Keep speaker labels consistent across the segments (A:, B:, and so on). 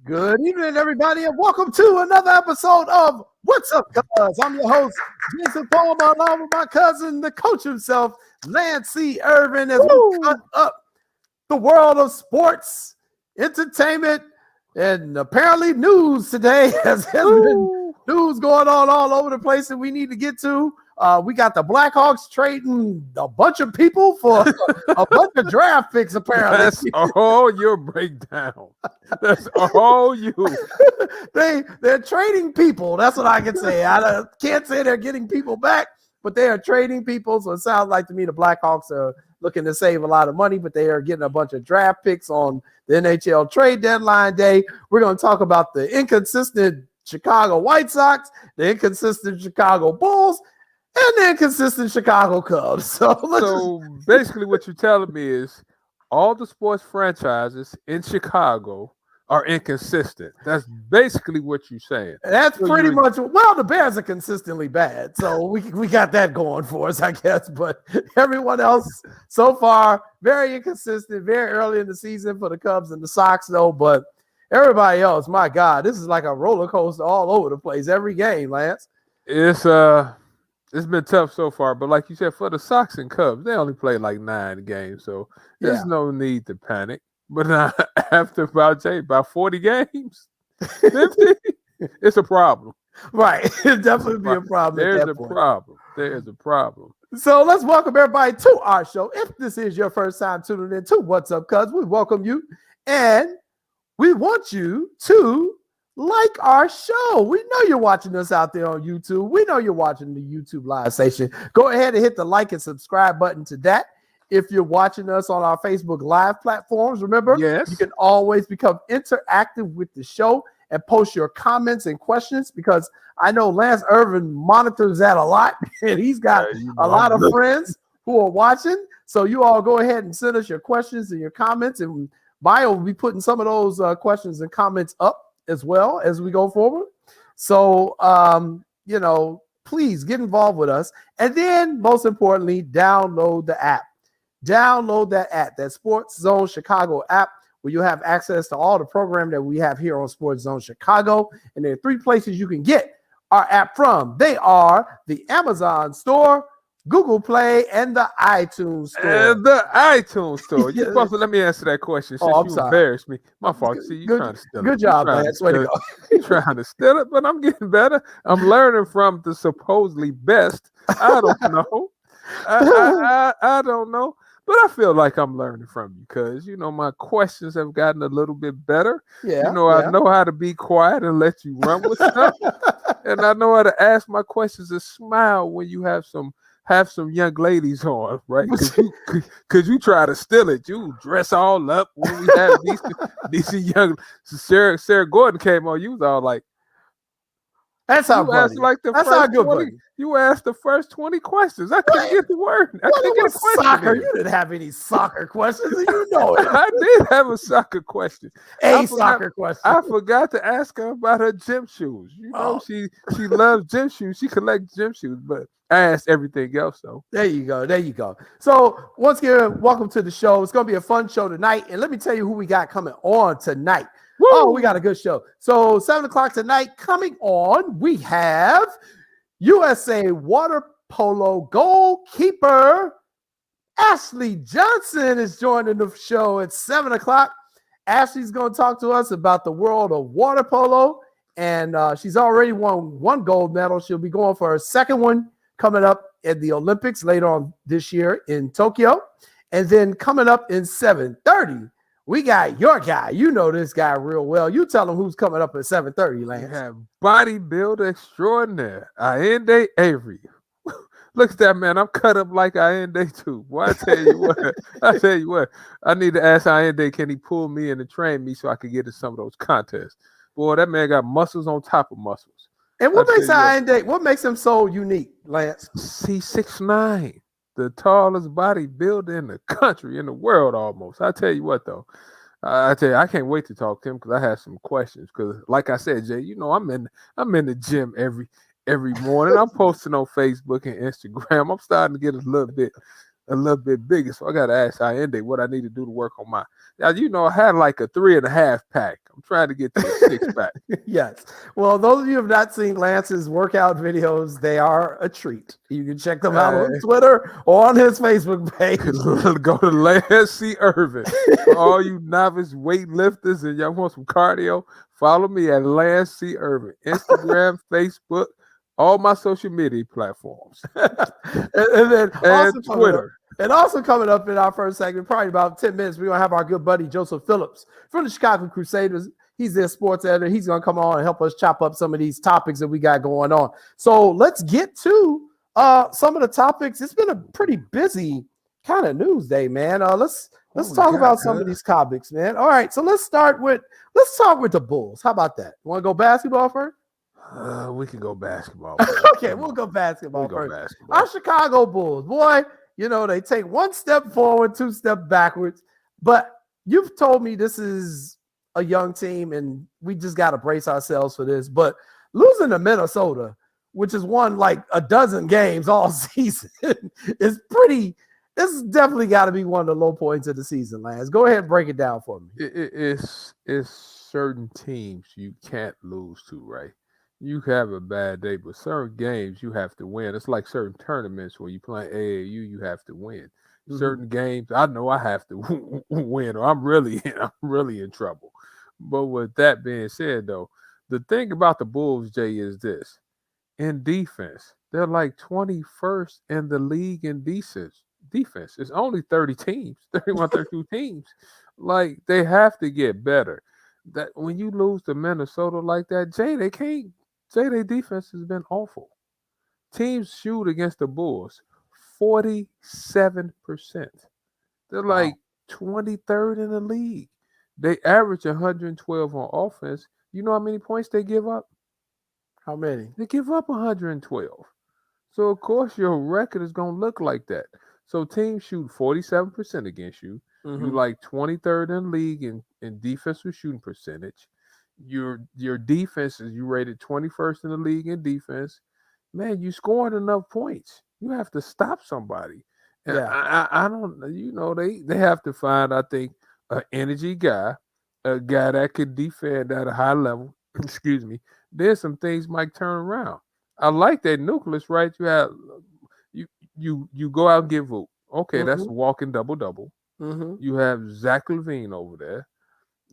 A: Good evening, everybody, and welcome to another episode of What's Up, Cuz? I'm your host, Jason Palmer, along with my cousin, the coach himself, Lance Irvin, as we cut up the world of sports, entertainment, and apparently news today. Has been news going on all over the place that we need to get to. We got the Blackhawks trading a bunch of people for a bunch of draft picks, apparently.
B: That's all your breakdown. That's all you.
A: They're trading people. That's what I can say. I can't say they're getting people back, but they are trading people. So it sounds like to me the Blackhawks are looking to save a lot of money, but they are getting a bunch of draft picks on the NHL trade deadline day. We're going to talk about the inconsistent Chicago White Sox, the inconsistent Chicago Bulls, and the inconsistent Chicago Cubs. So
B: basically what you're telling me is all the sports franchises in Chicago are inconsistent. That's basically what you're saying.
A: That's pretty much, well, the Bears are consistently bad. So we got that going for us, I guess. But everyone else so far, very inconsistent, very early in the season for the Cubs and the Sox, though. But everybody else, my God, this is like a roller coaster all over the place. Every game, Lance.
B: It's been tough so far, but like you said, for the Sox and Cubs, they only played like 9 games, so there's no need to panic. But after about 40 games, 50, it's a problem.
A: Right. It'd definitely be a problem.
B: There's a problem. There's a problem.
A: So let's welcome everybody to our show. If this is your first time tuning in to What's Up, Cuz, we welcome you. And we want you to like our show. We know you're watching us out there on YouTube. We know you're watching the YouTube live station. Go ahead and hit the like and subscribe button to that. If you're watching us on our Facebook Live platforms, remember, you can always become interactive with the show and post your comments and questions, because I know Lance Irvin monitors that a lot, and he's got a lot of friends who are watching. So you all go ahead and send us your questions and your comments, and Bio will be putting some of those questions and comments up as well as we go forward. So, please get involved with us. And then, most importantly, download the app. Download that app, that SportsZone Chicago app, where you have access to all the program that we have here on SportsZone Chicago. And there are 3 places you can get our app from. They are the Amazon store, Google Play, and the iTunes store.
B: You're supposed to let me answer that question since you embarrassed me. My fault. See, you're trying to steal it.
A: Good job, man. That's way to go.
B: You're trying to steal it, but I'm getting better. I'm learning from the supposedly best. I don't know. I don't know. But I feel like I'm learning from you because, my questions have gotten a little bit better. I know how to be quiet and let you run with stuff. And I know how to ask my questions and smile when you have some young ladies on, right? Because you try to steal it. You dress all up when we have these young. So Sarah Gordon came on. You was all like,
A: "That's how good."
B: That's how good. You asked the first 20 questions. I couldn't get the word. I couldn't get a question.
A: Soccer. You didn't have any soccer questions, and you know it.
B: I did have a soccer question.
A: Soccer question.
B: I forgot to ask her about her gym shoes. She loves gym shoes. She collects gym shoes, but I asked everything else, though.
A: There you go. So once again, welcome to the show. It's going to be a fun show tonight. And let me tell you who we got coming on tonight. Woo! Oh, we got a good show. So 7 o'clock tonight coming on, we have USA Water Polo Goalkeeper Ashleigh Johnson is joining the show at 7 o'clock. Ashley's going to talk to us about the world of water polo. And she's already won 1 gold medal. She'll be going for her second one coming up at the Olympics later on this year in Tokyo. And then coming up in 7:30, we got your guy. You know this guy real well. You tell him who's coming up at 7:30, Lance.
B: You have bodybuilder extraordinaire, Ayinde Avery. Look at that, man. I'm cut up like Ayinde too. Boy, I tell you what. I need to ask Ayinde, can he pull me in and train me so I can get to some of those contests? Boy, that man got muscles on top of muscles.
A: And what makes him so unique, Lance?
B: He's 6'9", the tallest bodybuilder in the country, in the world almost. I tell you what, though. I can't wait to talk to him because I have some questions. Because, like I said, Jay, I'm in the gym every morning. I'm posting on Facebook and Instagram. I'm starting to get a little bit a little bit bigger. So I got to ask Ayinde what I need to do to work on my. Now, I had like a 3.5 pack. I'm trying to get to a 6-pack.
A: Yes. Well, those of you who have not seen Lance's workout videos, they are a treat. You can check them out on Twitter or on his Facebook page.
B: Go to Lance C. Irvin. For all you novice weightlifters and y'all want some cardio, follow me at Lance C. Irvin. Instagram, Facebook, all my social media platforms.
A: and
B: Twitter.
A: And also coming up in our first segment, probably about 10 minutes, we're going to have our good buddy Joseph Phillips from the Chicago Crusaders. He's their sports editor. He's going to come on and help us chop up some of these topics that we got going on. So let's get to some of the topics. It's been a pretty busy kind of news day, man. Let's talk about some of these topics, man. All right, so let's start with the Bulls. How about that? You want to go basketball first?
B: We can go basketball.
A: Okay, we'll go basketball first. Our Chicago Bulls, boy, they take one step forward, 2 steps backwards. But you've told me this is a young team, and we just got to brace ourselves for this. But losing to Minnesota, which has won like a dozen games all season, is pretty. This definitely got to be one of the low points of the season, Lance. Go ahead and break it down for me.
B: It's certain teams you can't lose to, right? You have a bad day, but certain games you have to win. It's like certain tournaments where you play AAU, you have to win. Mm-hmm. Certain games, I know I have to win, or I'm really in trouble. But with that being said, though, the thing about the Bulls, Jay, is this: in defense, they're like 21st in the league in defense. It's only 30 teams, 31, 32 teams. Like, they have to get better. That when you lose to Minnesota like that, Jay, they can't. Their defense has been awful. Teams shoot against the Bulls 47%. They're like 23rd in the league. They average 112 on offense. You know how many points they give up?
A: How many?
B: They give up 112. So, of course, your record is going to look like that. So, teams shoot 47% against you. Mm-hmm. You like 23rd in the league in defensive shooting percentage. Your defense is you rated 21st in the league in defense. Man, you scored enough points. You have to stop somebody. And I don't, they have to find, I think, an energy guy, a guy that could defend at a high level. Excuse me. Then some things might turn around. I like that nucleus, right? You have you go out and get Vooch. Okay, mm-hmm. That's a walking double-double. Mm-hmm. You have Zach LaVine over there.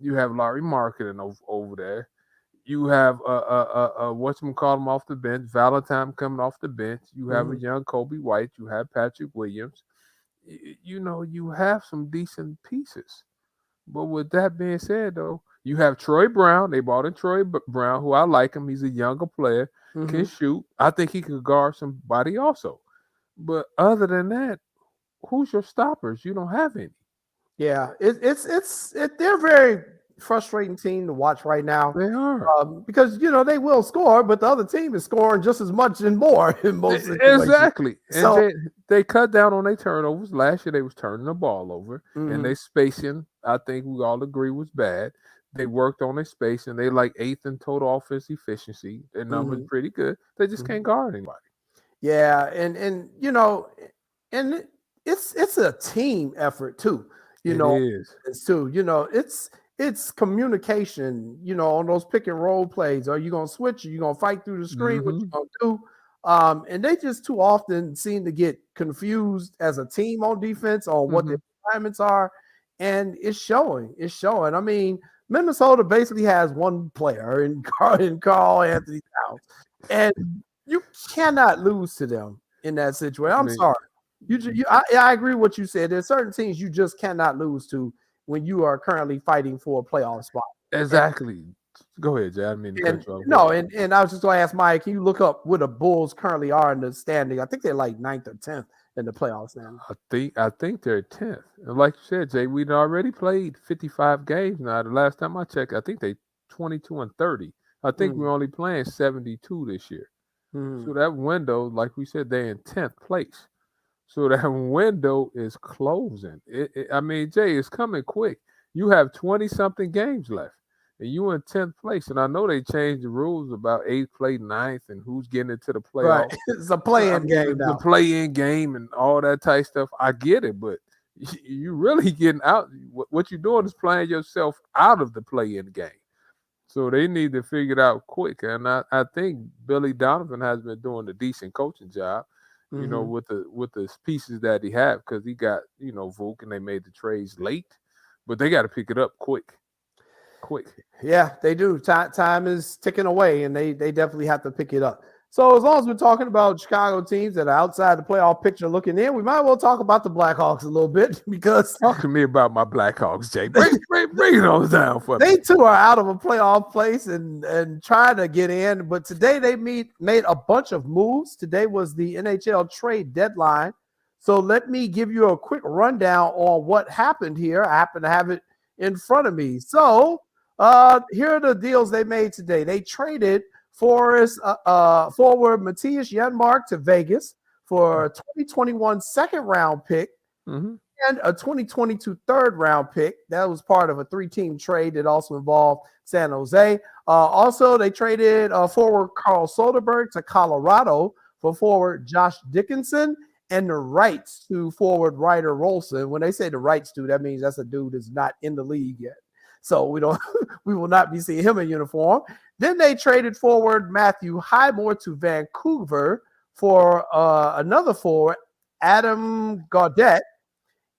B: You have Larry Marketing over there. You have whatchamacallit off the bench, Valentine coming off the bench. You have a young Kobe White. You have Patrick Williams. You have some decent pieces. But with that being said, though, you have Troy Brown. They brought in Troy Brown, who I like him. He's a younger player, can shoot. I think he could guard somebody also. But other than that, who's your stoppers? You don't have any.
A: Yeah, they're a very frustrating team to watch right now.
B: They are
A: because they will score, but the other team is scoring just as much and more in most situations.
B: Exactly. So, and they cut down on their turnovers. Last year they was turning the ball over, and their spacing, I think we all agree, was bad. They worked on their spacing. They like 8th in total offense efficiency. Their numbers pretty good. They just can't guard anybody.
A: Yeah, and it's a team effort too. It's too. It's communication. On those pick and roll plays. Are you gonna switch? Are you gonna fight through the screen? What you gonna do? And they just too often seem to get confused as a team on defense on what their assignments are, and it's showing. I mean, Minnesota basically has one player in Carl Anthony Towns, and you cannot lose to them in that situation. I'm sorry. I agree with what you said. There's certain teams you just cannot lose to when you are currently fighting for a playoff spot.
B: Exactly. Go ahead, Jay. I mean,
A: and I was just going to ask Mike, can you look up where the Bulls currently are in the standing? I think they're like 9th or 10th in the playoffs now.
B: I think they're 10th. And like you said, Jay, we'd already played 55 games now. The last time I checked, I think they 22 and 30. I think we're only playing 72 this year. So that window, like we said, they're in 10th place. So that window is closing. I mean, Jay, it's coming quick. You have 20-something games left. and you in 10th place. And I know they changed the rules about 8th place, 9th, and who's getting into the
A: Right.
B: playoffs.
A: It's a play-in game
B: The
A: now.
B: play-in game and all that type stuff. I get it, but you really getting out. What you're doing is playing yourself out of the play-in game. So they need to figure it out quick. And I think Billy Donovan has been doing a decent coaching job,
A: Mhm.
B: with the pieces that he have, because he got, Vuk, and they made the trades late, but they got to pick it up quick.
A: Yeah, they do. Time is ticking away, and they definitely have to pick it up. So as long as we're talking about Chicago teams that are outside the playoff picture looking in, we might well talk about the Blackhawks a little bit because
B: Talk to me about my Blackhawks, Jay. Bring it on down for me.
A: they too are out of a playoff place and trying to get in. But today they made a bunch of moves. Today was the NHL trade deadline. So let me give you a quick rundown on what happened here. I happen to have it in front of me. So here are the deals they made today. They traded forward Matthias Janmark to Vegas for a 2021 second round pick and a 2022 third round pick. That was part of a 3-team trade that also involved San Jose. Also, they traded forward Carl Soderberg to Colorado for forward Josh Dickinson and the rights to forward Ryder Rolson. When they say the rights to, that means that's a dude that's not in the league yet. So we will not be seeing him in uniform. Then they traded forward Matthew Highmore to Vancouver for another forward, Adam Gaudette.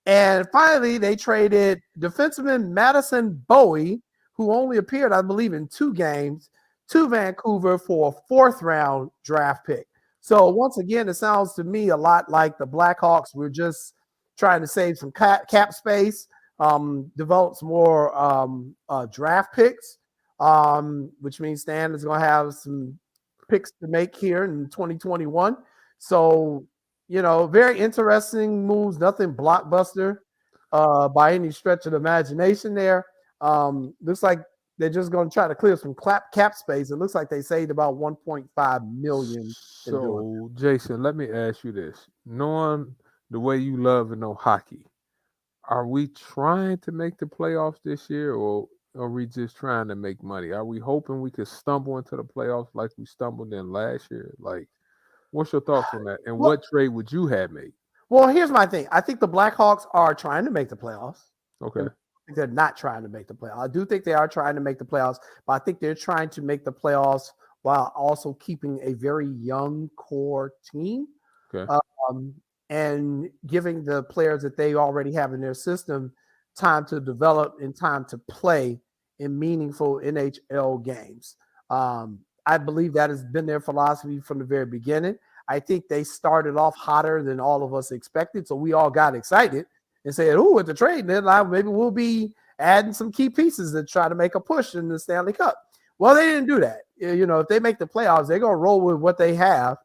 A: And finally, they traded defenseman Madison Bowie, who only appeared, I believe, in 2 games, to Vancouver for a 4th-round draft pick. So once again, it sounds to me a lot like the Blackhawks were just trying to save some cap space, develop some more draft picks, which means Stan is going to have some picks to make here in 2021. So, very interesting moves, nothing blockbuster by any stretch of the imagination there. Looks like they're just going to try to clear some cap space. It looks like they saved about $1.5 million.
B: So, Jason, let me ask you this. Knowing the way you love and know hockey, are we trying to make the playoffs this year, or are we just trying to make money? Are we hoping we could stumble into the playoffs like we stumbled in last year? Like, what's your thoughts on that? And what trade would you have made?
A: Well, here's my thing. I think the Blackhawks are trying to make the playoffs.
B: Okay.
A: I think they're not trying to make the playoffs. I do think they are trying to make the playoffs, but I think they're trying to make the playoffs while also keeping a very young core team.
B: Okay.
A: And giving the players that they already have in their system time to develop and time to play in meaningful NHL games. I believe that has been their philosophy from the very beginning. I think they started off hotter than all of us expected, so we all got excited and said, "Oh, at the trade deadline, maybe we'll be adding some key pieces to try to make a push in the Stanley Cup." Well, they didn't do that. If they make the playoffs, they're going to roll with what they have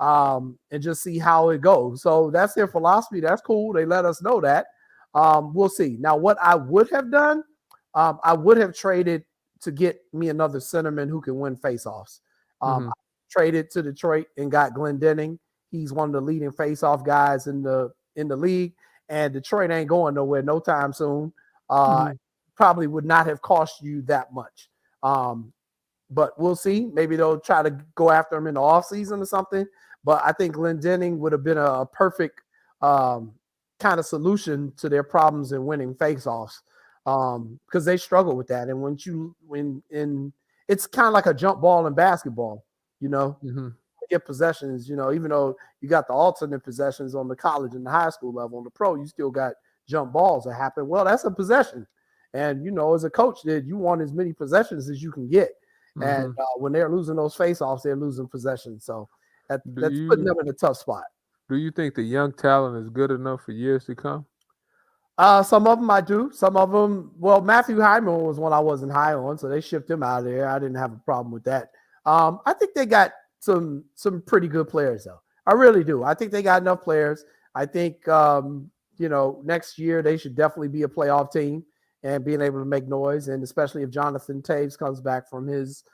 A: and just see how it goes. So that's their philosophy. That's cool. They let us know that. We'll see. Now, what I would have done, I would have traded to get me another centerman who can win faceoffs. I traded to Detroit and got Glendening. He's one of the leading faceoff guys in the league, and Detroit ain't going nowhere no time soon. Probably would not have cost you that much. But we'll see. Maybe they'll try to go after him in the offseason or something. But I think Glendening would have been a perfect kind of solution to their problems in winning faceoffs, because they struggle with that. And when it's kind of like a jump ball in basketball, get possessions, even though you got the alternate possessions on the college and the high school level, on the pro, you still got jump balls that happen. Well, that's a possession. And, as a coach, you want as many possessions as you can get. And when they're losing those faceoffs, they're losing possessions. So that's putting them in a tough spot.
B: Do you think the young talent is good enough for years to come?
A: Some of them I do. Some of them, well, Matthew Hyman was one I wasn't high on, so they shipped him out of there. I didn't have a problem with that. I think they got some pretty good players, though. I really do. I think they got enough players. I think, next year they should definitely be a playoff team and being able to make noise, and especially if Jonathan Taves comes back from his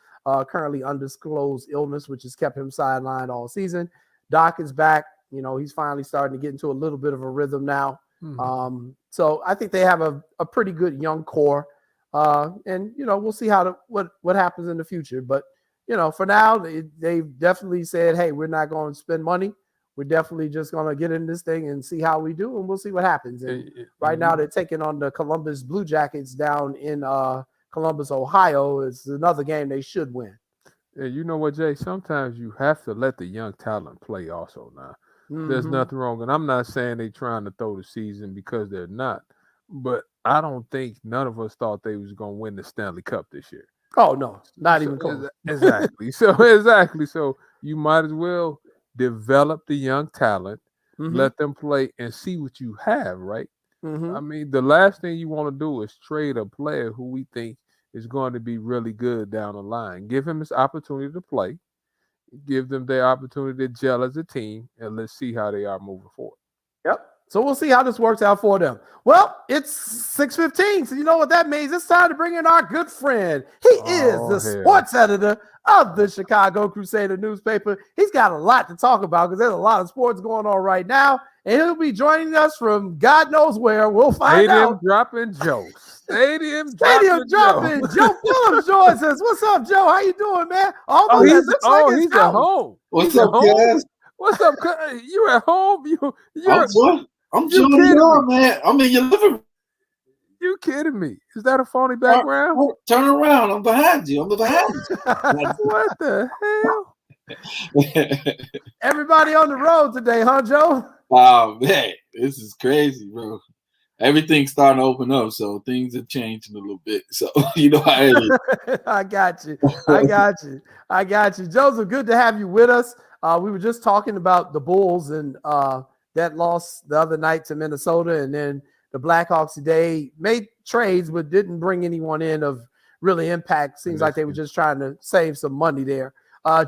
A: currently undisclosed illness, which has kept him sidelined all season. Doc is back. He's finally starting to get into a little bit of a rhythm now. So I think they have a pretty good young core. And we'll see what happens in the future. But for now, they've definitely said, hey, we're not going to spend money. We're definitely just going to get in this thing and see how we do, and we'll see what happens. And right now, they're taking on the Columbus Blue Jackets down in Columbus, Ohio. It's another game they should win.
B: And you know what, Jay? Sometimes you have to let the young talent play also now. There's nothing wrong. And I'm not saying they're trying to throw the season because they're not. But I don't think none of us thought they was going to win the Stanley Cup this year.
A: Oh, no. Not even close.
B: Exactly. So you might as well develop the young talent, let them play, and see what you have, right? I mean, the last thing you want to do is trade a player who we think is going to be really good down the line. Give him his opportunity to play, give them their opportunity to gel as a team, and let's see how they are moving forward.
A: Yep. So we'll see how this works out for them. Well, it's 6:15, so you know what that means. It's time to bring in our good friend. He is the sports editor of the Chicago Crusader newspaper. He's got a lot to talk about because there's a lot of sports going on right now, and he'll be joining us from God knows where. We'll find out.
B: Dropping Joe. Stadium
A: dropping. Joe Phillips joins us. What's up, Joe? How you doing, man?
B: He's at home.
C: What's up, guys?
B: What's up? You at home?
C: I'm joining you, man. I'm in your living room.
B: You kidding me? Is that a phony background?
C: Turn around. I'm behind you.
B: What the hell?
A: Everybody on the road today, huh, Joe?
C: Oh, man. This is crazy, bro. Everything's starting to open up, so things are changing a little bit. So, you know how it is.
A: I got you. Joseph, good to have you with us. We were just talking about the Bulls and that loss the other night to Minnesota, and then the Blackhawks today made trades but didn't bring anyone in of really impact. Seems like they were just trying to save some money there.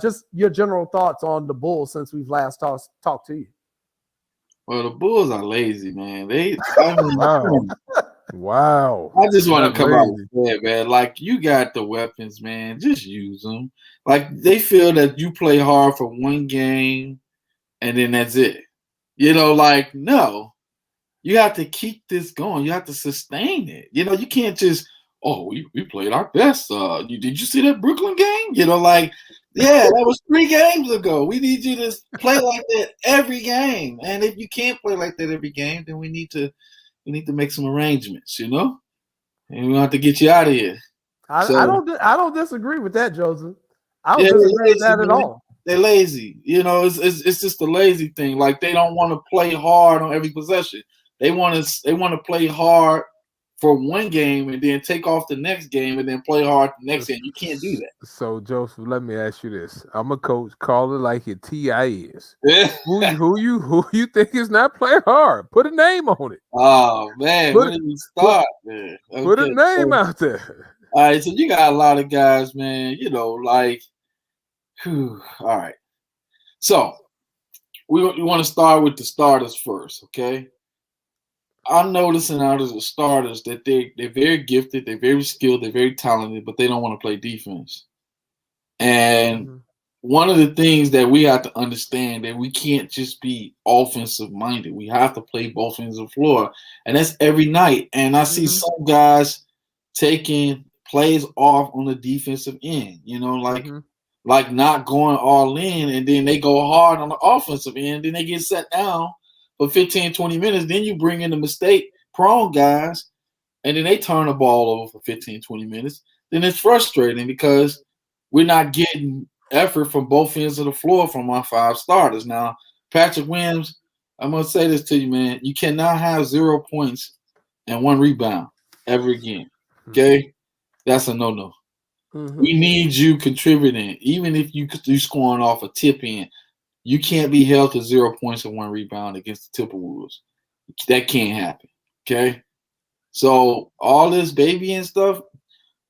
A: Just your general thoughts on the Bulls since we've last talked to you.
C: Well, the Bulls are lazy, man.
B: Wow.
C: I just want to come out and say it, man. Like, you got the weapons, man. Just use them. Like, they feel that you play hard for one game and then that's it. No. You have to keep this going. You have to sustain it. You can't just, we played our best. Did you see that Brooklyn game? That was 3 games ago. We need you to play like that every game. And if you can't play like that every game, then we need to make some arrangements, and we have to get you out of here.
A: I don't disagree with that, Joseph. I don't disagree with that at all.
C: They're lazy. It's just a lazy thing. Like, they don't want to play hard on every possession. They want to play hard for one game and then take off the next game and then play hard the next game. You can't do that.
B: So, Joseph, let me ask you this. I'm a coach. Call it like it TI is. Who you think is not playing hard? Put a name on it.
C: Oh, man. Where did you start, man? Okay.
B: Put a name out there.
C: All right, so you got a lot of guys, man, all right. So, we want to start with the starters first, okay? I'm noticing out of the starters that they're very gifted, they're very skilled, they're very talented, but they don't want to play defense. And one of the things that we have to understand that we can't just be offensive minded. We have to play both ends of the floor, and that's every night. And I see some guys taking plays off on the defensive end, like not going all in, and then they go hard on the offensive end, then they get set down for 15, 20 minutes. Then you bring in the mistake-prone guys, and then they turn the ball over for 15, 20 minutes. Then it's frustrating because we're not getting effort from both ends of the floor from our 5 starters. Now, Patrick Williams, I'm going to say this to you, man. You cannot have 0 points and 1 rebound ever again, okay? That's a no-no. We need you contributing. Even if you scoring off a tip in, you can't be held to 0 points and 1 rebound against the Timberwolves. That can't happen, okay? So all this baby and stuff,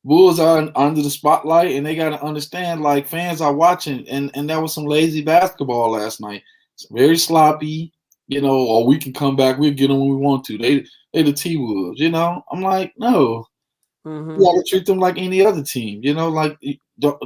C: Bulls are under the spotlight, and they got to understand, like, fans are watching, and that was some lazy basketball last night. It's very sloppy, or we can come back, we'll get them when we want to. They the T-Wolves, I'm like, no. You got to treat them like any other team,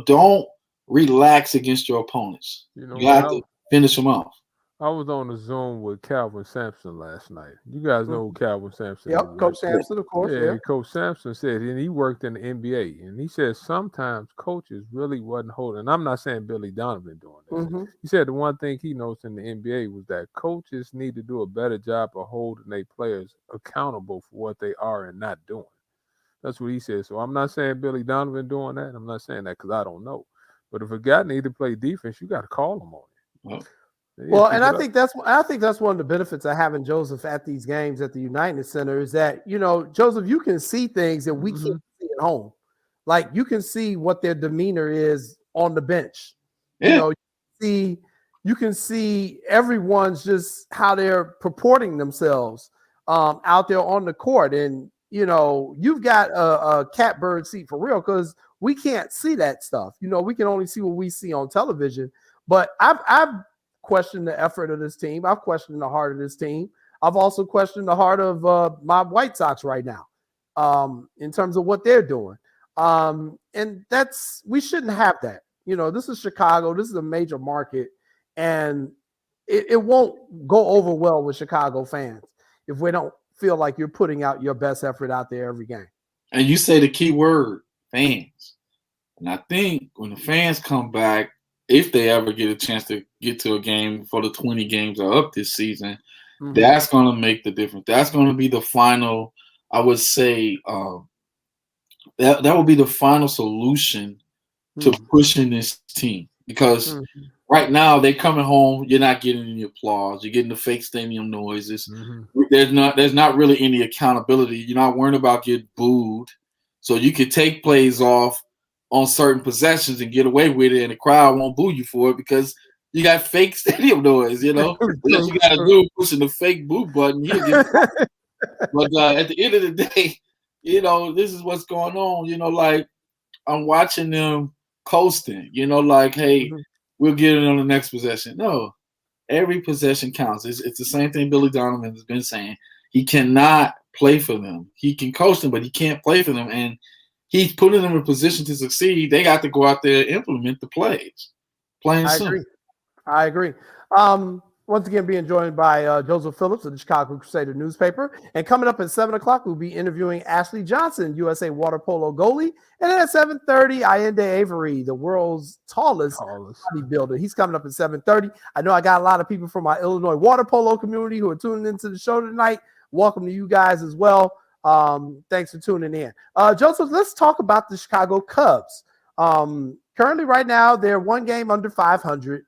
C: don't relax against your opponents. You have to finish them off.
B: I was on the Zoom with Calvin Sampson last night. You guys know who Calvin Sampson is,
A: Yep,
B: right?
A: Coach Sampson, of course. Yeah.
B: Coach Sampson said, and he worked in the NBA, and he said sometimes coaches really wasn't holding. And I'm not saying Billy Donovan doing this.
A: Mm-hmm.
B: He said the one thing he noticed in the NBA was that coaches need to do a better job of holding their players accountable for what they are and not doing. That's what he said. So I'm not saying Billy Donovan doing that. I'm not saying that because I don't know. But if a guy need to play defense, you got to call him on it.
A: Well, and I think that's one of the benefits of having Joseph at these games at the United Center is that, Joseph, you can see things that we can't see at home. Like you can see what their demeanor is on the bench.
C: Yeah.
A: You can see everyone's just how they're purporting themselves out there on the court. And, you've got a catbird seat for real because we can't see that stuff. We can only see what we see on television. But I've questioned the effort of this team. I've questioned the heart of this team. I've also questioned the heart of my White Sox right now in terms of what they're doing. And we shouldn't have that. This is Chicago. This is a major market. And it won't go over well with Chicago fans if we don't feel like you're putting out your best effort out there every game.
C: And you say the key word, fans. And I think when the fans come back, if they ever get a chance to get to a game for the 20 games are up this season, that's going to make the difference. That's going to be the final, I would say, that will be the final solution to pushing this team. Because right now they're coming home, you're not getting any applause. You're getting the fake stadium noises. There's not really any accountability. You're not worrying about getting booed. So you could take plays off on certain possessions and get away with it, and the crowd won't boo you for it because you got fake stadium noise, All you got to do is pushing the fake boo button. But at the end of the day, this is what's going on. Like I'm watching them coasting, like, hey, we'll get it on the next possession. No, every possession counts. It's the same thing Billy Donovan has been saying. He cannot play for them. He can coach them, but he can't play for them. And he's putting them in a position to succeed. They got to go out there and implement the plays. Plain and simple.
A: I agree. Once again, being joined by Joseph Phillips of the Chicago Crusader newspaper. And coming up at 7 o'clock, we'll be interviewing Ashleigh Johnson, USA water polo goalie. And then at 7:30, Ayinde Avery, the world's tallest bodybuilder. He's coming up at 7:30. I know I got a lot of people from my Illinois water polo community who are tuning into the show tonight. Welcome to you guys as well. Thanks for tuning in. Joseph, let's talk about the Chicago Cubs. Currently, right now, they're one game under 500.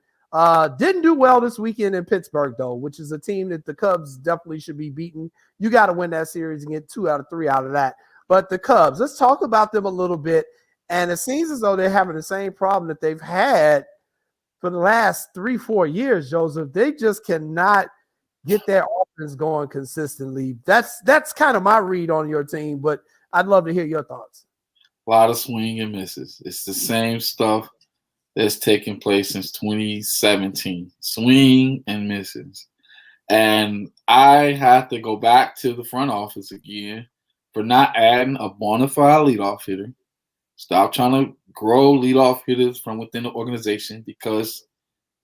A: Didn't do well this weekend in Pittsburgh, though, which is a team that the Cubs definitely should be beaten. You got to win that series and get 2 out of 3 out of that. But the Cubs, let's talk about them a little bit. And it seems as though they're having the same problem that they've had for the last 3-4 years, Joseph. They just cannot get their offense going consistently. That's kind of my read on your team, but I'd love to hear your thoughts.
C: A lot of swing and misses. It's the same stuff that's taken place since 2017. Swing and misses. And I have to go back to the front office again for not adding a bona fide leadoff hitter. Stop trying to grow leadoff hitters from within the organization because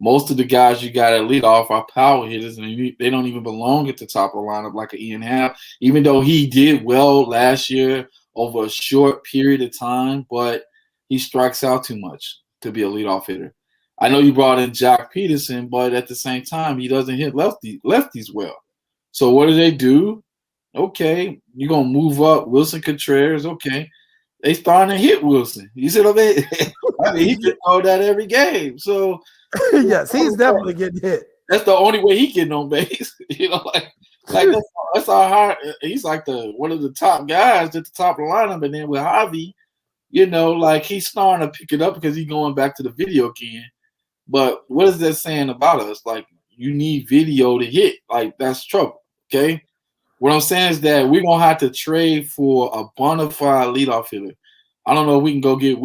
C: most of the guys you got at leadoff are power hitters, and they don't even belong at the top of the lineup like an Ian Happ, even though he did well last year over a short period of time, but he strikes out too much to be a leadoff hitter. I know you brought in Jack Peterson, but at the same time, he doesn't hit lefties well. So what do? Okay, you're going to move up Wilson Contreras. Okay. They starting to hit Wilson. You see what I mean? I mean, he can throw that every game. So
A: yes, he's definitely getting hit.
C: That's the only way he getting on base. That's our hard. He's like one of the top guys at the top of the lineup. And then with Javi, he's starting to pick it up because he's going back to the video again. But what is that saying about us? Like, you need video to hit. Like, that's trouble. Okay. What I'm saying is that we're gonna have to trade for a bona fide leadoff hitter. I don't know if we can go get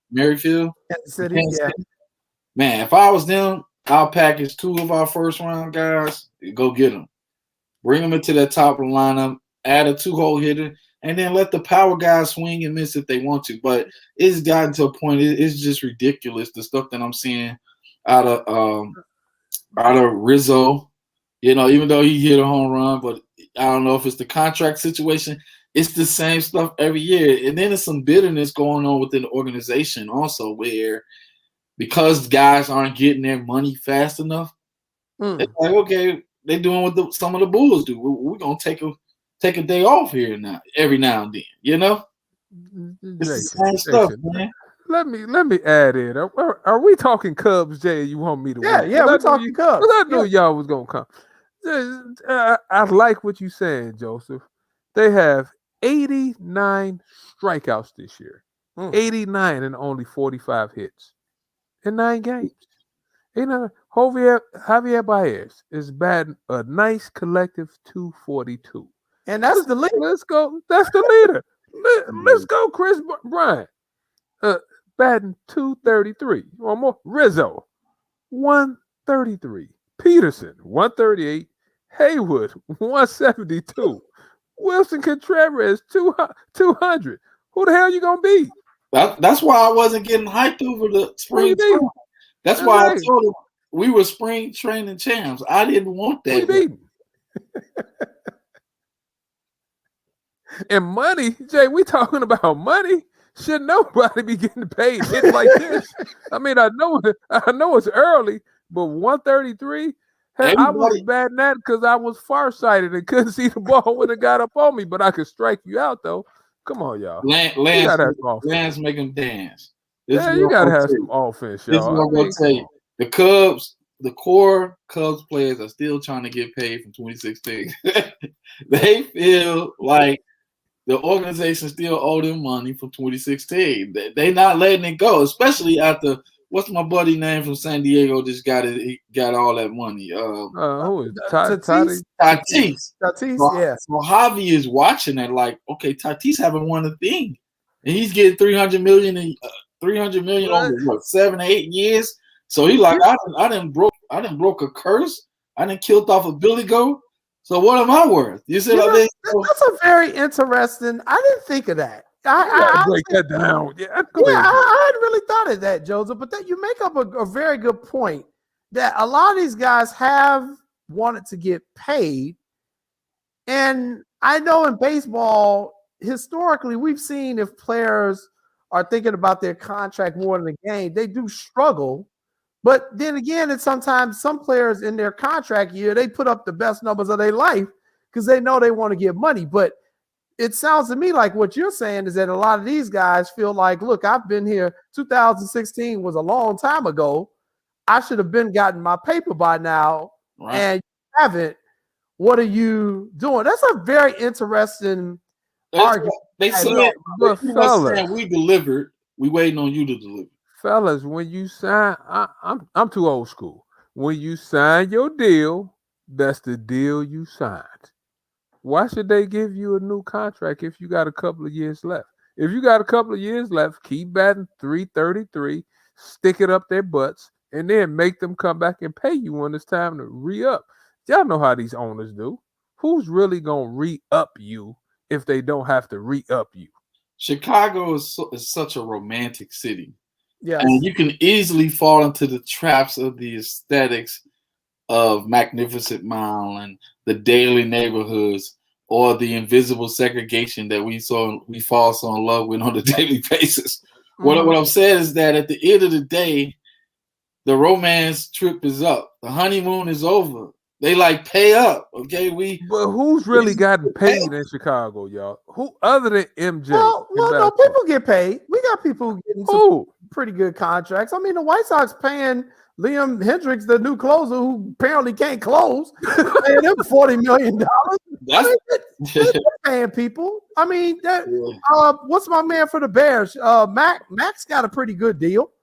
C: Merrifield.
A: City, yeah.
C: Man, if I was them, I'll package 2 of our first round guys and go get them. Bring them into that top of the lineup, add a 2-hole hitter, and then let the power guys swing and miss if they want to. But it's gotten to a point, it's just ridiculous, the stuff that I'm seeing out of Rizzo. You know, even though he hit a home run, but I don't know if it's the contract situation. It's the same stuff every year. And then there's some bitterness going on within the organization also, where because guys aren't getting their money fast enough, it's like, okay, they're doing what some of the Bulls do. We're gonna take a day off here now, every now and then, you know? It's the same stuff, man.
B: Let me add in. Are we talking Cubs, Jay? You want me to win?
A: Yeah, we're talking Cubs.
B: I knew y'all was gonna come. I like what you're saying, Joseph. They have 89 strikeouts this year. 89 and only 45 hits in 9 games. Javier Baez is batting a nice collective 242.
A: And that's the leader.
B: Let's go. That's the leader. Let's go, Chris Bryant. Batting 233. One more. Rizzo, 133. Peterson, 138. Haywood, 172. Wilson Contreras, 200. Who the hell you gonna beat?
C: That's why I wasn't getting hyped over the spring training. That's why I told him we were spring training champs. I didn't want that.
B: And money, Jay, we talking about money. Should nobody be getting paid hits like this? I mean, I know it's early, but 133. I was batting that because I was farsighted and couldn't see the ball when it got up on me, but I could strike you out though. Come on, y'all.
C: Lance make them dance.
B: You gotta have some offense, y'all.
C: This is what I'm gonna tell you. The Cubs, the core Cubs players are still trying to get paid from 2016. They feel like the organization still owe them money from 2016. They not letting it go, especially after what's my buddy name from San Diego just got all that money.
B: Who is
C: Tatis?
A: Tatis, yeah.
C: So Javi is watching that like, okay, Tatis haven't won a thing, and he's getting $300 million over what 7 or 8 years. So he like, I didn't broke a curse. I didn't killed off a Billy Goat. So what am I worth? You see what I mean?
A: That's a very interesting. I didn't think of that. I
B: break that down. Yeah,
A: I hadn't really thought of that, Joseph. But you make up a very good point that a lot of these guys have wanted to get paid, and I know in baseball historically we've seen if players are thinking about their contract more than the game, they do struggle. But then again, it's sometimes some players in their contract year, they put up the best numbers of their life because they know they want to get money. But it sounds to me like what you're saying is that a lot of these guys feel like, look, I've been here. 2016 was a long time ago. I should have been gotten my paper by now, and you haven't. What are you doing? That's a very interesting argument.
C: They said, we delivered. We waiting on you to deliver.
B: Fellas, when you sign, I'm too old school. When you sign your deal, that's the deal you signed. Why should they give you a new contract if you got a couple of years left? If you got a couple of years left, keep batting 333, stick it up their butts, and then make them come back and pay you when it's time to re-up. Y'all know how these owners do. Who's really going to re-up you if they don't have to re-up you?
C: Chicago is such a romantic city.
A: Yeah,
C: and you can easily fall into the traps of the aesthetics of Magnificent Mile and the daily neighborhoods, or the invisible segregation that we fall so in love with on a daily basis. What I'm saying is that at the end of the day, the romance trip is up. The honeymoon is over. They like pay up, okay?
B: But who's really gotten paid in Chicago, y'all? Who other than MJ?
A: Well, no, people get paid. We got people getting some pretty good contracts. I mean, the White Sox paying Liam Hendricks, the new closer, who apparently can't close, paying him $40 million. They're paying people. I mean, what's my man for the Bears? Max got a pretty good deal.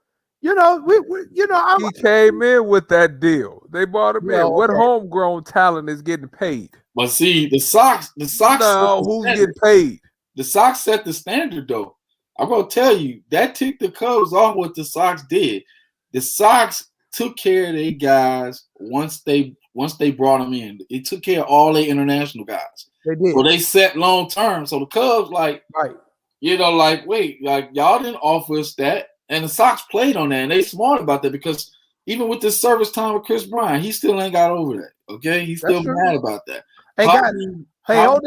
A: You know, he
B: came in with that deal. They bought him in. What homegrown talent is getting paid?
C: But see, the Sox.
B: No, who's getting paid?
C: The Sox set the standard, though. I'm gonna tell you that ticked the Cubs off what the Sox did. The Sox took care of their guys once they brought them in. It took care of all their international guys.
A: They did.
C: So they set long term. So the Cubs, wait, y'all didn't offer us that. And the Sox played on that, and they smart about that because even with this service time with Chris Bryant, he still ain't got over that. Okay, he's still mad about that.
A: Hey, guys, hold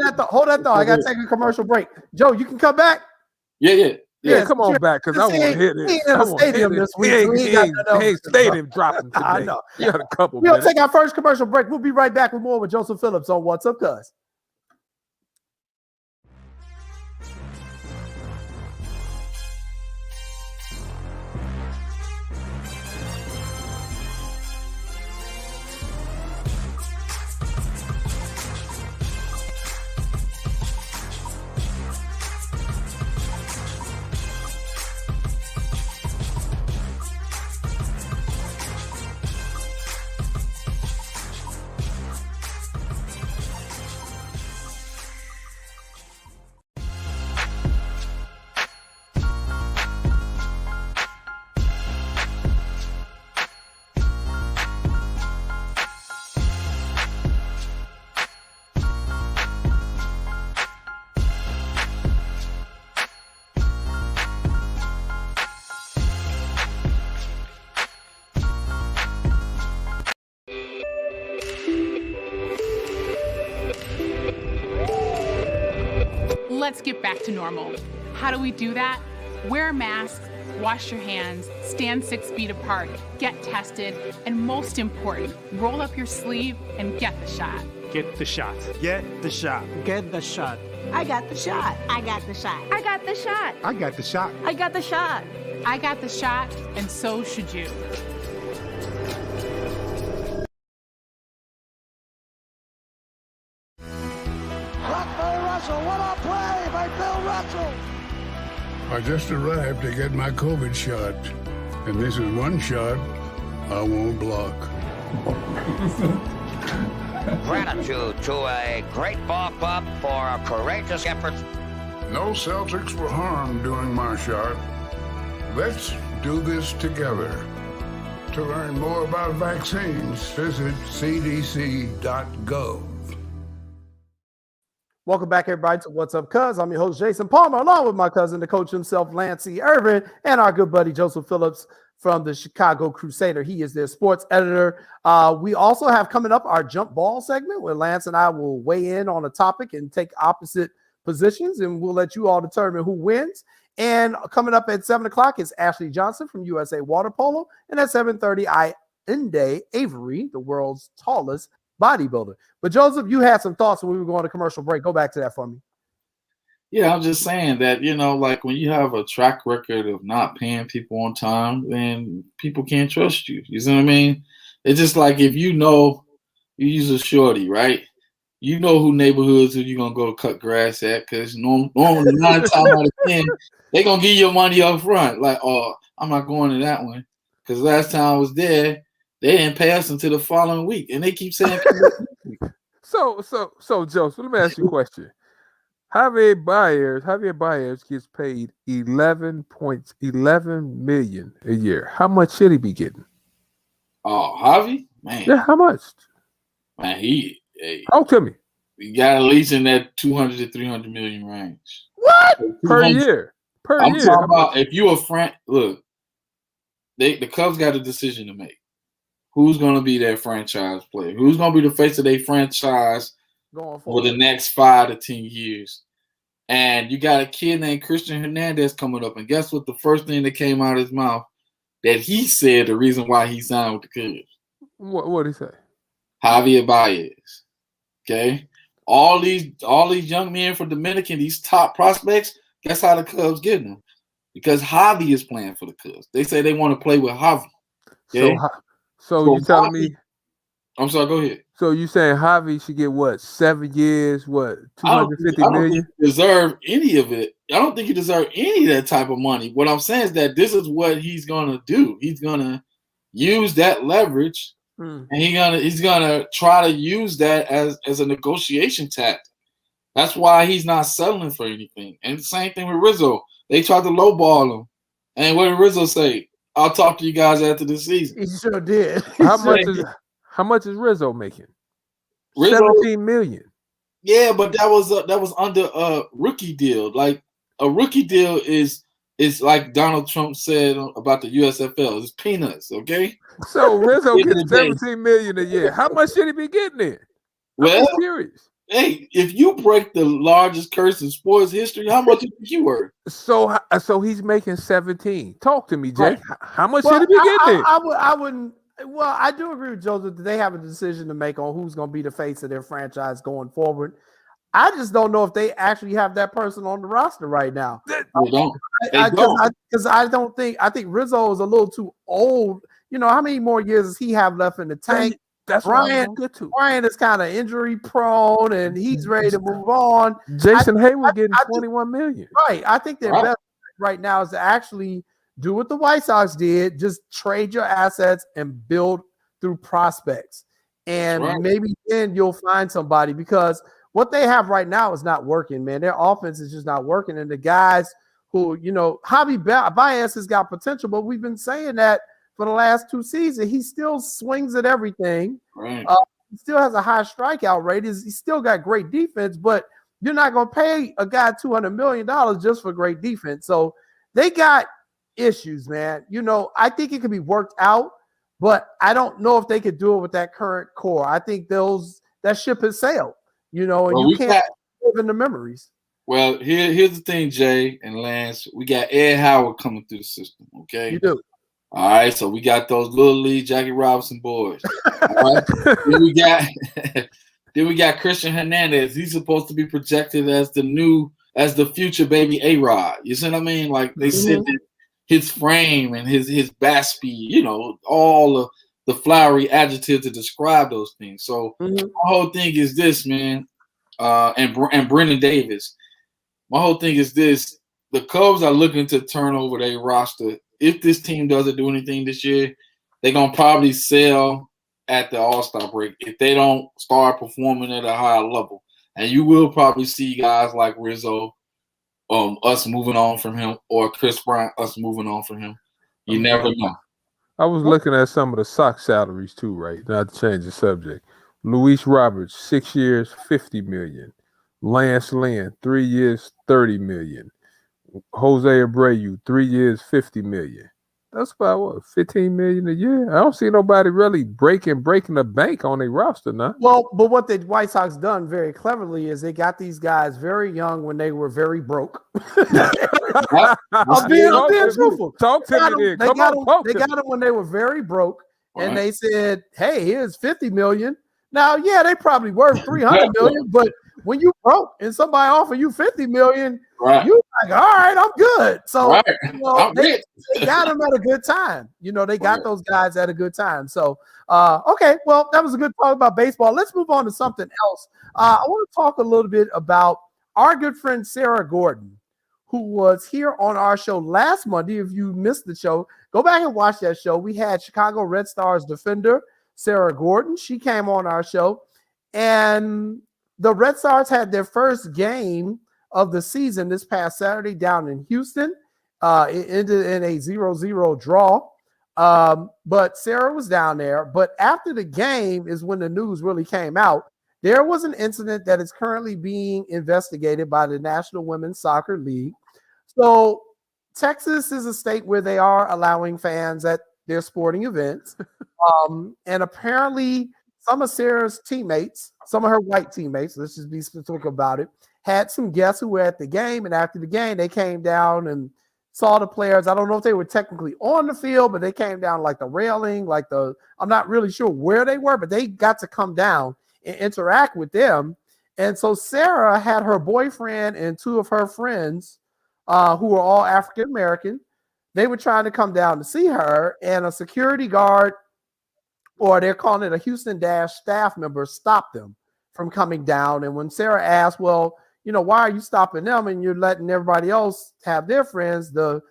A: that thought. I gotta take a commercial break. Joe, you can come back.
B: Yeah, come on back because I want to hit it.
A: He ain't in the stadium this week.
B: He ain't stadium dropping today. I know. You got a couple.
A: We'll take our first commercial break. We'll be right back with more with Joseph Phillips on What's Up, Cuz.
D: Let's get back to normal. How do we do that? Wear a mask, wash your hands, stand 6 feet apart, get tested, and most important, roll up your sleeve and get the shot.
E: Get the shot. Get the shot.
F: Get the shot.
G: I got the shot. I got the shot.
H: I got the shot.
E: I got the shot.
H: I got the shot.
D: I got the shot, and so should you.
I: What a play by Bill Russell!
J: I just arrived to get my COVID shot, and this is one shot I won't block.
K: Gratitude to a great ball club for courageous efforts.
J: No Celtics were harmed during my shot. Let's do this together. To learn more about vaccines, visit cdc.gov.
A: Welcome back, everybody, to What's Up, Cuz. I'm your host, Jason Palmer, along with my cousin, the coach himself, Lancey Irvin, and our good buddy, Joseph Phillips from the Chicago Crusader. He is their sports editor. We also have coming up our jump ball segment where Lance and I will weigh in on a topic and take opposite positions, and we'll let you all determine who wins. And coming up at 7 o'clock is Ashleigh Johnson from USA Water Polo, and at 7:30, Ayinde Avery, the world's tallest bodybuilder. But Joseph, you had some thoughts when we were going to commercial break. Go back to that for me.
C: Yeah, I'm just saying that, like when you have a track record of not paying people on time, then people can't trust you. You see what I mean? It's just like if you use a shorty, right? You know who neighborhoods who you're going to go cut grass at, because normally 9 times out of 10, they're going to give you your money up front. Like, oh, I'm not going to that one. Because last time I was there, they didn't pay us until the following week, and they keep saying.
B: So, Joseph, let me ask you a question. Javier Baez gets paid $11 million a year. How much should he be getting?
C: Oh, Javi, man.
B: Yeah, how much?
C: Man,
B: talk to me.
C: He got at least in that 200 to 300 million range.
B: What per year?
C: I'm talking about if you a friend. Look, the Cubs got a decision to make. Who's going to be their franchise player? Who's going to be the face of their franchise for the next 5 to 10 years? And you got a kid named Christian Hernandez coming up. And guess what? The first thing that came out of his mouth that he said the reason why he signed with the Cubs.
B: What did he say?
C: Javier Baez. Okay? All these young men from Dominican, these top prospects, that's how the Cubs get them. Because Javi is playing for the Cubs. They say they want to play with Javi. Okay?
B: So you telling me?
C: I'm sorry. Go ahead.
B: So you saying Javi should get what? 7 years? What? 250 million?
C: I don't think he deserve any of it. I don't think he deserve any of that type of money. What I'm saying is that this is what he's gonna do. He's gonna use that leverage, and he's gonna try to use that as a negotiation tactic. That's why he's not settling for anything. And the same thing with Rizzo. They tried to lowball him, and what did Rizzo say? I'll talk to you guys after the season.
A: He sure did.
B: How much is Rizzo making? 17 million.
C: Yeah, but that was under a rookie deal. Like a rookie deal is it's like Donald Trump said about the USFL. It's peanuts, okay?
B: So Rizzo
C: End of
B: gets
C: the day.
B: $17 million a year. How much should he be getting in?
C: Well,
B: I'm serious.
C: hey, if you break the largest curse in sports history, how much you think you worth?
B: So he's making 17. Talk to me, Jay.
C: Right.
B: How much should he be getting in?
A: I wouldn't. Well, I do agree with Joseph that they have a decision to make on who's going to be the face of their franchise going forward. I just don't know if they actually have that person on the roster right now.
C: They don't.
A: Because I think Rizzo is a little too old. You know, how many more years does he have left in the tank?
B: That's
A: Brian.
B: Good too.
A: Brian is kind of injury prone and he's ready to move on.
B: Jason Hayward getting $21 million.
A: Right. I think their best right now is to actually do what the White Sox did, just trade your assets and build through prospects. And maybe then you'll find somebody, because what they have right now is not working, man. Their offense is just not working. And the guys who, you know, Javi Baez has got potential, but we've been saying that for the last 2 seasons. He still swings at everything.
C: Right.
A: He still has a high strikeout rate. He's still got great defense, but you're not going to pay a guy $200 million just for great defense. So they got issues, man. You know, I think it could be worked out, but I don't know if they could do it with that current core. I think that ship has sailed, you know, and you can't live in the memories.
C: Well, here's the thing, Jay and Lance. We got Ed Howard coming through the system, okay?
A: You do.
C: All right, so we got those little league Jackie Robinson boys. All right. then we got Christian Hernandez. He's supposed to be projected as the future baby A-Rod. You see what I mean? Like they said that his frame and his bat speed, you know, all the flowery adjectives to describe those things. So my whole thing is this, man, and Brendan Davis. My whole thing is this: the Cubs are looking to turn over their roster. If this team doesn't do anything this year, they're gonna probably sell at the All-Star break if they don't start performing at a higher level. And you will probably see guys like Rizzo, us moving on from him, or Chris Bryant, us moving on from him. You never know.
B: I was looking at some of the Sox salaries too, right? Not to change the subject. Luis Roberts, 6 years, $50 million. Lance Lynn, 3 years, $30 million. Jose Abreu, 3 years, $50 million. That's about what, $15 million a year? I don't see nobody really breaking the bank on a roster now.
A: Well, but what the White Sox done very cleverly is they got these guys very young when they were very broke. I'm being truthful.
B: Talk to me then.
A: They got them when they were very broke, and they said, "Hey, here's $50 million." Now, yeah, they probably worth $300 million, but when you broke and somebody offer you $50 million, you like, all right, I'm good. So you know, they got them at a good time. You know, they got those guys at a good time. So okay, well, that was a good talk about baseball. Let's move on to something else. I want to talk a little bit about our good friend Sarah Gordon, who was here on our show last Monday. If you missed the show, go back and watch that show. We had Chicago Red Stars defender Sarah Gordon. She came on our show, and the Red Stars had their first game of the season this past Saturday down in Houston. It ended in a 0-0 draw. But Sarah was down there. But after the game is when the news really came out. There was an incident that is currently being investigated by the National Women's Soccer League. So Texas is a state where they are allowing fans at their sporting events. And apparently some of Sarah's teammates, some of her white teammates, let's just be specific about it, had some guests who were at the game. And after the game, they came down and saw the players. I don't know if they were technically on the field, but they came down like the railing, I'm not really sure where they were, but they got to come down and interact with them. And so Sarah had her boyfriend and two of her friends who were all African-American. They were trying to come down to see her, and a security guard, or they're calling it a Houston Dash staff member, stopped them from coming down. And when Sarah asked, well, you know, why are you stopping them and you're letting everybody else have their friends? The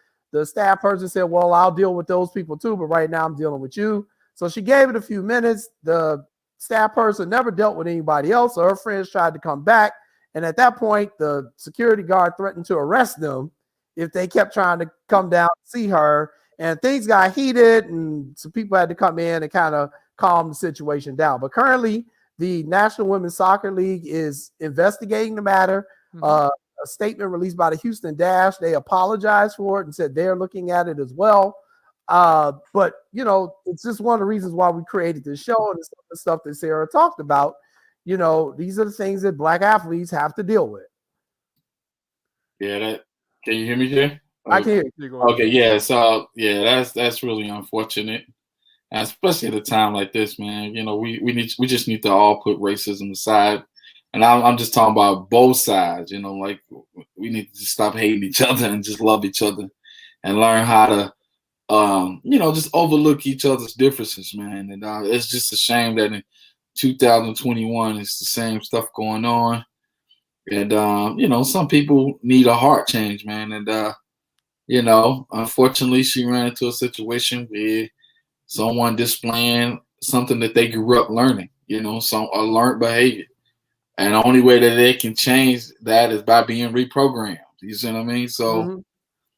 A: staff person said, well, I'll deal with those people too, but right now I'm dealing with you. So she gave it a few minutes. The staff person never dealt with anybody else, so her friends tried to come back. And at that point, the security guard threatened to arrest them if they kept trying to come down and see her. And things got heated, and some people had to come in and kind of calm the situation down. But currently, the National Women's Soccer League is investigating the matter. a statement released by the Houston Dash. They apologized for it and said they're looking at it as well. But it's just one of the reasons why we created this show, and the stuff that Sarah talked about. These are the things that Black athletes have to deal with.
C: Yeah, can you hear me, Jay?
A: I can hear you.
C: Okay, yeah. So that's really unfortunate, and especially at a time like this, man. We just need to all put racism aside, and I'm just talking about both sides. Like we need to just stop hating each other and just love each other, and learn how to, just overlook each other's differences, man. And it's just a shame that in 2021 it's the same stuff going on, and some people need a heart change, man, and. Unfortunately, she ran into a situation where someone displaying something that they grew up learning, some a learned behavior. And the only way that they can change that is by being reprogrammed. You see what I mean? So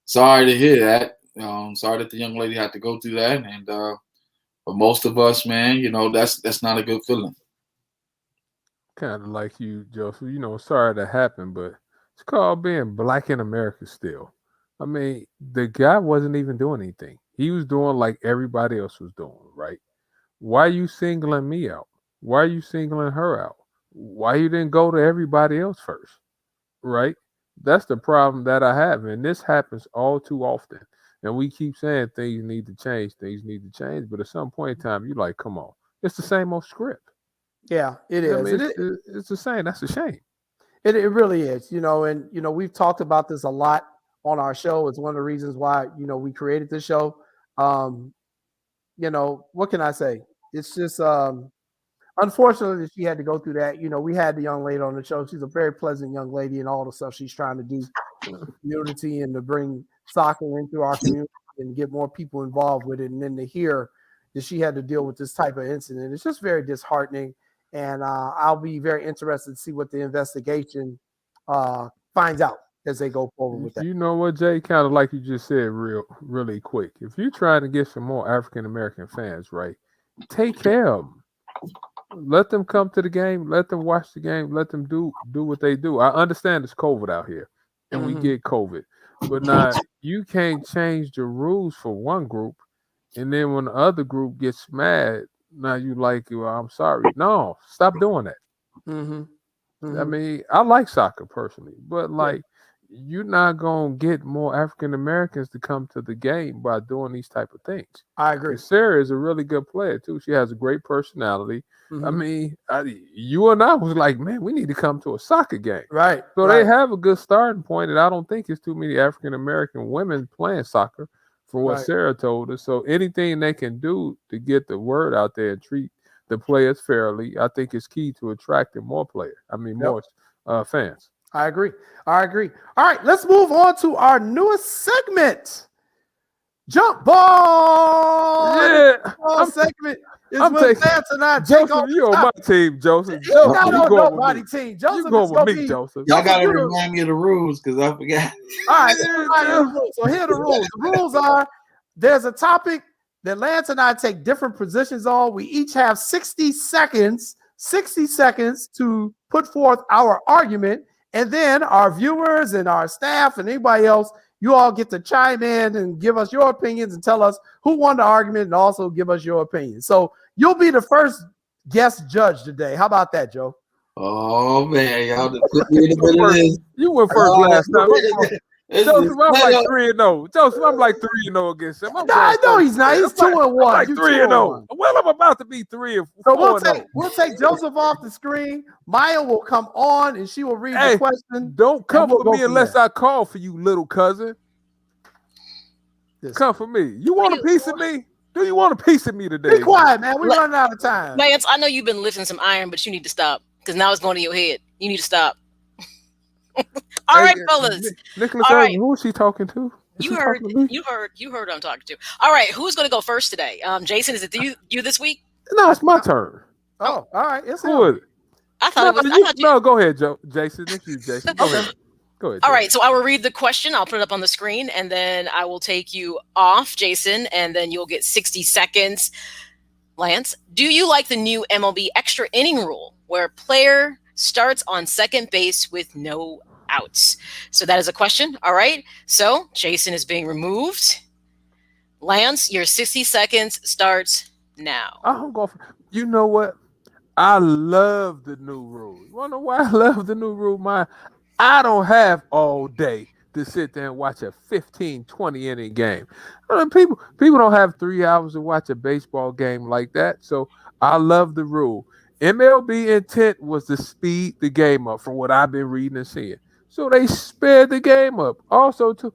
C: sorry to hear that. Sorry that the young lady had to go through that. And for most of us, man, that's not a good feeling.
B: Kind of like you, Joseph. Sorry that happened, but it's called being Black in America still. I mean, the guy wasn't even doing anything. He was doing like everybody else was doing, right? Why are you singling me out? Why are you singling her out? Why you didn't go to everybody else first, right? That's the problem that I have, and this happens all too often. And we keep saying things need to change, but at some point in time, you're like, come on. It's the same old script.
A: Yeah, it is.
B: I mean, it's the same. That's a shame.
A: It really is, and, we've talked about this a lot on our show. It's one of the reasons why, we created this show. What can I say? It's just unfortunately that she had to go through that. We had the young lady on the show. She's a very pleasant young lady, and all the stuff she's trying to do in the community and to bring soccer into our community and get more people involved with it. And then to hear that she had to deal with this type of incident, it's just very disheartening. And I'll be very interested to see what the investigation finds out as they go forward with that.
B: You know what, Jay? Kind of like you just said, really quick. If you're trying to get some more African American fans, right, take care of them. Let them come to the game. Let them watch the game. Let them do what they do. I understand it's COVID out here, and we get COVID, but now you can't change the rules for one group, and then when the other group gets mad, now you like, well, I'm sorry. No, stop doing that. I mean, I like soccer personally, but you're not going to get more African Americans to come to the game by doing these type of things.
A: I agree.
B: And Sarah is a really good player too. She has a great personality. I mean, you and I was like, man, we need to come to a soccer game.
A: Right.
B: So they have a good starting point, and I don't think it's too many African American women playing soccer for what Sarah told us. So anything they can do to get the word out there and treat the players fairly, I think is key to attracting more players. I mean, more fans.
A: I agree. All right, let's move on to our newest segment. Jump ball.
B: Yeah.
A: Segment is
B: I'm
A: when
B: taking
A: Lance and I take
B: Joseph,
A: on
B: you on my team, Joseph.
A: He's not on nobody team. Joseph
B: you go
A: is
B: with
A: going
B: me,
A: to be.
B: Joseph.
C: Y'all got to remind me of the rules because I forgot.
A: All right, so here are the rules. The rules are there's a topic that Lance and I take different positions on. We each have 60 seconds to put forth our argument. And then our viewers and our staff and anybody else, you all get to chime in and give us your opinions and tell us who won the argument and also give us your opinion. So you'll be the first guest judge today. How about that, Joe?
C: Oh, man. Y'all just put me in the middle of this.
B: You went first last time. Joseph, I'm like 3-0. Joseph, I'm like 3-0 against him.
A: I know he's not. He's 2-1.
B: Like 3-0. Well, I'm about to be 3-4.
A: So we'll take Joseph off the screen. Maya will come on and she will read the question.
B: Don't come for me unless I call for you, little cousin. Come for me. You want a piece of me? Do you want a piece of me today?
A: Be quiet, man. We're running out of time.
F: Lance, I know you've been lifting some iron, but you need to stop because now it's going to your head. You need to stop. All right, fellas.
B: Nicholas, who is she talking to?
F: You heard who I'm talking to. All right, who's going to go first today? Jason, is it you this week?
B: No, it's my turn.
A: Oh, all right. It's
B: who is it?
F: I thought it was.
B: No, go ahead, Jason. It's you, Jason. Go ahead. Go ahead.
F: All right, so I will read the question. I'll put it up on the screen, and then I will take you off, Jason, and then you'll get 60 seconds. Lance, do you like the new MLB extra inning rule where a player starts on second base with no outs. So that is a question. All right. So Jason is being removed. Lance, your 60 seconds starts now.
B: I'm going for, you know what? I love the new rule. You want to know why I love the new rule? I don't have all day to sit there and watch a 15, 20 inning game. I mean, people don't have 3 hours to watch a baseball game like that. So I love the rule. MLB intent was to speed the game up from what I've been reading and seeing. So they sped the game up. Also, too,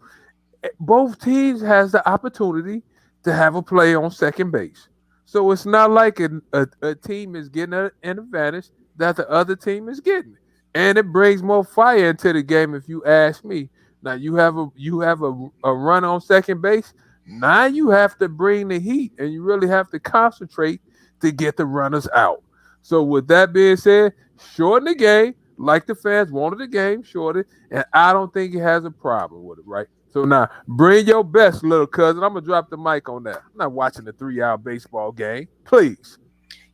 B: both teams has the opportunity to have a play on second base. So it's not like a team is getting an advantage that the other team is getting. And it brings more fire into the game if you ask me. Now you have a run on second base. Now you have to bring the heat and you really have to concentrate to get the runners out. So with that being said, shorten the game like the fans wanted the game shortened, and I don't think it has a problem with it, right? So now bring your best, little cousin. I'm gonna drop the mic on that. I'm not watching a 3-hour baseball game, please.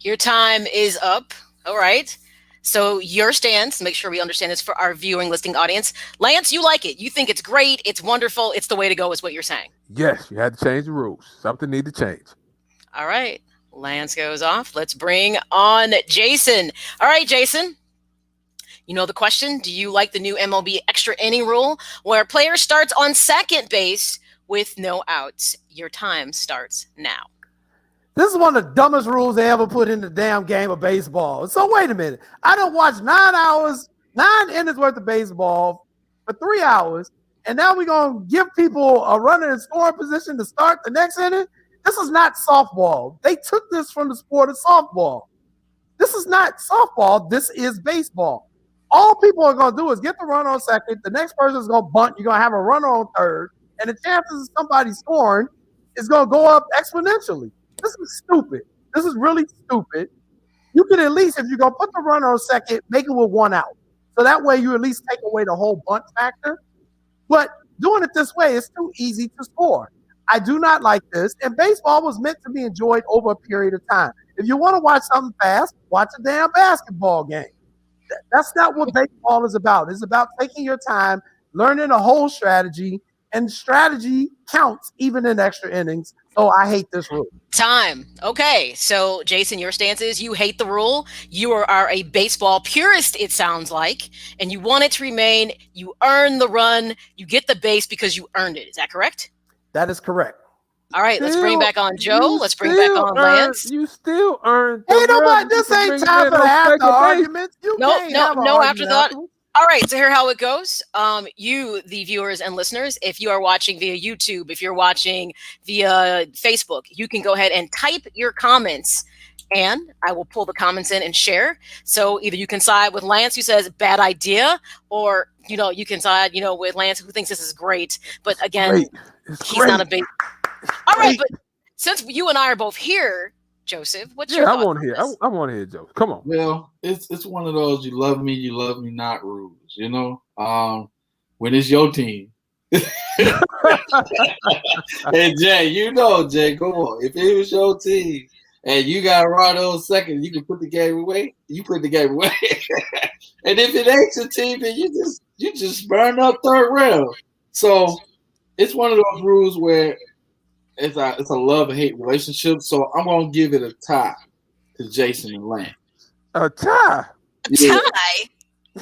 F: Your time is up. All right. So your stance, make sure we understand this for our viewing listening audience. Lance, you like it. You think it's great. It's wonderful. It's the way to go is what you're saying.
B: Yes, you had to change the rules. Something need to change.
F: All right. Lance goes off. Let's bring on Jason. All right, Jason. You know the question. Do you like the new MLB extra inning rule where a player starts on second base with no outs? Your time starts now.
A: This is one of the dumbest rules they ever put in the damn game of baseball. So wait a minute. I don't watch 9 innings worth of baseball for 3 hours, and now we're going to give people a runner in scoring position to start the next inning? This is not softball. They took this from the sport of softball. This is not softball. This is baseball. All people are going to do is get the runner on second. The next person is going to bunt. You're going to have a runner on third, and the chances of somebody scoring is going to go up exponentially. This is stupid. This is really stupid. You can at least, if you're going to put the runner on second, make it with 1 out. So that way you at least take away the whole bunt factor. But doing it this way is too easy to score. I do not like this. And baseball was meant to be enjoyed over a period of time. If you want to watch something fast, watch a damn basketball game. That's not what baseball is about. It's about taking your time, learning a whole strategy, and strategy counts even in extra innings. So I hate this rule.
F: Time. Okay. So, Jason, your stance is you hate the rule. You are a baseball purist, it sounds like, and you want it to remain. You earn the run. You get the base because you earned it. Is that correct?
A: That is correct.
F: All right. Let's bring back on Joe. Let's bring back on Lance.
B: You still earned.
A: Hey, nobody, this ain't time for the after arguments.
F: No afterthought. All right, so here's how it goes. You, the viewers and listeners, if you are watching via YouTube, if you're watching via Facebook, you can go ahead and type your comments, and I will pull the comments in and share. So either you can side with Lance, who says bad idea, or you can side, with Lance, who thinks this is great. But again, he's not a big. All right, but since you and I are both here, Joseph, what's your thought?
B: I want to hear Joseph. Come on.
C: Well, it's one of those you love me not rules, when it's your team. Hey, Jay, Jay, come on. If it was your team and you got right on second, you can put the game away, you put the game away. And if it ain't your team, then you just burn up third round. So it's one of those rules where it's a love and hate relationship. So I'm gonna give it a tie to Jason and Lance.
B: A tie?
F: A tie?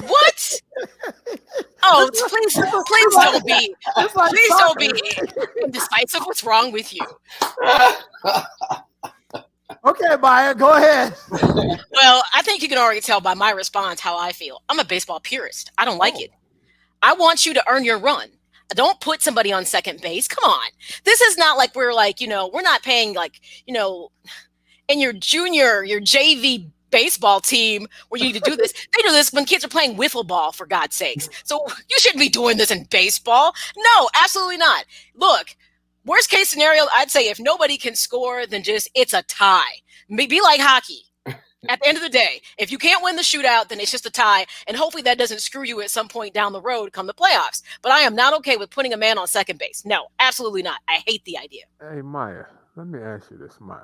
F: What? Oh, please don't be. Please don't be indecisive. What's wrong with you?
A: Okay, Maya, go ahead.
F: Well, I think you can already tell by my response how I feel. I'm a baseball purist. I don't like it. I want you to earn your run. Don't put somebody on second base. Come on. This is not like we're not paying in your JV baseball team where you need to do this. They do this when kids are playing wiffle ball, for God's sakes. So you shouldn't be doing this in baseball. No, absolutely not. Look, worst case scenario, I'd say if nobody can score, then it's a tie. Be like hockey. At the end of the day, if you can't win the shootout, then it's just a tie. And hopefully that doesn't screw you at some point down the road come the playoffs. But I am not okay with putting a man on second base. No, absolutely not. I hate the idea.
B: Hey, Maya, let me ask you this, Maya.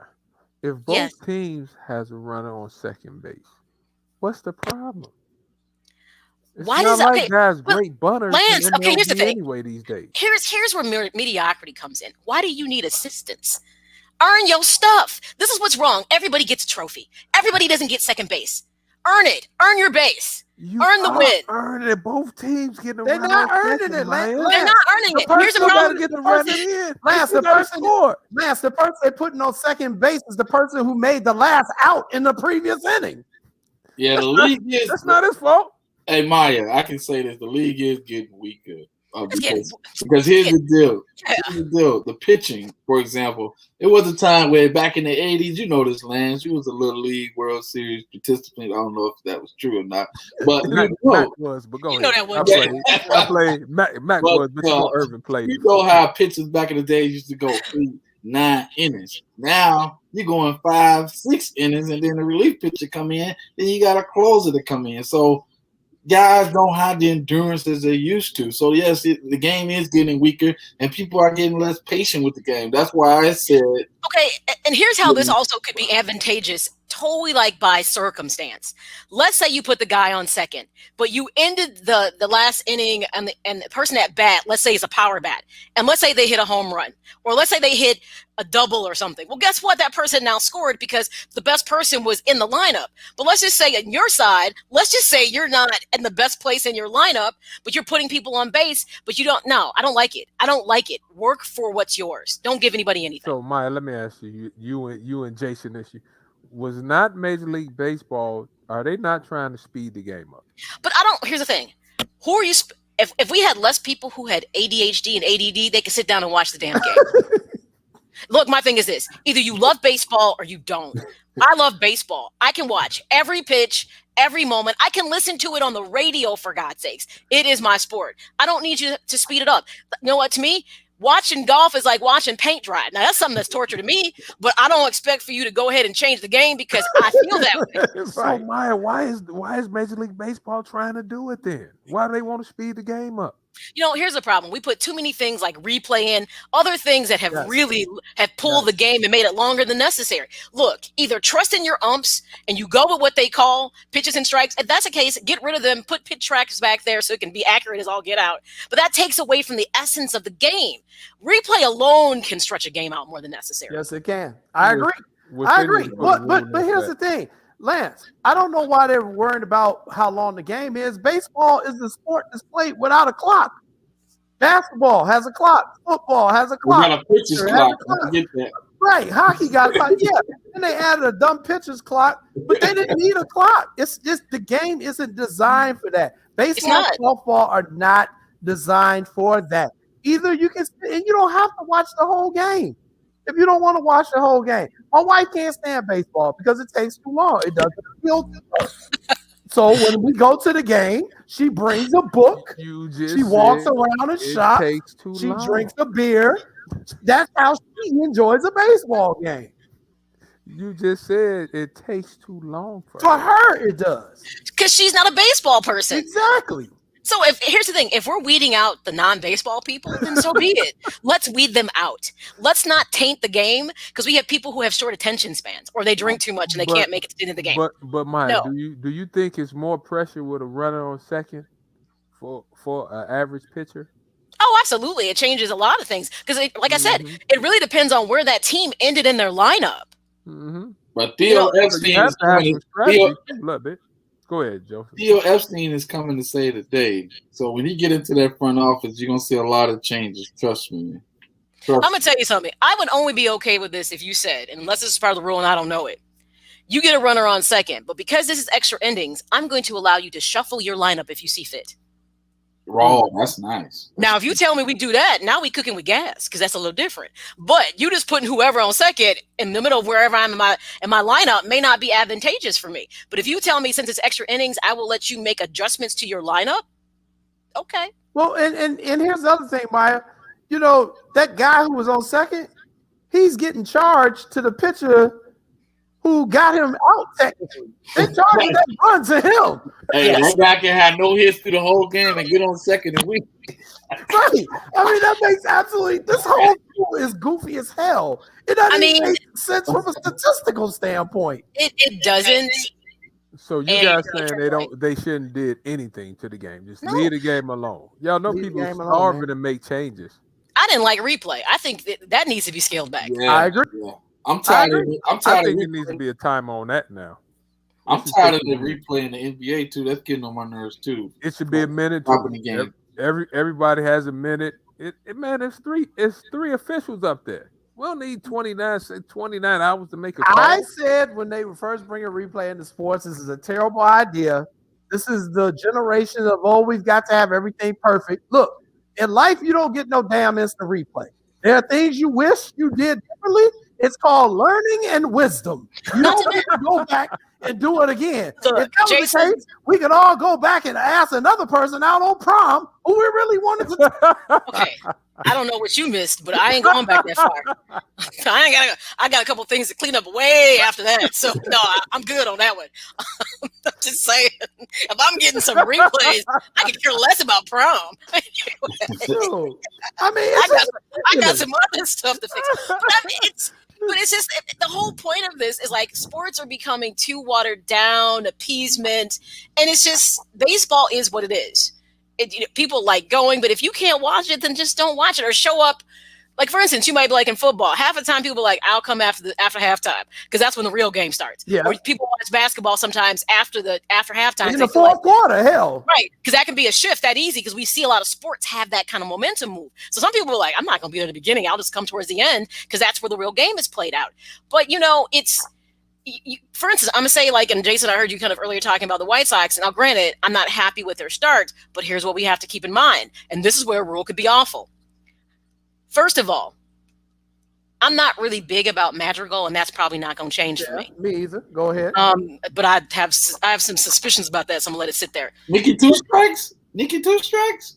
B: If both teams has a runner on second base, what's the problem?
F: Why does
B: like guys great bunners?
F: Lance? Okay, here's the thing.
B: Anyway, these days,
F: here's where mediocrity comes in. Why do you need assistance? Earn your stuff. This is what's wrong. Everybody gets a trophy. Everybody doesn't get second base. Earn it. Earn your base. Earn the win.
B: Earning it. Both teams getting.
A: They're not earning it.
F: They're not earning it. Here's the problem.
B: Get the run in.
A: Lance, the person they're putting on second base is the person who made the last out in the previous inning.
C: Yeah, the league is.
B: That's not his fault.
C: Hey, Maya, I can say this. The league is getting weaker. Because here's the deal. Here's the deal. The pitching, for example, it was a time where back in the 80s, you know this, Lance, you was a Little League World Series participant. I don't know if that was true or not. But
B: Mac was, but go ahead.
F: That was.
B: I played. Mac was, but Irvin played.
C: You know how pitchers back in the day used to go 9 innings. Now you're going 5, 6 innings, and then the relief pitcher come in, then you got a closer to come in. So guys don't have the endurance as they used to. So, yes, the game is getting weaker, and people are getting less patient with the game. That's why I said.
F: Okay, and here's how this also could be advantageous, totally like by circumstance. Let's say you put the guy on second, but you ended the last inning and the person at bat, let's say, is a power bat, and let's say they hit a home run, or let's say they hit a double or something. Well, guess what? That person now scored because the best person was in the lineup. But let's just say on your side, let's just say you're not in the best place in your lineup, but you're putting people on base, but you don't. No, I don't like it. I don't like it. Work for what's yours. Don't give anybody anything.
B: So, Maya, let me ask you, you and Jason issue. Was not Major League Baseball, are they not trying to speed the game up?
F: But here's the thing. Who are you? If we had less people who had ADHD and ADD, they could sit down and watch the damn game. Look, my thing is this. Either you love baseball or you don't. I love baseball. I can watch every pitch, every moment. I can listen to it on the radio, for God's sakes. It is my sport. I don't need you to speed it up. You know what? To me, watching golf is like watching paint dry. Now, that's something that's torture to me, but I don't expect for you to go ahead and change the game because I feel that way.
B: So, Maya, why is Major League Baseball trying to do it then? Why do they want to speed the game up?
F: You know, here's the problem. We put too many things like replay in, other things that have really pulled the game and made it longer than necessary. Look, either trust in your umps and you go with what they call pitches and strikes. If that's the case, get rid of them, put pitch tracks back there so it can be accurate as all get out. But that takes away from the essence of the game. Replay alone can stretch a game out more than necessary.
A: Yes, it can. I agree. I agree. But here's the thing. Lance, I don't know why they're worried about how long the game is. Baseball is the sport that's played without a clock. Basketball has a clock. Football has a clock.
C: We got a pitcher's clock. Get that.
A: Right. Hockey got a clock. Yeah. And they added a dumb pitcher's clock, but they didn't need a clock. It's just the game isn't designed for that. Baseball and softball are not designed for that. Either you can, and you don't have to watch the whole game. If you don't want to watch the whole game. My wife can't stand baseball because it takes too long. It doesn't appeal to her. So when we go to the game, she brings a book. She walks around and shops. She drinks a beer. That's how she enjoys a baseball game.
B: You just said it takes too long for
A: her. For her, it does.
F: Because she's not a baseball person.
A: Exactly.
F: So here's the thing. If we're weeding out the non-baseball people, then so be it. Let's weed them out. Let's not taint the game because we have people who have short attention spans or they drink too much and they can't make it into the game.
B: But Maya, do you think it's more pressure with a runner on second for an average pitcher?
F: Oh, absolutely. It changes a lot of things because, like I said, it really depends on where that team ended in their lineup.
B: Mm-hmm.
C: But Theo Epstein is coming.
B: Go ahead, Joe.
C: Theo Epstein is coming to say today. So when you get into that front office, you're gonna see a lot of changes. Trust me.
F: I'm gonna tell you something. I would only be okay with this if you said, unless this is part of the rule and I don't know it, you get a runner on second. But because this is extra innings, I'm going to allow you to shuffle your lineup if you see fit.
C: Raw, that's nice.
F: Now, if you tell me we do that, now we cooking with gas because that's a little different. But you just putting whoever on second in the middle of wherever I'm in my lineup may not be advantageous for me. But if you tell me since it's extra innings, I will let you make adjustments to your lineup. Okay.
A: Well, and here's the other thing, Maya. You know, that guy who was on second, he's getting charged to the pitcher who got him out technically. They charged that run to him.
C: Hey, that guy can have no hits through the whole game and get on second and win.
A: Right. I mean, that makes this whole rule is goofy as hell. It doesn't make sense from a statistical standpoint.
F: It doesn't.
B: So you guys saying they shouldn't did anything to the game. Just leave the game alone. Y'all know people starving to make changes.
F: I didn't like replay. I think that needs to be scaled back.
C: Yeah,
A: I agree.
C: Yeah. I'm tired of it.
B: I think it needs to be a time on that now.
C: I'm tired of the replay in the NBA too. That's getting on my nerves too.
B: It should be a minute.
C: The game.
B: Everybody has a minute. It's three officials up there. We'll need 29 hours to make a call.
A: I said when they were first bringing replay into sports, this is a terrible idea. This is the generation of, we've got to have everything perfect. Look, in life, you don't get no damn instant replay. There are things you wish you did differently. It's called learning and wisdom. You don't need to go back and do it again.
F: So,
A: if that was the case, we could all go back and ask another person out on prom who we really wanted to.
F: Okay, I don't know what you missed, but I ain't going back that far. I got a couple things to clean up way after that. So no, I'm good on that one. I'm just saying, if I'm getting some replays, I can care less about prom.
A: Dude, I mean,
F: I got some other stuff to fix. But it's just the whole point of this is like sports are becoming too watered down, appeasement, and it's just baseball is what it is. People like going, but if you can't watch it, then just don't watch it or show up. Like for instance, you might be like in football. Half the time, people are like, "I'll come after halftime," because that's when the real game starts.
A: Yeah.
F: Or people watch basketball sometimes after halftime.
A: In the fourth quarter, hell.
F: Right, because that can be a shift that easy. Because we see a lot of sports have that kind of momentum move. So some people are like, "I'm not going to be there at the beginning. I'll just come towards the end because that's where the real game is played out." But it's. For instance, I'm going to say, like, and Jason, I heard you kind of earlier talking about the White Sox. Now, granted, I'm not happy with their start, but here's what we have to keep in mind. And this is where a rule could be awful. First of all, I'm not really big about Madrigal, and that's probably not going to change for me.
A: Me either. Go ahead.
F: But I have some suspicions about that, so I'm going to let it sit there.
C: Nikki two strikes?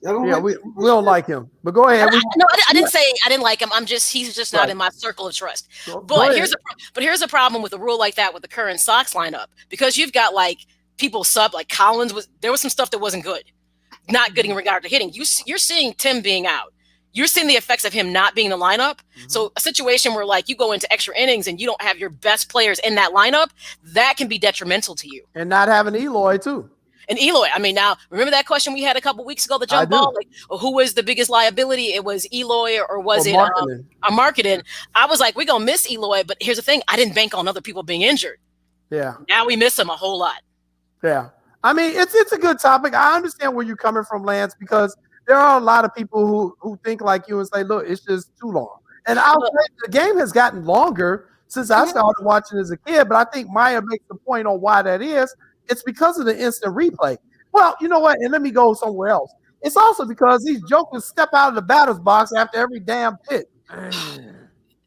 A: Yeah, we don't like him. But go ahead.
F: I didn't say I didn't like him. He's just not in my circle of trust. But here's the problem with a rule like that with the current Sox lineup, because you've got like people like Collins there was some stuff that wasn't good, not good in regard to hitting. You're seeing Tim being out. You're seeing the effects of him not being in the lineup. Mm-hmm. So a situation where like you go into extra innings and you don't have your best players in that lineup, that can be detrimental to you.
A: And not having Eloy too.
F: And Eloy, I mean, now remember that question we had a couple weeks ago, the jump ball, like who was the biggest liability? It was Eloy or was it marketing? I was like, we're gonna miss Eloy, but here's the thing: I didn't bank on other people being injured.
A: Yeah.
F: Now we miss him a whole lot.
A: Yeah. I mean, it's a good topic. I understand where you're coming from, Lance, because there are a lot of people who think like you and say, look, it's just too long. And I'll say the game has gotten longer since I started watching as a kid, but I think Maya makes the point on why that is. It's because of the instant replay. Well, you know what? And let me go somewhere else. It's also because these jokers step out of the batter's box after every damn pitch.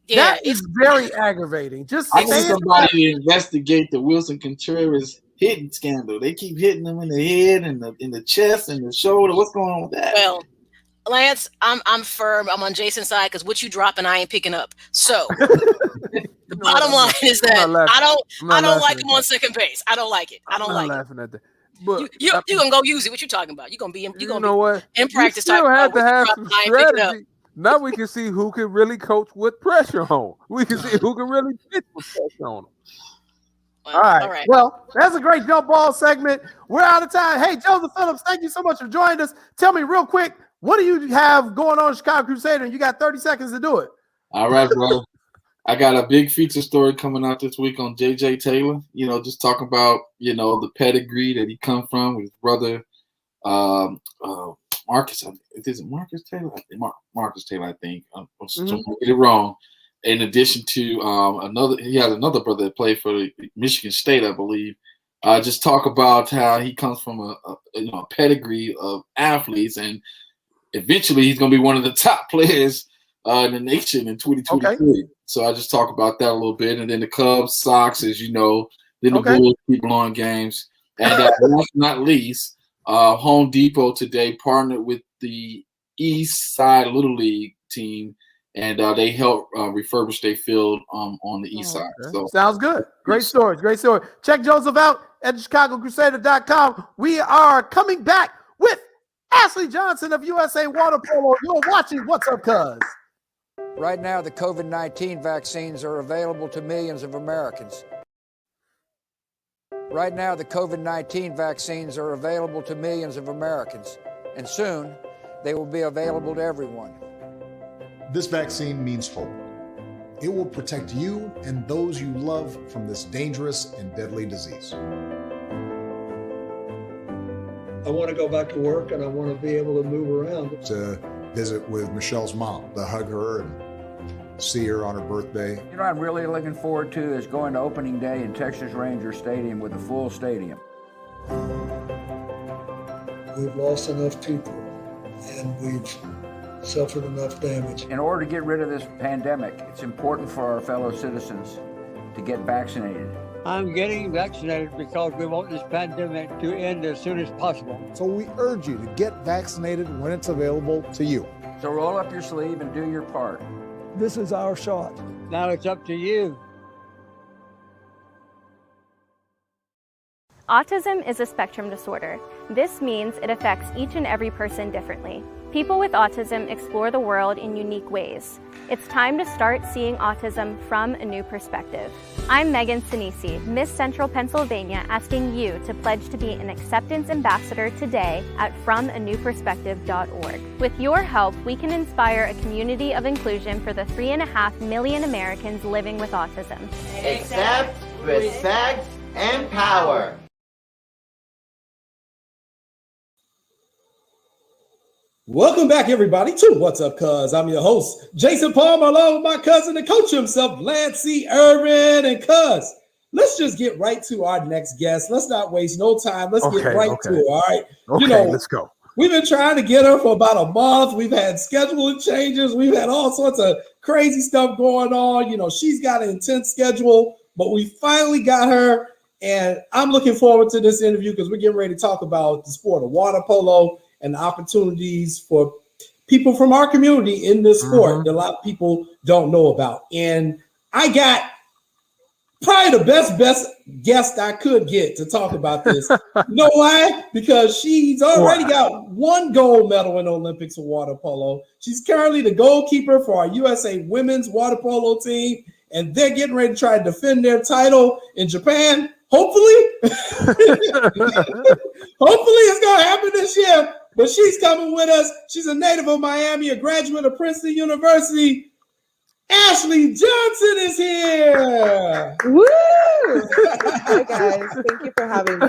F: Yeah,
A: that is very aggravating.
C: I need somebody to investigate the Wilson Contreras hitting scandal. They keep hitting them in the head and in the chest and the shoulder. What's going on with that?
F: Well, Lance, I'm firm. I'm on Jason's side because what you dropping, I ain't picking up. So the bottom line is that I don't like him on second base. I don't like it. I don't like
B: laughing
F: it.
B: At that. But
F: you gonna go use it. What you talking about? You gonna be in practice.
B: You still have to have some strategy. Now we can see who can really coach with pressure on. We can see who can really pitch with pressure on them.
A: All right. Well, that's a great jump ball segment. We're out of time. Hey, Joseph Phillips, thank you so much for joining us. Tell me real quick, what do you have going on in Chicago Crusader? And you got 30 seconds to do it.
C: All right, brother. I got a big feature story coming out this week on J.J. Taylor. Just talking about, the pedigree that he come from with his brother, Marcus. Is it Marcus Taylor? Marcus Taylor, I think. I'm trying to get it wrong. In addition to he has another brother that played for Michigan State, I believe. Just talk about how he comes from a pedigree of athletes, and eventually he's going to be one of the top players in the nation in 2023. Okay. So I just talk about that a little bit, and then the Cubs, Sox, as you know, then the Bulls keep blowing games, and last but not least, Home Depot today partnered with the East Side Little League team. And they help refurbish their field on the east side. So
A: sounds good. Great story. Check Joseph out at ChicagoCrusader.com. We are coming back with Ashleigh Johnson of USA Water Polo. You're watching What's Up, Cuz.
H: Right now, the COVID-19 vaccines are available to millions of Americans. Right now, the COVID-19 vaccines are available to millions of Americans, and soon they will be available to everyone.
L: This vaccine means hope. It will protect you and those you love from this dangerous and deadly disease.
M: I want to go back to work and I want to be able to move around.
L: To visit with Michelle's mom, to hug her and see her on her birthday.
H: You know what I'm really looking forward to is going to opening day in Texas Ranger Stadium with a full stadium.
M: We've lost enough people and we've suffered enough damage.
H: In order to get rid of this pandemic, it's important for our fellow citizens to get vaccinated.
N: I'm getting vaccinated because we want this pandemic to end as soon as possible.
L: So we urge you to get vaccinated when it's available to you.
H: So roll up your sleeve and do your part.
E: This is our shot.
N: Now it's up to you.
O: Autism is a spectrum disorder. This means it affects each and every person differently. People with autism explore the world in unique ways. It's time to start seeing autism from a new perspective. I'm Megan Sinisi, Miss Central Pennsylvania, asking you to pledge to be an acceptance ambassador today at FromANewPerspective.org. With your help, we can inspire a community of inclusion for the 3.5 million Americans living with autism.
P: Accept, respect, and power.
Q: Welcome back, everybody, to What's Up, Cuz. I'm your host, Jason Palmer, along with my cousin and coach himself, Lance C. Irvin. And Cuz, let's just get right to our next guest. Let's not waste no time. Let's get right to it, all right?
B: Okay, let's go.
Q: We've been trying to get her for about a month. We've had scheduling changes. We've had all sorts of crazy stuff going on. You know, she's got an intense schedule, but we finally got her. And I'm looking forward to this interview because we're getting ready to talk about the sport of water polo and the opportunities for people from our community in this sport that a lot of people don't know about. And I got probably the best guest I could get to talk about this. You know why? Because she's already got 1 gold medal in the Olympics of water polo. She's currently the goalkeeper for our USA women's water polo team, and they're getting ready to try to defend their title in Japan. Hopefully, it's going to happen this year. But she's coming with us. She's a native of Miami, a graduate of Princeton University. Ashleigh Johnson is here.
R: Woo! Hi, guys. Thank you for having me.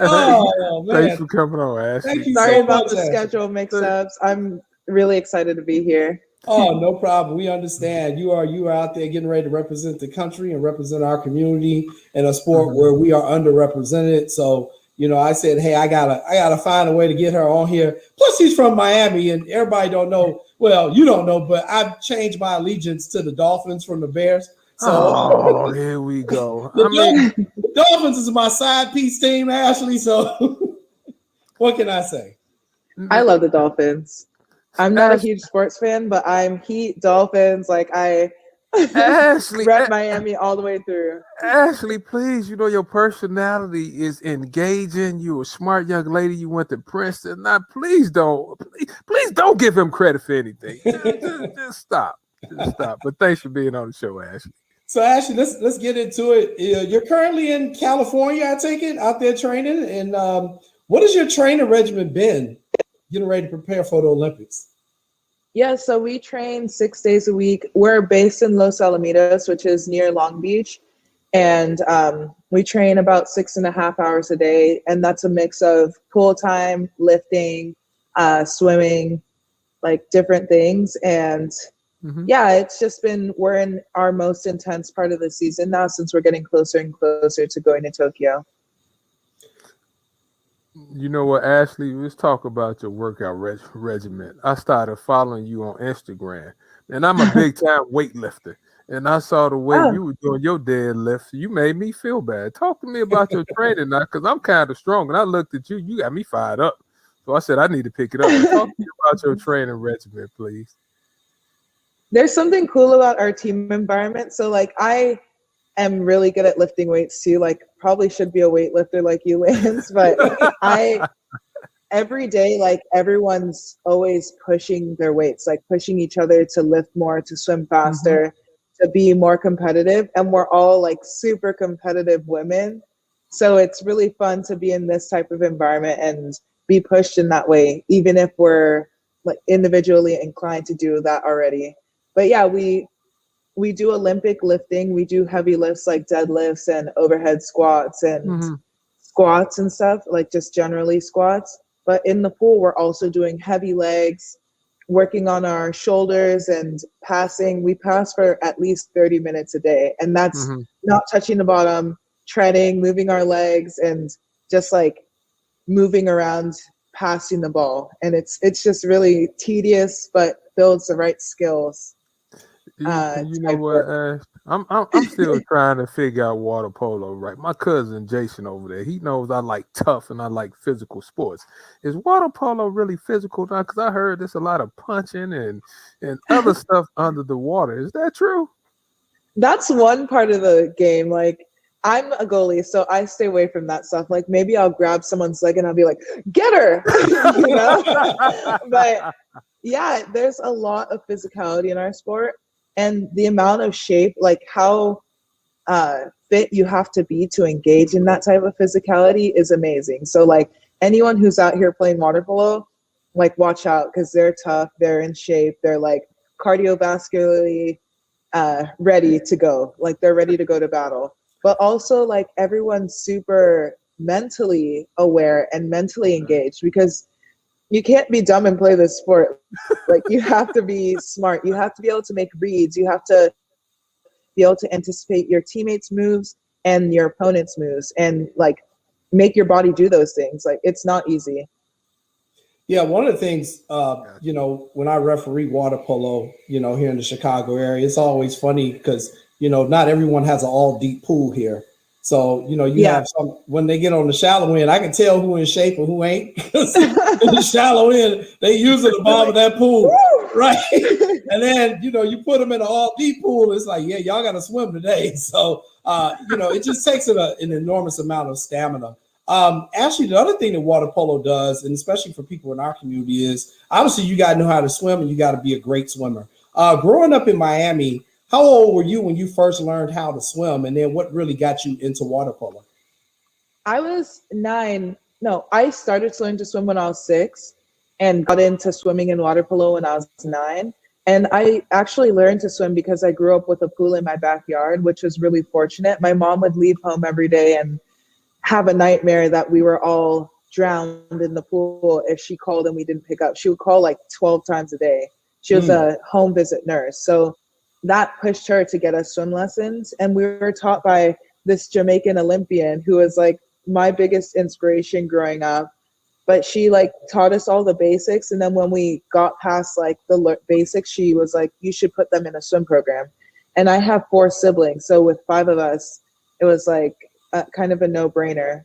Q: Oh, man.
B: Thanks for coming on, Ashleigh.
Q: Thank you
R: Sorry
Q: so
R: about
Q: much,
R: the schedule mix-ups. I'm really excited to be here.
Q: Oh, no problem. We understand. You are out there getting ready to represent the country and represent our community in a sport where we are underrepresented. So, you know, I said, hey, I gotta find a way to get her on here. Plus, she's from Miami, and everybody don't know. Well, you don't know, but I've changed my allegiance to the Dolphins from the Bears. So,
B: here we go.
Q: The Dolphins is my side piece team, Ashleigh. So, what can I say?
R: I love the Dolphins. I'm not a huge sports fan, but I'm Heat, Dolphins. Like I
B: Ashleigh,
R: rep Miami all the way through.
B: Ashleigh, please, you know your personality is engaging. You're a smart young lady. You went to Princeton. Now, please don't give him credit for anything. Just stop. But thanks for being on the show, Ashleigh.
Q: So, Ashleigh, let's get into it. You're currently in California, I take it, out there training. And what has your training regimen been getting ready to prepare for the Olympics?
R: Yeah, so we train 6 days a week. We're based in Los Alamitos, which is near Long Beach. And we train about 6.5 hours a day. And that's a mix of pool time, lifting, swimming, like different things. And yeah, it's just we're in our most intense part of the season now since we're getting closer and closer to going to Tokyo.
B: You know what, Ashleigh? Let's talk about your workout regimen. I started following you on Instagram, and I'm a big-time weightlifter. And I saw the way you were doing your deadlift. You made me feel bad. Talk to me about your training now, because I'm kind of strong. And I looked at you. You got me fired up. So I said, I need to pick it up. Talk to me about your training regimen, please.
R: There's something cool about our team environment. So, like, I am really good at lifting weights too. Like, probably should be a weightlifter like you, Lance. But every day, like, everyone's always pushing their weights, like pushing each other to lift more, to swim faster, to be more competitive. And we're all like super competitive women. So it's really fun to be in this type of environment and be pushed in that way, even if we're like individually inclined to do that already. But yeah, we do Olympic lifting. We do heavy lifts like deadlifts and overhead squats and squats and stuff, like just generally squats. But in the pool, we're also doing heavy legs, working on our shoulders and passing. We pass for at least 30 minutes a day. And that's not touching the bottom, treading, moving our legs, and just like moving around, passing the ball. And it's just really tedious, but builds the right skills.
B: You know what, Ash? I'm still trying to figure out water polo, right? My cousin Jason over there, he knows I like tough and I like physical sports. Is water polo really physical now? Because I heard there's a lot of punching and other stuff under the water. Is that true?
R: That's one part of the game. Like, I'm a goalie, so I stay away from that stuff. Like, maybe I'll grab someone's leg and I'll be like, get her, you know? But yeah, there's a lot of physicality in our sport. And the amount of shape, like how fit you have to be to engage in that type of physicality is amazing. So like anyone who's out here playing water polo, like watch out, because they're tough, they're in shape, they're like cardiovascularly ready to go. Like they're ready to go to battle. But also like everyone's super mentally aware and mentally engaged, because you can't be dumb and play this sport. Like you have to be smart. You have to be able to make reads. You have to be able to anticipate your teammates' moves and your opponent's moves and like make your body do those things. Like it's not easy.
Q: Yeah, one of the things, you know, when I referee water polo, you know, here in the Chicago area, it's always funny because, you know, not everyone has an all deep pool here. So, you know, you have some, when they get on the shallow end, I can tell who in shape and who ain't. Because in the shallow end, they usually the bottom of that pool, right? And then, you know, you put them in an all deep pool, it's like, yeah, y'all got to swim today. So, you know, it just takes an enormous amount of stamina. Actually, the other thing that water polo does, and especially for people in our community, is obviously you got to know how to swim and you got to be a great swimmer. Growing up in Miami, how old were you when you first learned how to swim, and then what really got you into water polo?
R: I was 9. No, I started learning to swim when I was 6 and got into swimming and water polo when I was 9. And I actually learned to swim because I grew up with a pool in my backyard, which was really fortunate. My mom would leave home every day and have a nightmare that we were all drowned in the pool if she called and we didn't pick up. She would call like 12 times a day. She was a home visit nurse. So that pushed her to get us swim lessons. And we were taught by this Jamaican Olympian who was like my biggest inspiration growing up. But she like taught us all the basics. And then when we got past like the basics, she was like, you should put them in a swim program. And I have 4 siblings. So with 5 of us, it was like kind of a no-brainer.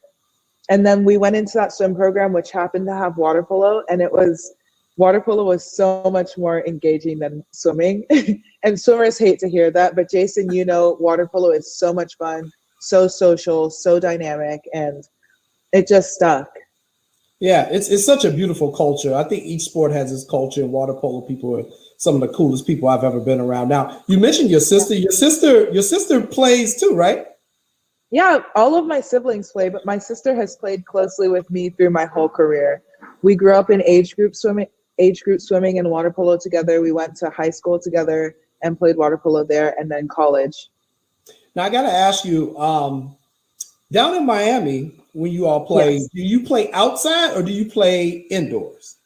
R: And then we went into that swim program, which happened to have water polo. And water polo was so much more engaging than swimming. And swimmers hate to hear that. But Jason, you know, water polo is so much fun, so social, so dynamic, and it just stuck.
Q: Yeah, it's such a beautiful culture. I think each sport has its culture, and water polo people are some of the coolest people I've ever been around. Now, you mentioned your sister. Your sister plays too, right?
R: Yeah, all of my siblings play, but my sister has played closely with me through my whole career. We grew up in age group swimming and water polo together. We went to high school together and played water polo there, and then college.
Q: Now I got to ask you, down in Miami, when you all play, do you play outside or do you play indoors?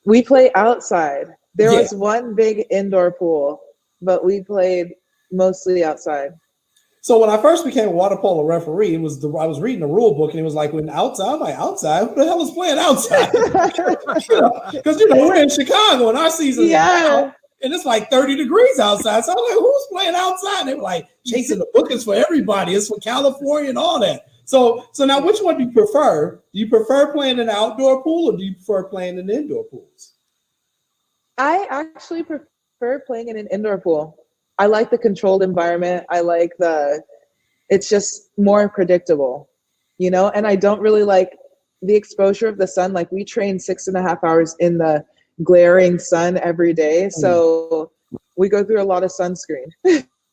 R: We play outside. There was one big indoor pool, but we played mostly outside.
Q: So when I first became a water polo referee, I was reading the rule book and it was like, when outside, I'm like, outside? Who the hell is playing outside? Because we're in Chicago and our season is out, and it's like 30 degrees outside. So I'm like, who's playing outside? And they were like, Jason, the book is for everybody. It's for California and all that. So now which one do you prefer? Do you prefer playing in an outdoor pool or do you prefer playing in indoor pools?
R: I actually prefer playing in an indoor pool. I like the controlled environment. I like it's just more predictable, you know, and I don't really like the exposure of the sun. Like we train 6.5 hours in the glaring sun every day. So we go through a lot of sunscreen.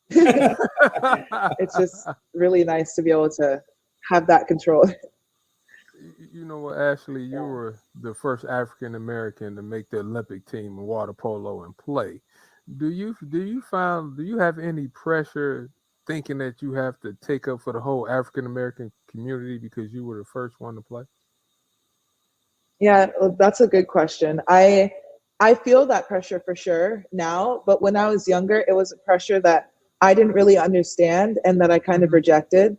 R: It's just really nice to be able to have that control.
B: You know what, Ashley, you were the first African American to make the Olympic team in water polo and play. Do you have any pressure thinking that you have to take up for the whole African American community because you were the first one to play?
R: Yeah, that's a good question. I feel that pressure for sure now, but when I was younger, it was a pressure that I didn't really understand and that I kind of rejected.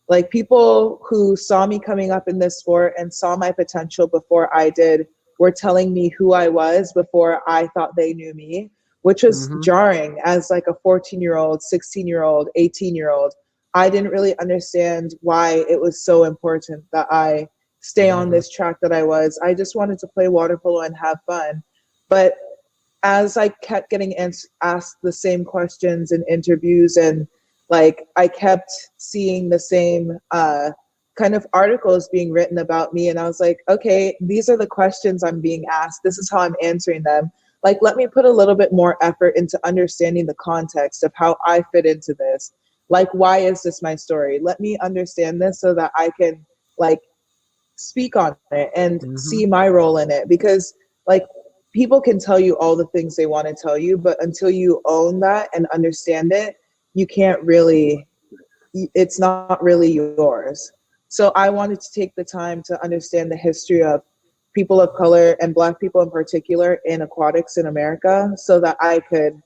R: Like people who saw me coming up in this sport and saw my potential before I did were telling me who I was before I thought they knew me, which was jarring as like a 14-year-old, 16-year-old, 18-year-old. I didn't really understand why it was so important that I stay on this track that I was. I just wanted to play water polo and have fun. But as I kept getting asked the same questions in interviews, and like I kept seeing the same kind of articles being written about me, and I was like, okay, these are the questions I'm being asked. This is how I'm answering them. Like, let me put a little bit more effort into understanding the context of how I fit into this. Like, why is this my story? Let me understand this so that I can like speak on it and see my role in it. Because like people can tell you all the things they want to tell you, but until you own that and understand it, you can't really, it's not really yours. So I wanted to take the time to understand the history of people of color and Black people in particular in aquatics in America so that I could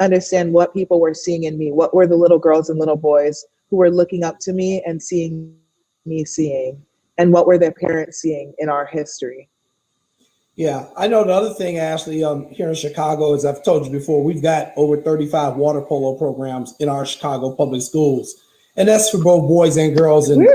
R: understand what people were seeing in me. What were the little girls and little boys who were looking up to me and seeing me seeing? And what were their parents seeing in our history?
Q: Yeah, I know the other thing, Ashley, here in Chicago, as I've told you before, we've got over 35 water polo programs in our Chicago public schools. And that's for both boys and girls. And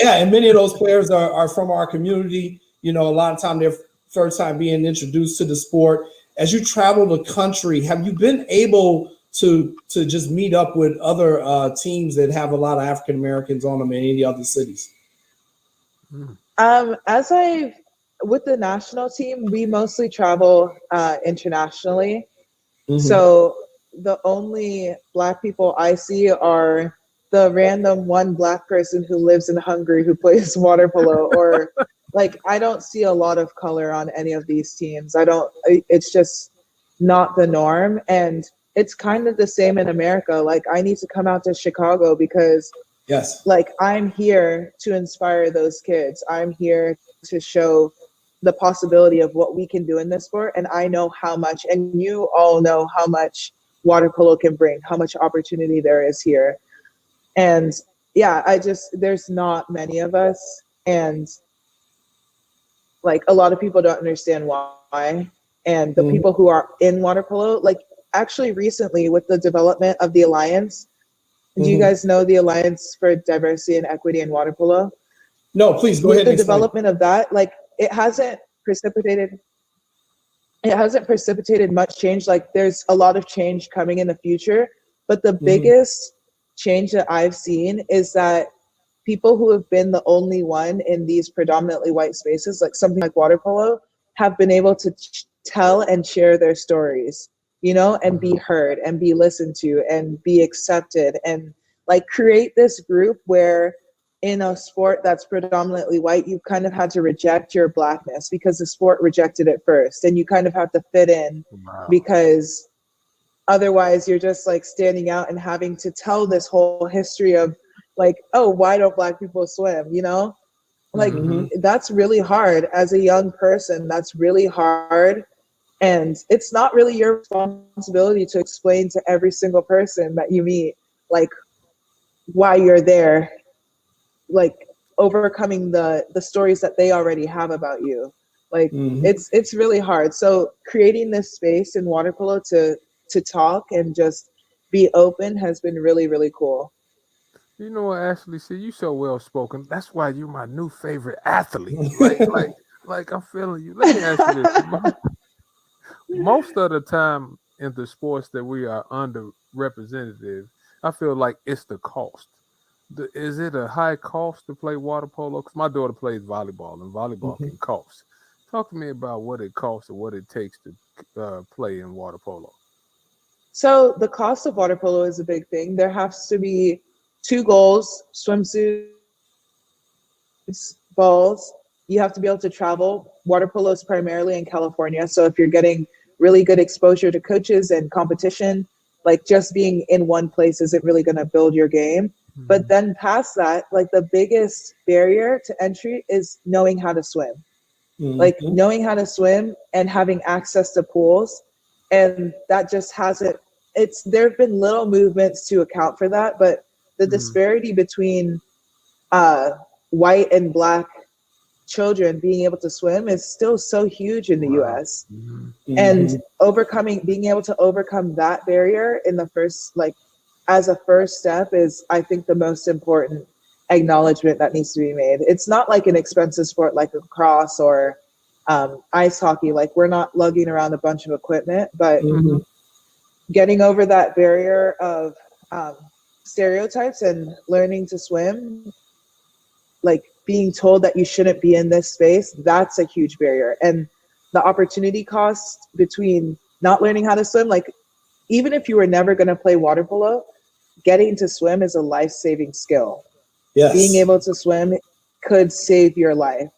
Q: and many of those players are from our community. You know, a lot of time they're first time being introduced to the sport. As you travel the country, have you been able to just meet up with other teams that have a lot of African Americans on them in any other cities?
R: With the national team, we mostly travel internationally. So the only Black people I see are the random one Black person who lives in Hungary who plays water polo, or like I don't see a lot of color on any of these teams. It's just not the norm. And it's kind of the same in America. Like I need to come out to Chicago because like I'm here to inspire those kids. I'm here to show the possibility of what we can do in this sport. And I know how much, and you all know how much water polo can bring, how much opportunity there is here. And yeah, there's not many of us. And like a lot of people don't understand why. And the people who are in water polo, like actually recently with the development of the Alliance, do you guys know the Alliance for Diversity and Equity in Water Polo?
Q: No, please go ahead.
R: With the development of that, like it hasn't precipitated much change. Like there's a lot of change coming in the future, but the biggest change that I've seen is that people who have been the only one in these predominantly white spaces, like something like water polo, have been able to tell and share their stories, you know, and be heard and be listened to and be accepted, and like create this group where in a sport that's predominantly white, you kind of had to reject your Blackness because the sport rejected it first, and you kind of have to fit in because otherwise you're just like standing out and having to tell this whole history of like, oh, why don't Black people swim, you know? Like that's really hard as a young person. That's really hard. And it's not really your responsibility to explain to every single person that you meet, like why you're there, like overcoming the stories that they already have about you. Like it's really hard. So creating this space in water polo to talk and just be open has been really, really cool.
B: You know what, Ashley? See, you so well spoken. That's why you're my new favorite athlete. Like I'm feeling you. Let me ask you this. Most of the time in the sports that we are underrepresented, I feel like it's the cost. Is it a high cost to play water polo? Because my daughter plays volleyball, and volleyball can cost. Talk to me about what it costs and what it takes to play in water polo.
R: So the cost of water polo is a big thing. There has to be 2 goals, swimsuits, balls. You have to be able to travel. Water polo is primarily in California. So if you're getting really good exposure to coaches and competition, like just being in one place isn't really going to build your game. But then past that, like the biggest barrier to entry is knowing how to swim. Like knowing how to swim and having access to pools. And that just hasn't, there have been little movements to account for that, but the disparity between white and black children being able to swim is still so huge in the US. And being able to overcome that barrier in the first, like as a first step is, I think, the most important acknowledgement that needs to be made. It's not like an expensive sport like lacrosse or ice hockey. Like we're not lugging around a bunch of equipment, but getting over that barrier of stereotypes and learning to swim, like being told that you shouldn't be in this space, that's a huge barrier. And the opportunity cost between not learning how to swim, like even if you were never going to play water polo, getting to swim is a life-saving skill. Yes. Being able to swim could save your life.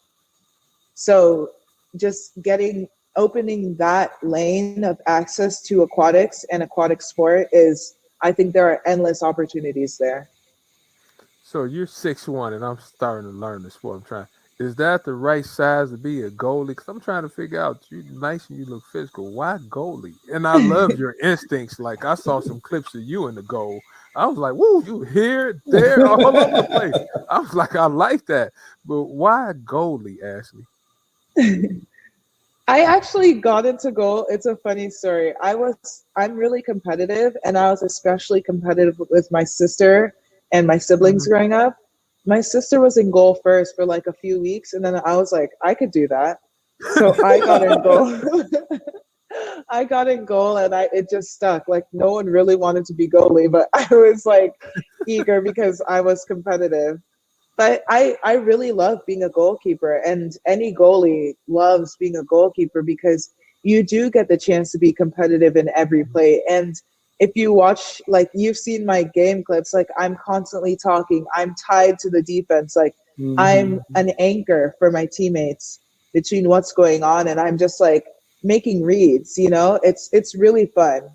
R: So just opening that lane of access to aquatics and aquatic sport is, I think there are endless opportunities there.
B: So you're 6'1", and I'm starting to learn the sport. Is that the right size to be a goalie? Because I'm trying to figure out, you're nice and you look physical. Why goalie? And I love your instincts. Like I saw some clips of you in the goal. I was like, woo, you here, there, all over the place. I was like, I like that. But why goalie, Ashleigh?
R: I actually got into goal. It's a funny story. I'm really competitive, and I was especially competitive with my sister and my siblings growing up. My sister was in goal first for like a few weeks, and then I was like, I could do that. So I got in goal. I got in goal, and it just stuck. Like no one really wanted to be goalie, but I was like eager because I was competitive. But I really love being a goalkeeper, and any goalie loves being a goalkeeper because you do get the chance to be competitive in every play. And if you watch, like you've seen my game clips, like I'm constantly talking, I'm tied to the defense, like I'm an anchor for my teammates between what's going on, and I'm just like making reads, it's really fun.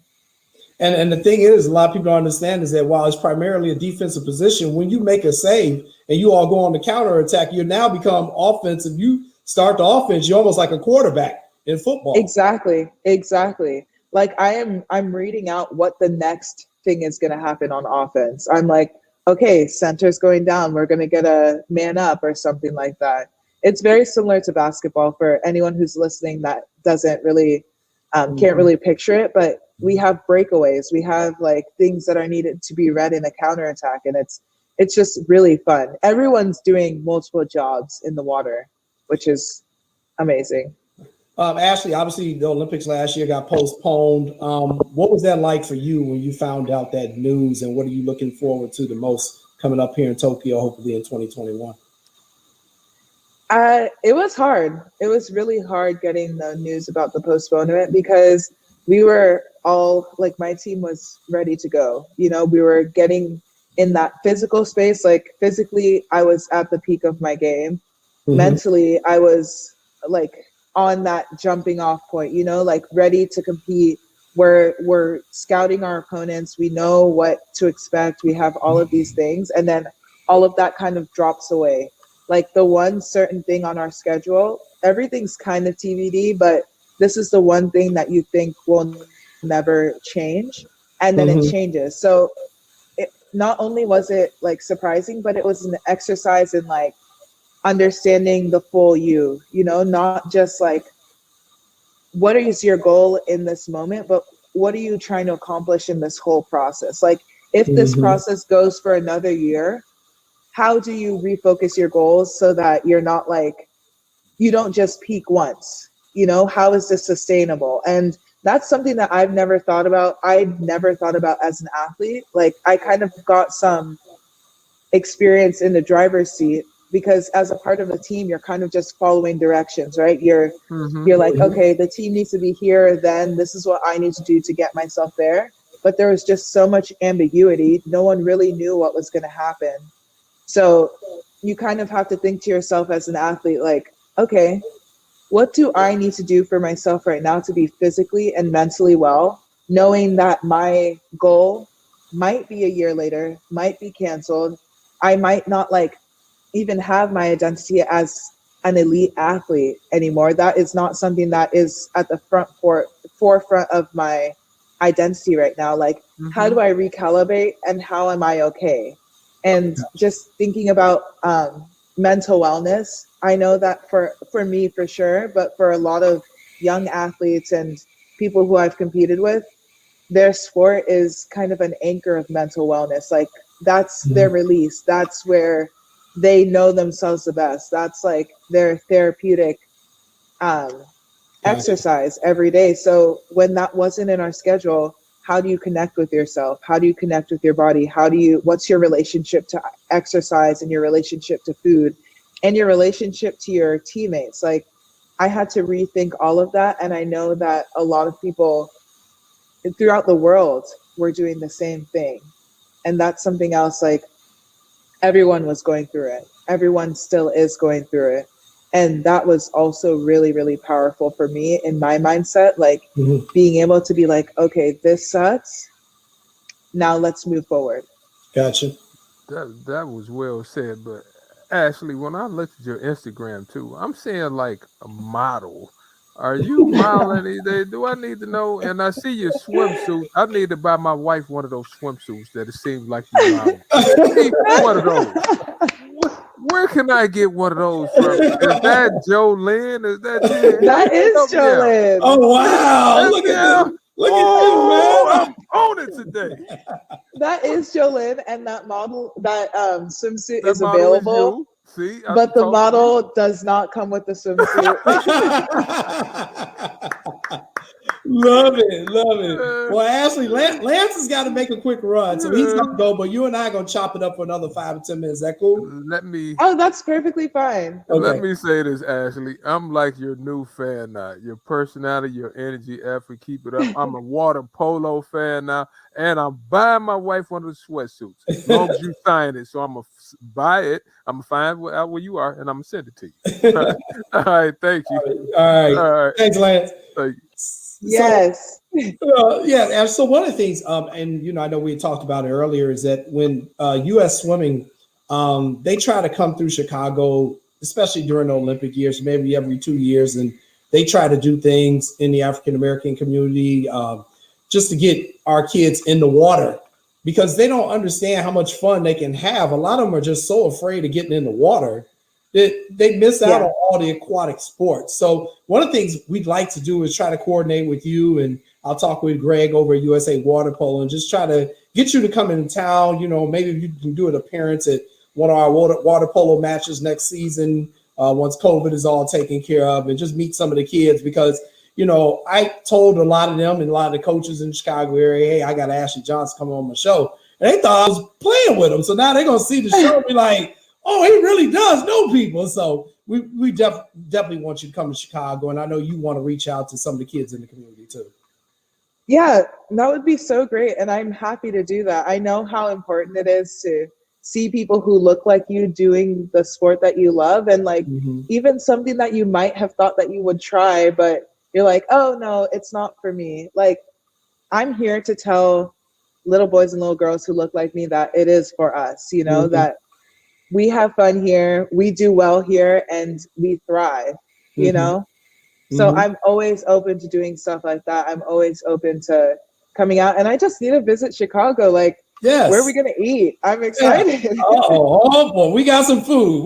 Q: And the thing is, a lot of people don't understand is that while it's primarily a defensive position, when you make a save and you all go on the counter attack, you now become offensive. You start the offense, you're almost like a quarterback in football.
R: Exactly. Like I'm reading out what the next thing is going to happen on offense. I'm like, okay, center's going down. We're going to get a man up or something like that. It's very similar to basketball for anyone who's listening that doesn't really, can't really picture it, but we have breakaways. We have like things that are needed to be read in a counterattack, and it's just really fun. Everyone's doing multiple jobs in the water, which is amazing.
Q: Ashleigh, obviously the Olympics last year got postponed. What was that like for you when you found out that news, and what are you looking forward to the most coming up here in Tokyo, hopefully in 2021?
R: It was hard. It was really hard getting the news about the postponement because we were all, like my team was ready to go. We were getting in that physical space. Like physically, I was at the peak of my game. Mentally, I was like on that jumping off point, like ready to compete. We're scouting our opponents. We know what to expect. We have all of these things. And then all of that kind of drops away. Like the one certain thing on our schedule, everything's kind of TBD, but this is the one thing that you think will never change. And then it changes. So not only was it like surprising, but it was an exercise in like understanding the full you, not just like, what is your goal in this moment, but what are you trying to accomplish in this whole process? Like if this process goes for another year, how do you refocus your goals so that you're not like, you don't just peak once, how is this sustainable? And that's something that I've never thought about. I never thought about as an athlete. Like I kind of got some experience in the driver's seat because as a part of the team, you're kind of just following directions, right? You're like, okay, the team needs to be here. Then this is what I need to do to get myself there. but there was just so much ambiguity. No one really knew what was going to happen. So you kind of have to think to yourself as an athlete, like, okay, what do I need to do for myself right now to be physically and mentally well, knowing that my goal might be a year later, might be canceled. I might not like even have my identity as an elite athlete anymore. That is not something that is at the forefront of my identity right now. Like, how do I recalibrate and how am I okay? And just thinking about mental wellness, I know that for me for sure, but for a lot of young athletes and people who I've competed with, their sport is kind of an anchor of mental wellness. Like, that's their release. That's where they know themselves the best. That's like their therapeutic exercise every day. So when that wasn't in our schedule, how do you connect with yourself? How do you connect with your body? What's your relationship to exercise and your relationship to food and your relationship to your teammates? Like, I had to rethink all of that. And I know that a lot of people throughout the world were doing the same thing. And that's something else, like, everyone was going through it. Everyone still is going through it. And that was also really, really powerful for me in my mindset, like being able to be like, okay, this sucks. Now let's move forward.
Q: Gotcha.
B: That was well said. But Ashleigh, when I looked at your Instagram too, I'm seeing like a model. Are you modeling anything? Do I need to know? And I see your swimsuit. I need to buy my wife one of those swimsuits that it seems like you model. One of those. Where can I get one of those from? Is that Jolene? Is that you?
R: That is Jolene.
Q: Oh wow! Look at you! Look at you, man!
B: I'm on it today.
R: That is Jolene, and that model, that swimsuit is available.
B: See,
R: but the model does not come with the swimsuit.
Q: Love it. Well, Ashleigh, Lance has got to make a quick run, so he's gonna go. But you and I are gonna chop it up for another 5 or 10 minutes. Is that cool?
R: Oh, that's perfectly fine.
Q: Okay.
B: Let me say this, Ashleigh. I'm like your new fan now. Your personality, your energy, effort, keep it up. I'm a water polo fan now, and I'm buying my wife one of the sweatsuits. As long as you sign it, so I'm gonna buy it. I'm gonna find out where you are, and I'm gonna send it to you. All right, thank you.
Q: All right. Thanks, Lance.
B: Thank you.
R: Yes.
Q: Yeah. So one of the things, and I know we talked about it earlier, is that when U.S. Swimming, they try to come through Chicago, especially during the Olympic years, maybe every 2 years, and they try to do things in the African American community just to get our kids in the water, because they don't understand how much fun they can have. A lot of them are just so afraid of getting in the water that they miss out on all the aquatic sports. So one of the things we'd like to do is try to coordinate with you, and I'll talk with Greg over at USA Water Polo and just try to get you to come in town. Maybe you can do an appearance at one of our water polo matches next season once COVID is all taken care of, and just meet some of the kids, because I told a lot of them and a lot of the coaches in the Chicago area, hey, I got Ashley Johnson coming on my show. And they thought I was playing with them. So now they're going to see the show and be like, oh, he really does know people. So we definitely want you to come to Chicago. And I know you want to reach out to some of the kids in the community too.
R: Yeah, that would be so great. And I'm happy to do that. I know how important it is to see people who look like you doing the sport that you love. And like even something that you might have thought that you would try, but you're like, oh no, it's not for me. Like, I'm here to tell little boys and little girls who look like me that it is for us, that we have fun here, we do well here, and we thrive, So I'm always open to doing stuff like that. I'm always open to coming out, and I just need to visit Chicago. Like, where are we going to eat? I'm excited.
Q: Yeah. Oh boy, we got some food.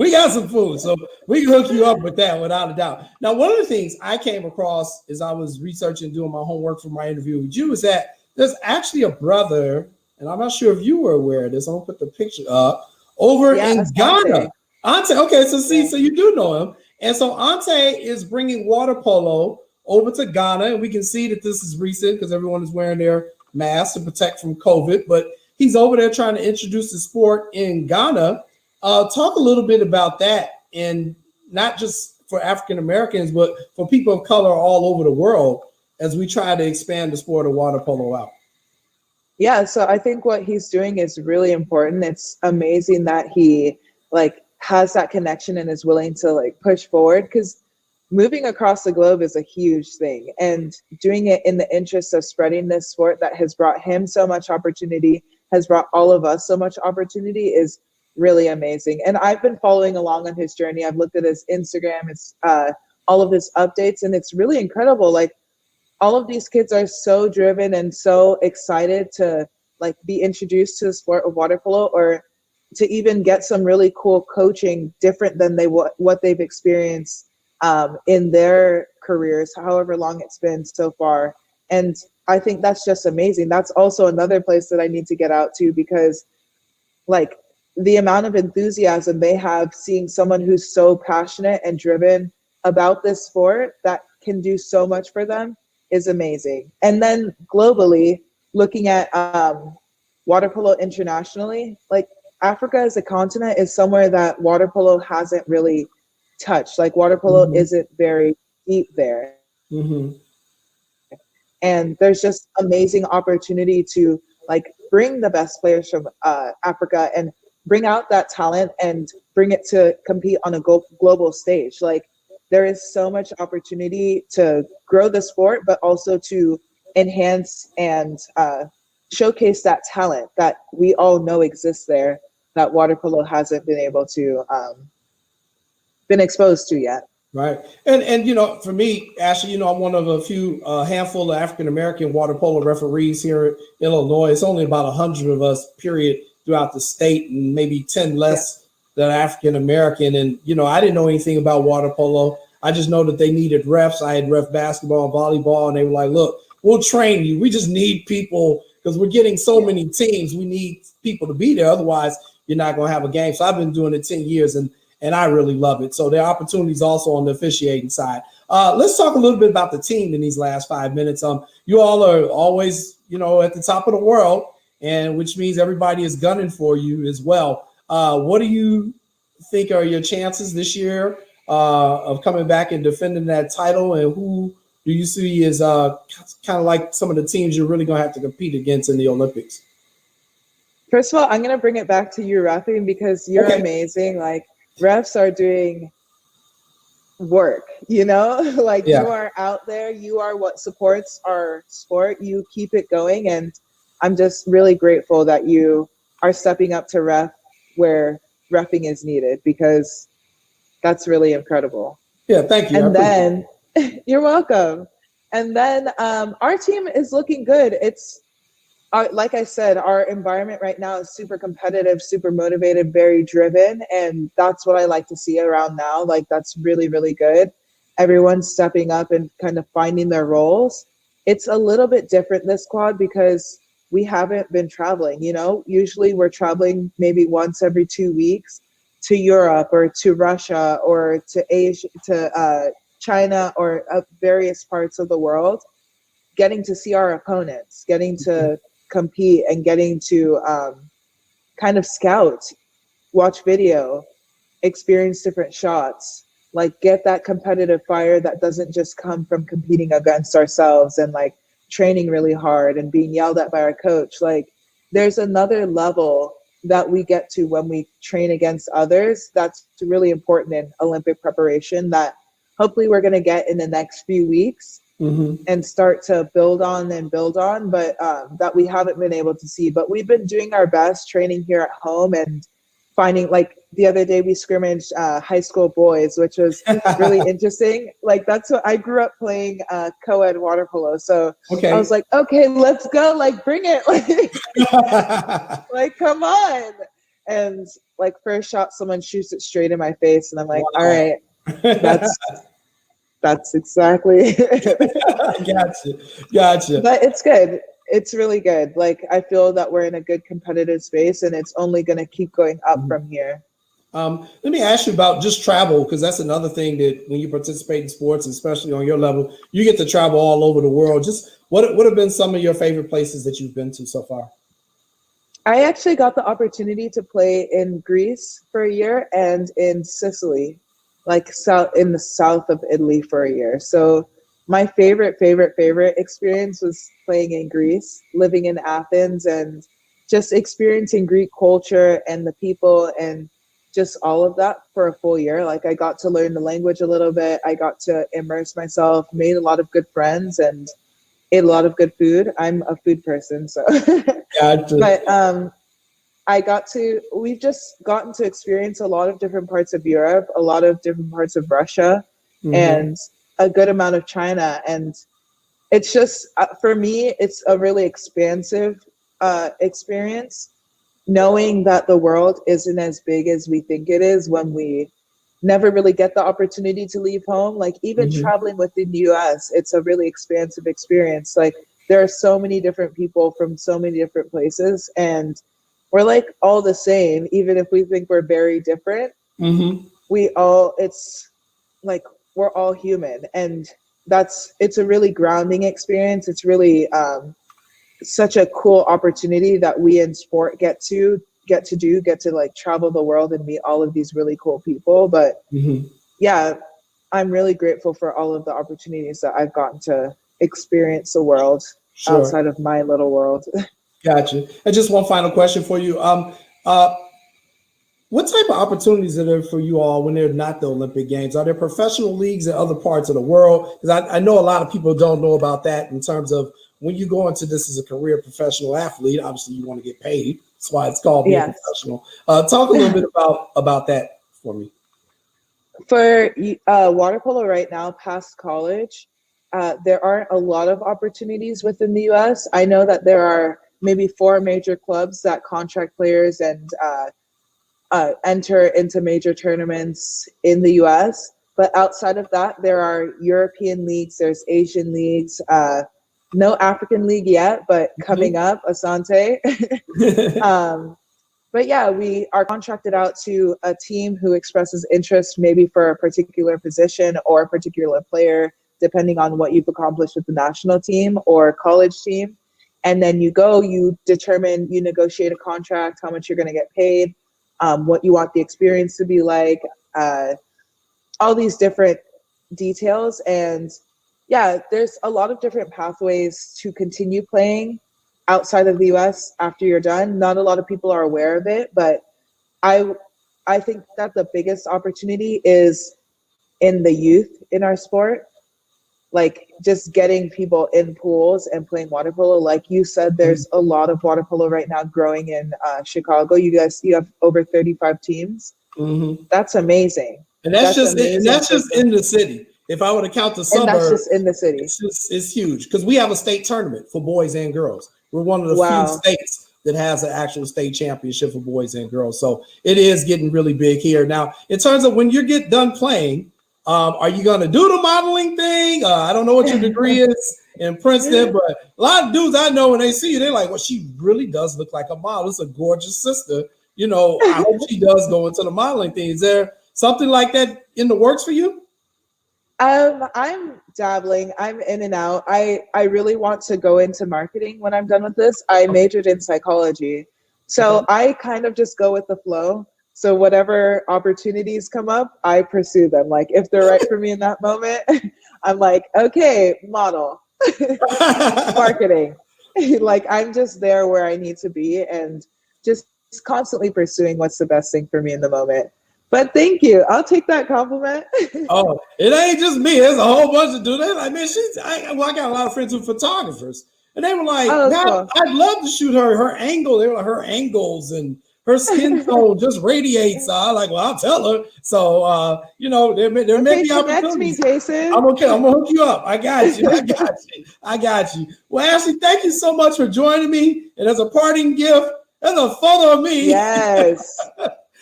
Q: So we can hook you up with that without a doubt. Now, one of the things I came across as I was researching, doing my homework for my interview with you, is that there's actually a brother, and I'm not sure if you were aware of this. I'm going to put the picture up. Over in Ghana. Ante, okay, so you do know him. And so Ante is bringing water polo over to Ghana, and we can see that this is recent because everyone is wearing their masks to protect from COVID, but he's over there trying to introduce the sport in Ghana. Talk a little bit about that, and not just for African Americans, but for people of color all over the world as we try to expand the sport of water polo out.
R: Yeah, so I think what he's doing is really important. It's amazing that he like has that connection and is willing to like push forward, because moving across the globe is a huge thing, and doing it in the interest of spreading this sport that has brought him so much opportunity, has brought all of us so much opportunity, is really amazing. And I've been following along on his journey. I've looked at his Instagram, it's all of his updates, and it's really incredible. Like, all of these kids are so driven and so excited to like be introduced to the sport of water polo, or to even get some really cool coaching different than what they've experienced in their careers, however long it's been so far. And I think that's just amazing. That's also another place that I need to get out to, because like the amount of enthusiasm they have seeing someone who's so passionate and driven about this sport that can do so much for them is amazing. And then globally, looking at water polo internationally, like Africa as a continent is somewhere that water polo hasn't really touched. Like water polo isn't very deep there. And there's just amazing opportunity to like bring the best players from Africa and bring out that talent and bring it to compete on a global stage. Like, there is so much opportunity to grow the sport, but also to enhance and showcase that talent that we all know exists there, that water polo hasn't been able to been exposed to yet.
Q: Right. And you know, for me, Ashleigh, you know, I'm one of a few handful of African-American water polo referees here in Illinois. It's only about 100 of us, period, throughout the state, and maybe 10 less that are African-American. And, you know, I didn't know anything about water polo. I just know that they needed refs. I had ref basketball and volleyball, and they were like, look, we'll train you. We just need people because we're getting so many teams. We need people to be there. Otherwise, you're not going to have a game. So I've been doing it 10 years, and I really love it. So there are opportunities also on the officiating side. Let's talk a little bit about the team in these last 5 minutes. You all are always, you know, at the top of the world, and which means everybody is gunning for you as well. What do you think are your chances this year of coming back and defending that title? And who do you see as kind of like some of the teams you're really going to have to compete against in the Olympics?
R: First of all, I'm going to bring it back to you, refing, because you're amazing. Like, refs are doing work, you know, like you are out there, you are what supports our sport, you keep it going. And I'm just really grateful that you are stepping up to ref where reffing is needed, because that's really incredible.
Q: Yeah, thank you.
R: And then you're welcome. And then our team is looking good. It's like I said, our environment right now is super competitive, super motivated, very driven. And that's what I like to see around now. Like, that's really, really good. Everyone's stepping up and kind of finding their roles. It's a little bit different this quad because we haven't been traveling, you know. Usually we're traveling maybe once every 2 weeks to Europe or to Russia or to Asia, to China or various parts of the world, getting to see our opponents, getting to compete and getting to kind of scout, watch video, experience different shots, like get that competitive fire that doesn't just come from competing against ourselves and like training really hard and being yelled at by our coach. Like, there's another level that we get to when we train against others that's really important in Olympic preparation that hopefully we're going to get in the next few weeks and start to build on, but that we haven't been able to see. But we've been doing our best training here at home and finding, like the other day we scrimmaged high school boys, which was really interesting. Like, that's what I grew up playing co-ed water polo. So I was like, okay, let's go, like bring it, like come on. And like first shot, someone shoots it straight in my face, and I'm like, all right, that's exactly. Gotcha. But it's good. It's really good. Like, I feel that we're in a good competitive space, and it's only going to keep going up from here.
Q: Let me ask you about just travel, because that's another thing that when you participate in sports, especially on your level, you get to travel all over the world. Just what have been some of your favorite places that you've been to so far?
R: I actually got the opportunity to play in Greece for a year and in Sicily, like in the south of Italy for a year. So my favorite experience was playing in Greece, living in Athens, and just experiencing Greek culture and the people and just all of that for a full year. Like I got to learn the language a little bit. I got to immerse myself, made a lot of good friends, and ate a lot of good food. I'm a food person, so.
Q: Gotcha.
R: But we've just gotten to experience a lot of different parts of Europe, a lot of different parts of Russia, and a good amount of China. And it's just, for me, it's a really expansive experience, knowing that the world isn't as big as we think it is when we never really get the opportunity to leave home. Like even traveling within the US, it's a really expansive experience. Like there are so many different people from so many different places, and we're like all the same, even if we think we're very different. It's like we're all human, and it's a really grounding experience. It's really such a cool opportunity that we in sport get to like travel the world and meet all of these really cool people. But yeah, I'm really grateful for all of the opportunities that I've gotten to experience the world outside of my little world.
Q: Gotcha. And just one final question for you. What type of opportunities are there for you all when they're not the Olympic Games? Are there professional leagues in other parts of the world? Because I know a lot of people don't know about that in terms of when you go into this as a career professional athlete, obviously you want to get paid. That's why it's called being professional. Talk a little bit about that for me.
R: For water polo right now, past college, there aren't a lot of opportunities within the U.S. I know that there are maybe 4 major clubs that contract players and enter into major tournaments in the U.S. But outside of that, there are European leagues, there's Asian leagues, no African league yet, but coming up, Asante. But yeah, we are contracted out to a team who expresses interest maybe for a particular position or a particular player, depending on what you've accomplished with the national team or college team. And then you negotiate a contract, how much you're going to get paid, what you want the experience to be like, all these different details. And yeah, there's a lot of different pathways to continue playing outside of the US after you're done. Not a lot of people are aware of it, but I think that the biggest opportunity is in the youth in our sport. Like just getting people in pools and playing water polo. Like you said, there's a lot of water polo right now growing in Chicago. You have over 35 teams. That's amazing.
Q: And that's just in the city. If I were to count the suburbs,
R: and that's just in the city.
Q: It's huge because we have a state tournament for boys and girls. We're one of the few states that has an actual state championship for boys and girls. So it is getting really big here. Now, in terms of when you get done playing, are you going to do the modeling thing? I don't know what your degree is in Princeton, but a lot of dudes I know when they see you, they're like, well, she really does look like a model. It's a gorgeous sister. You know, I hope she does go into the modeling thing. Is there something like that in the works for you?
R: I'm dabbling. I'm in and out. I really want to go into marketing when I'm done with this. I majored in psychology. So I kind of just go with the flow. So whatever opportunities come up, I pursue them. Like if they're right for me in that moment, I'm like, okay, model, marketing. Like I'm just there where I need to be and just constantly pursuing what's the best thing for me in the moment. But thank you. I'll take that compliment.
Q: Oh, it ain't just me. There's a whole bunch of dudes. Like, man, I got a lot of friends who are photographers. And they were like, cool. I'd love to shoot her angle. They were like, her angles and her skin tone just radiates. I'm like, well, I'll tell her. So, there may be opportunities.
R: Me, Jason.
Q: I'm okay. I'm going to hook you up. I got you. I got you. Well, Ashleigh, thank you so much for joining me. And as a parting gift, there's a photo of me.
R: Yes.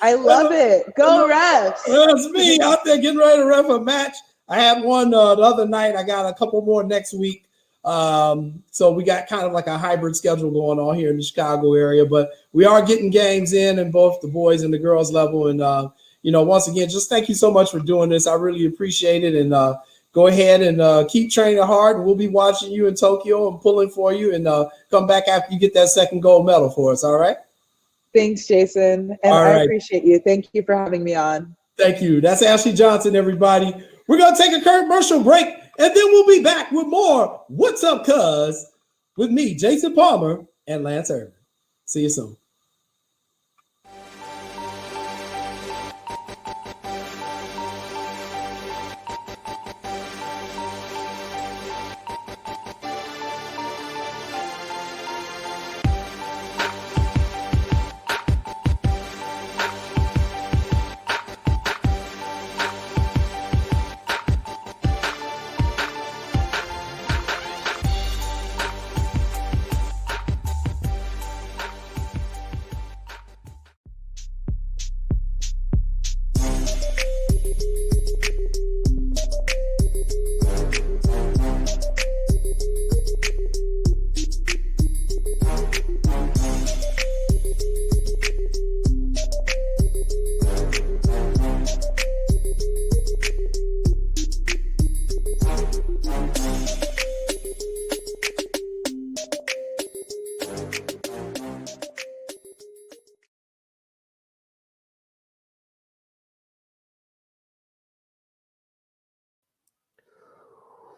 R: I love it. Go refs.
Q: That's me out there getting ready to ref a match. I had one the other night. I got a couple more next week. So we got kind of like a hybrid schedule going on here in the Chicago area, but we are getting games in both the boys and the girls level. And, once again, just thank you so much for doing this. I really appreciate it. And go ahead and keep training hard. And we'll be watching you in Tokyo and pulling for you and come back after you get that second gold medal for us. All right.
R: Thanks, Jason. And I appreciate you. Thank you for having me on.
Q: Thank you. That's Ashleigh Johnson, everybody. We're going to take a commercial break. And then we'll be back with more What's Up, Cuz, with me, Jason Palmer, and Lance Irvin. See you soon.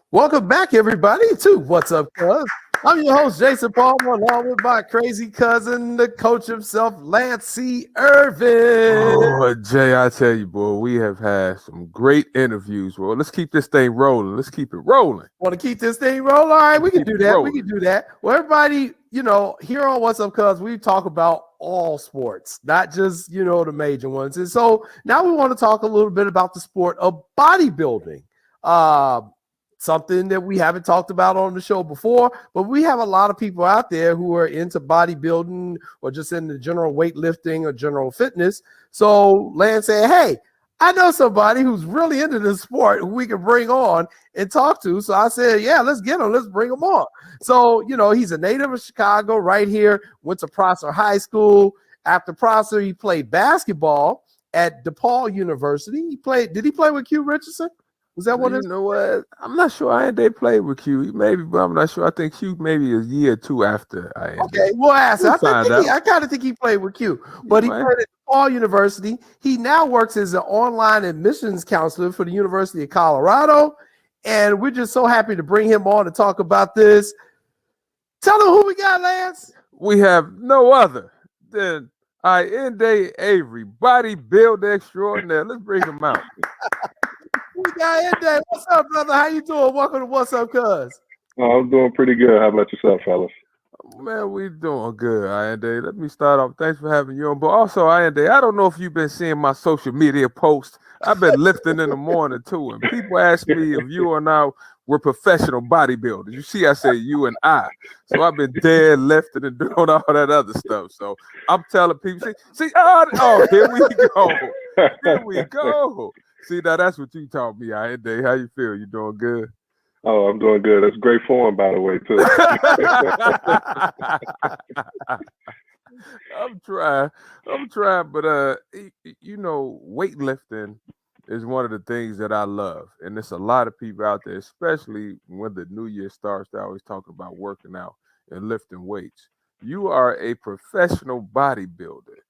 A: Welcome back, everybody, to What's Up, Cuz. I'm your host, Jason Palmer, along with my crazy cousin, the coach himself, Lance C. Irvin.
B: Oh, Jay, I tell you, boy, we have had some great interviews, bro. Let's keep this thing rolling. Let's keep it rolling.
A: Want to keep this thing rolling? All right, we can do that. We can do that. Well, everybody, here on What's Up, Cuz, we talk about all sports, not just, the major ones. And so now we want to talk a little bit about the sport of bodybuilding. Something that we haven't talked about on the show before, but we have a lot of people out there who are into bodybuilding or just in the general weightlifting or general fitness. So Lance said, hey, I know somebody who's really into this sport who we can bring on and talk to. So I said, yeah, let's get him. Let's bring him on. So, he's a native of Chicago right here, went to Prosser High School. After Prosser, he played basketball at DePaul University. Did he play with Q Richardson? Was that what?
B: You know what? I'm not sure. Ayinde played with Q, maybe, but I'm not sure. I think Q maybe a year or two after Ayinde.
A: Okay, we'll ask. I kind of think he played with Q, but he played at DePaul University. He now works as an online admissions counselor for the University of Colorado, and we're just so happy to bring him on to talk about this. Tell them who we got, Lance.
B: We have no other than Ayinde Avery, bodybuilder extraordinaire. Let's bring him out.
A: We got Ayinde. What's up, brother? How you doing? Welcome to What's Up, Cuz.
S: I'm doing pretty good. How about yourself, fellas?
B: Man, we doing good, Ayinde. Let me start off. Thanks for having you on. But also, Ayinde, I don't know if you've been seeing my social media posts. I've been lifting in the morning, too. And people ask me if you and I were professional bodybuilders. You see, I say you and I. So I've been dead lifting and doing all that other stuff. So I'm telling people, here we go. Here we go. See, now that's what you taught me, Ayinde. How you feel? You doing good?
S: Oh, I'm doing good. That's great form, by the way, too.
B: I'm trying, but weightlifting is one of the things that I love, and there's a lot of people out there, especially when the new year starts. They always talk about working out and lifting weights. You are a professional bodybuilder.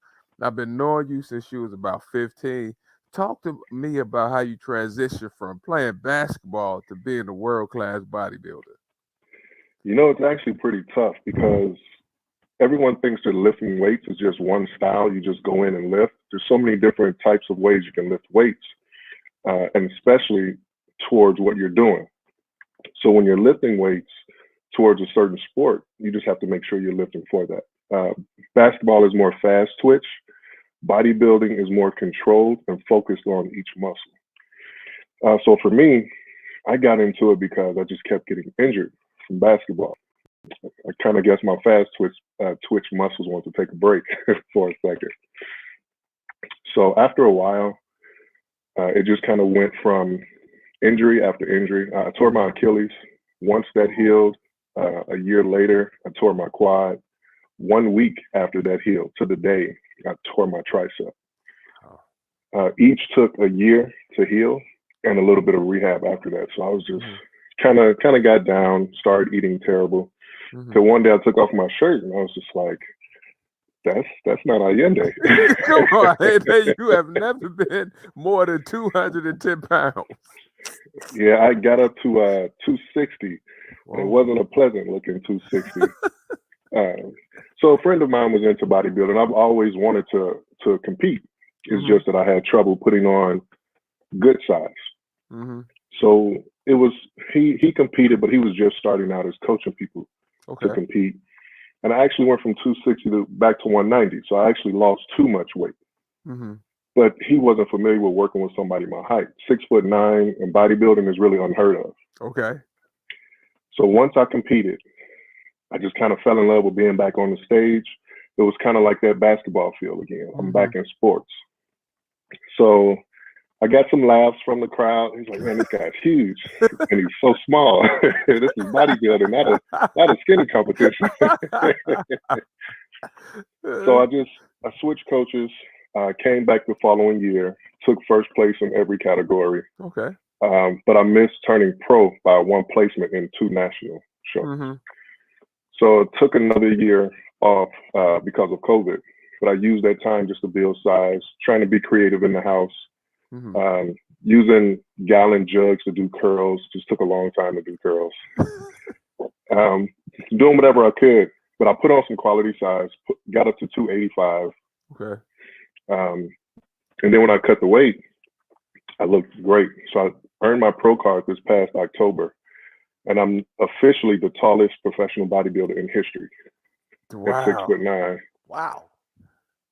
B: I've been knowing you since you was about 15. Talk to me about how you transition from playing basketball to being a world-class bodybuilder.
S: It's actually pretty tough because everyone thinks that lifting weights is just one style. You just go in and lift. There's so many different types of ways you can lift weights, and especially towards what you're doing. So when you're lifting weights towards a certain sport, you just have to make sure you're lifting for that. Basketball is more fast twitch. Bodybuilding is more controlled and focused on each muscle. So for me, I got into it because I just kept getting injured from basketball. I kind of guess my fast twitch muscles want to take a break for a second. So after a while, it just kind of went from injury after injury. I tore my Achilles. Once that healed, a year later, I tore my quad. 1 week after that healed, to the day, I tore my tricep. Each took a year to heal and a little bit of rehab after that. So I was just kind of got down, started eating terrible. Till one day I took off my shirt and I was just like, that's not Ayinde.
B: Come on, Ayinde, you have never been more than 210 pounds.
S: Yeah, I got up to 260. And it wasn't a pleasant looking 260. So a friend of mine was into bodybuilding. I've always wanted to compete. It's just that I had trouble putting on good size. So it was he competed, but he was just starting out as coaching people to compete. And I actually went from 260 back to 190. So I actually lost too much weight. But he wasn't familiar with working with somebody my height. 6'9" and bodybuilding is really unheard of.
B: Okay.
S: So once I competed, I just kind of fell in love with being back on the stage. It was kind of like that basketball field again. I'm back in sports. So I got some laughs from the crowd. He's like, man, this guy's huge. And he's so small. This is bodybuilding, not a skinny competition. So I switched coaches, came back the following year, took first place in every category.
B: Okay.
S: But I missed turning pro by one placement in 2 national shows. So it took another year off because of COVID. But I used that time just to build size, trying to be creative in the house. Using gallon jugs to do curls. Just took a long time to do curls. Doing whatever I could. But I put on some quality size, got up to 285.
B: Okay.
S: And then when I cut the weight, I looked great. So I earned my pro card this past October. And I'm officially the tallest professional bodybuilder in history.
B: Wow.
S: At 6'9".
A: Wow.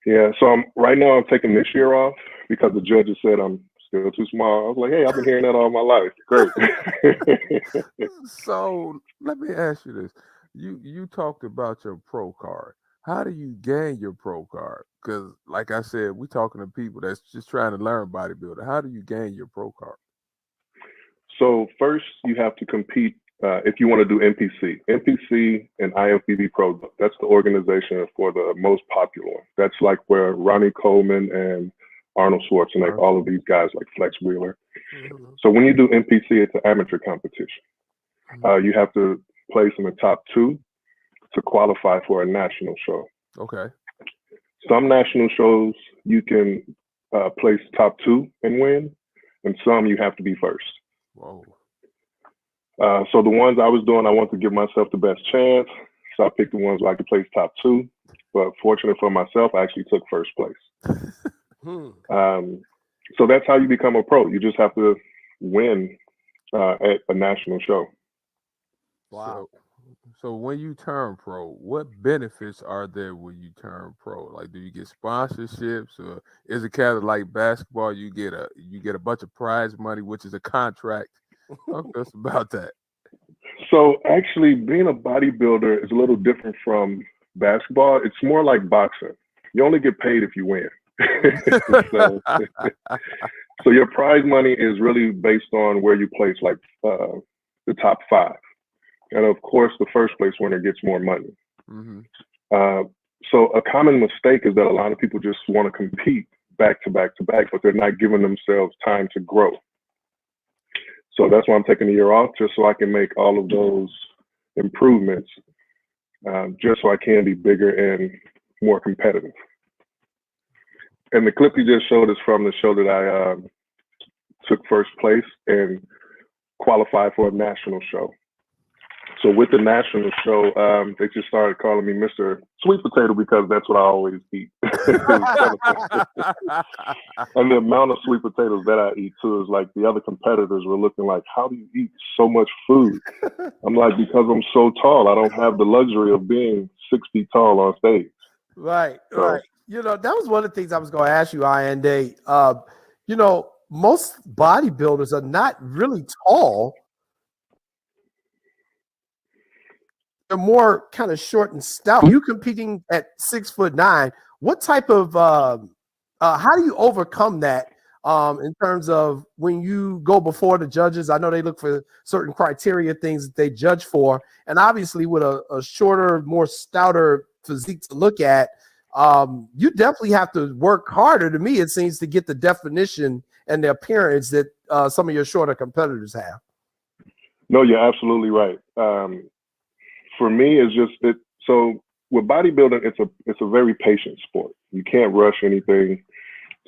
S: Yeah. So right now I'm taking this year off because the judges said I'm still too small. I was like, hey, I've been hearing that all my life. Great.
B: So let me ask you this. You talked about your pro card. How do you gain your pro card? Because like I said, we're talking to people that's just trying to learn bodybuilding. How do you gain your pro card?
S: So first you have to compete if you want to do NPC. NPC and IFBB Pro, that's the organization for the most popular one. That's like where Ronnie Coleman and Arnold Schwarzenegger, all of these guys like Flex Wheeler. So when you do NPC, it's an amateur competition. You have to place in the top 2 to qualify for a national show.
B: Okay.
S: Some national shows you can place top 2 and win, and some you have to be first.
B: Whoa.
S: So the ones I was doing, I wanted to give myself the best chance. So I picked the ones where I could place top 2. But fortunately for myself, I actually took first place. So that's how you become a pro. You just have to win at a national show.
B: Wow. So when you turn pro, what benefits are there when you turn pro? Like, do you get sponsorships, or is it kind of like basketball? You get a bunch of prize money, which is a contract. Talk to us about that. So
S: actually, being a bodybuilder is a little different from basketball. It's more like boxing. You only get paid if you win. So your prize money is really based on where you place, like the top 5. And of course, the first place winner gets more money. So a common mistake is that a lot of people just want to compete back to back to back, but they're not giving themselves time to grow. So that's why I'm taking a year off, just so I can make all of those improvements, just so I can be bigger and more competitive. And the clip you just showed is from the show that I took first place and qualified for a national show. So with the national show, they just started calling me Mr. Sweet Potato because that's what I always eat. And the amount of sweet potatoes that I eat too is like the other competitors were looking like, how do you eat so much food? I'm like, because I'm so tall. I don't have the luxury of being 6 feet tall on stage.
A: Right, right. You know, that was one of the things I was going to ask you, Ayinde. You know, most bodybuilders are not really tall. They're more kind of short and stout. You competing at 6'9", what type of how do you overcome that in terms of when you go before the judges? I know they look for certain criteria, things that they judge for, and obviously with a shorter, more stouter physique to look at, you definitely have to work harder. To me, it seems, to get the definition and the appearance that some of your shorter competitors have.
S: No, you're absolutely right. For me, it's just that. So with bodybuilding, it's a very patient sport. You can't rush anything.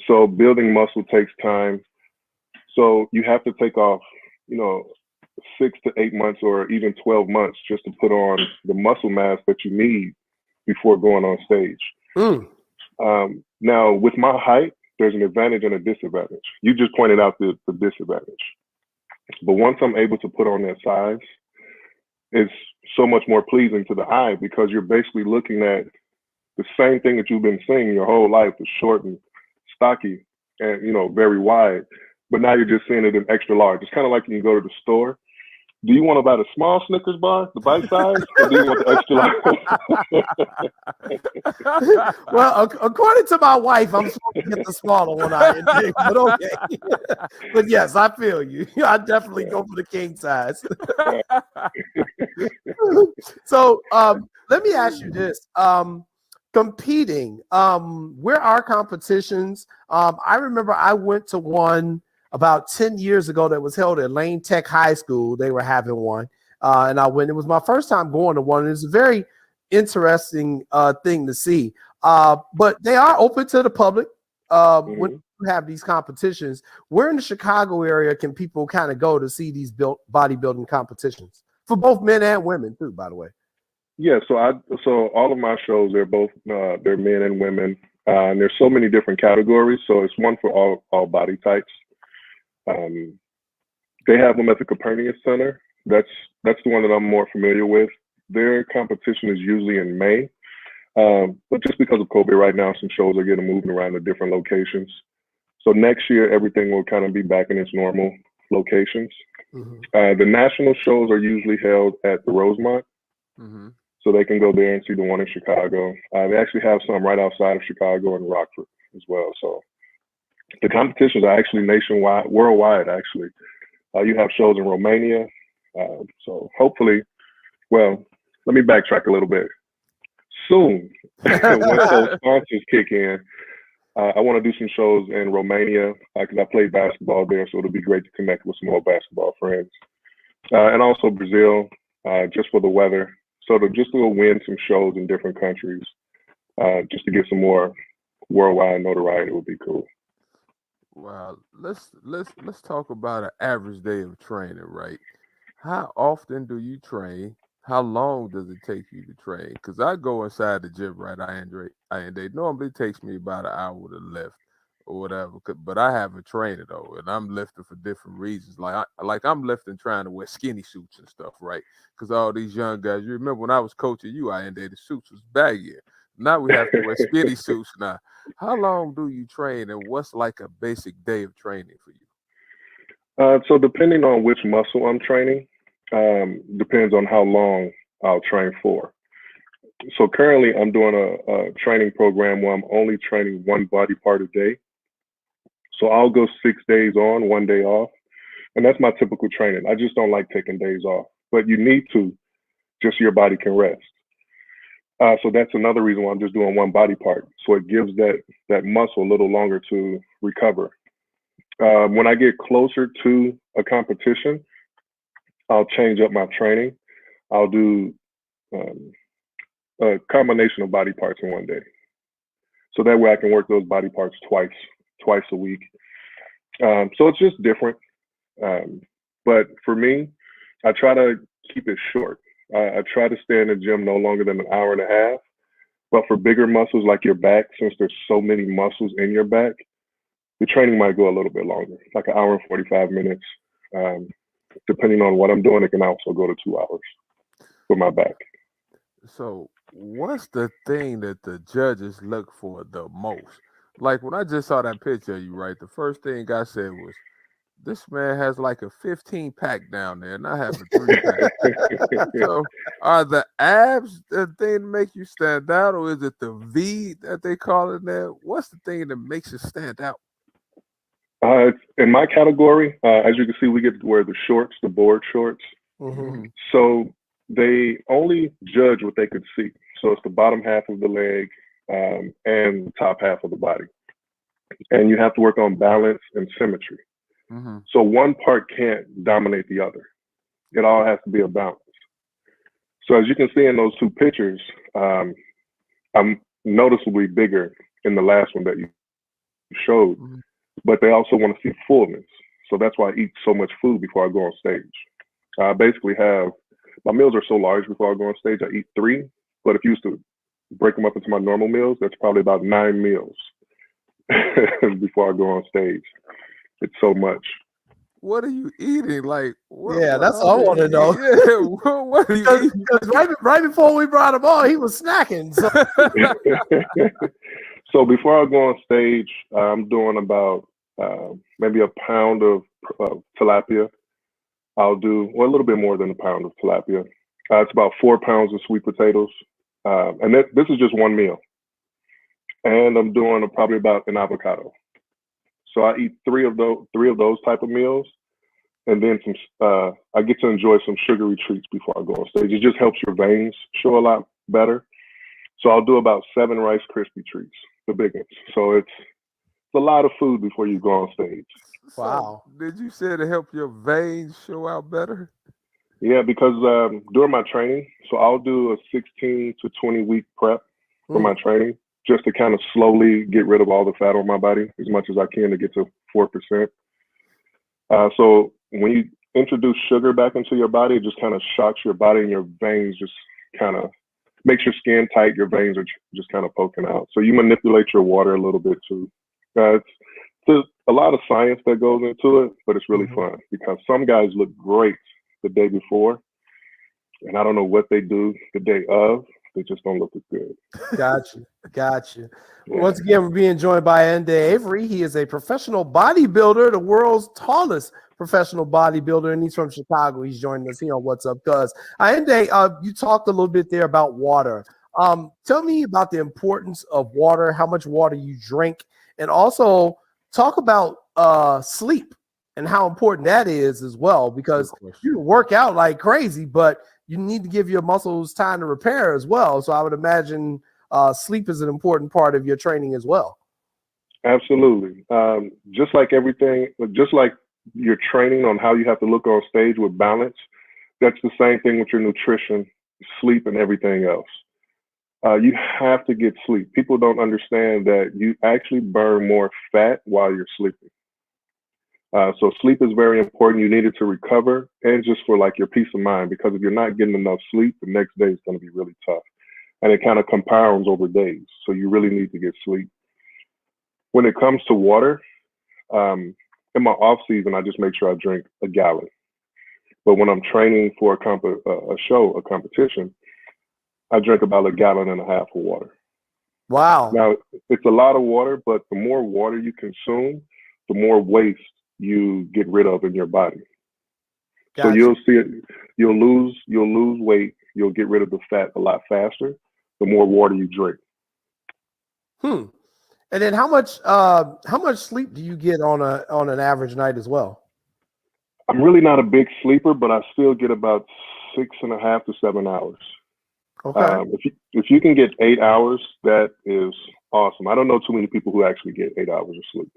S: So building muscle takes time. So you have to take off, 6 to 8 months or even 12 months just to put on the muscle mass that you need before going on stage. Now, with my height, there's an advantage and a disadvantage. You just pointed out the disadvantage. But once I'm able to put on that size, it's so much more pleasing to the eye because you're basically looking at the same thing that you've been seeing your whole life, the short and stocky and, very wide. But now you're just seeing it in extra large. It's kind of like when you go to the store. Do you want to buy the small Snickers bar, the bite size, or do you want the extra large?
A: Well, according to my wife, I'm supposed to get the smaller one, but okay. But yes, I feel you. I definitely go for the king size. So let me ask you this. Competing, where are competitions? I remember I went to one about 10 years ago that was held at Lane Tech High School. They were having one, and I went. It was my first time going to one. It's a very interesting thing to see. But they are open to the public when you have these competitions. Where in the Chicago area can people kind of go to see these bodybuilding competitions for both men and women too, by the way?
S: Yeah, so all of my shows, they're both they're men and women, and there's so many different categories. So it's one for all body types. They have them at the Copernicus Center. That's the one that I'm more familiar with. Their competition is usually in May, but just because of COVID right now, some shows are getting moved around to different locations. So next year, everything will kind of be back in its normal locations. The national shows are usually held at the Rosemont. So they can go there and see the one in Chicago. They actually have some right outside of Chicago in Rockford as well. So the competitions are actually nationwide, worldwide, actually. You have shows in Romania. So hopefully, well, let me backtrack a little bit. Soon, once those sponsors kick in, I want to do some shows in Romania because I played basketball there. So it'll be great to connect with some more basketball friends. And also Brazil, just for the weather. So to just go win some shows in different countries, just to get some more worldwide notoriety would be cool.
B: Wow, let's talk about an average day of training, right? How often do you train? How long does it take you to train? Because I go inside the gym, right? Ayinde normally takes me about an hour to lift or whatever. But I have a trainer though, and I'm lifting for different reasons. Like I'm lifting trying to wear skinny suits and stuff, right? Because all these young guys, you remember when I was coaching you, Ayinde, the suits was baggy. Now we have to wear skinny suits now. How long do you train, and what's like a basic day of training for you?
S: So depending on which muscle I'm training, depends on how long I'll train for. So currently I'm doing a training program where I'm only training one body part a day. So I'll go 6 days on, 1 day off. And that's my typical training. I just don't like taking days off, but you need to, just so your body can rest. So that's another reason why I'm just doing one body part. So it gives that muscle a little longer to recover. When I get closer to a competition, I'll change up my training. I'll do a combination of body parts in 1 day. So that way I can work those body parts twice a week. So it's just different. But for me, I try to keep it short. I try to stay in the gym no longer than an hour and a half. But for bigger muscles like your back, since there's so many muscles in your back, the training might go a little bit longer, like an hour and 45 minutes. Depending on what I'm doing, it can also go to 2 hours for my back.
B: So what's the thing that the judges look for the most? Like when I just saw that picture of you, right, the first thing I said was, this man has like a 15 pack down there, and I have a 3-pack. So are the abs the thing that make you stand out, or is it the V that they call it there? What's the thing that makes you stand out?
S: In my category, as you can see, we get to wear the shorts, the board shorts. So they only judge what they could see. So it's the bottom half of the leg and the top half of the body. And you have to work on balance and symmetry. So one part can't dominate the other. It all has to be a balance. So as you can see in those two pictures, I'm noticeably bigger in the last one that you showed, but they also want to see fullness. So that's why I eat so much food before I go on stage. I basically have, my meals are so large before I go on stage, I eat 3. But if you used to break them up into my normal meals, that's probably about 9 meals before I go on stage. It's so much.
B: What are you eating? Like,
A: Yeah, that's all I want to know.
B: Yeah, what are you eating?
A: Because right before we brought him on, he was snacking. So,
S: so before I go on stage, I'm doing about maybe a pound of tilapia. I'll do a little bit more than a pound of tilapia. It's about 4 pounds of sweet potatoes, and this is just one meal. And I'm doing probably about an avocado. So I eat 3 of those type of meals, and then some. I get to enjoy some sugary treats before I go on stage. It just helps your veins show a lot better. So I'll do about 7 Rice Krispie treats, the big ones. So it's a lot of food before you go on stage.
A: Wow.
B: So, did you say to help your veins show out better?
S: Yeah, because during my training, so I'll do a 16 to 20 week prep for my training, just to kind of slowly get rid of all the fat on my body as much as I can to get to 4%. So when you introduce sugar back into your body, it just kind of shocks your body, and your veins just kind of makes your skin tight. Your veins are just kind of poking out. So you manipulate your water a little bit too. It's a lot of science that goes into it, but it's really fun because some guys look great the day before, and I don't know what they do the day of. They just don't look as good.
A: Gotcha. Yeah. Once again, we're being joined by Ayinde Avery. He is a professional bodybuilder, the world's tallest professional bodybuilder, and he's from Chicago. He's joining us here on What's Up, Cuz. Ayinde, you talked a little bit there about water. Tell me about the importance of water, how much water you drink, and also talk about sleep and how important that is as well, because you work out like crazy, but you need to give your muscles time to repair as well. So I would imagine sleep is an important part of your training as well.
S: Absolutely. Just like everything, just like your training on how you have to look on stage with balance, that's the same thing with your nutrition, sleep, and everything else. You have to get sleep. People don't understand that you actually burn more fat while you're sleeping. So sleep is very important. You need it to recover and just for like your peace of mind, because if you're not getting enough sleep, the next day is going to be really tough, and it kind of compounds over days. So you really need to get sleep. When it comes to water, in my off season, I just make sure I drink a gallon. But when I'm training for a competition, I drink about 1.5 gallons of water.
A: Wow.
S: Now, it's a lot of water, but the more water you consume, the more waste you get rid of in your body. Gotcha. So you'll see it, you'll lose weight, you'll get rid of the fat a lot faster, the more water you drink.
A: And then how much sleep do you get on an average night as well?
S: I'm really not a big sleeper, but I still get about 6.5 to 7 hours.
A: Okay.
S: If you can get 8 hours, that is awesome. I don't know too many people who actually get 8 hours of sleep.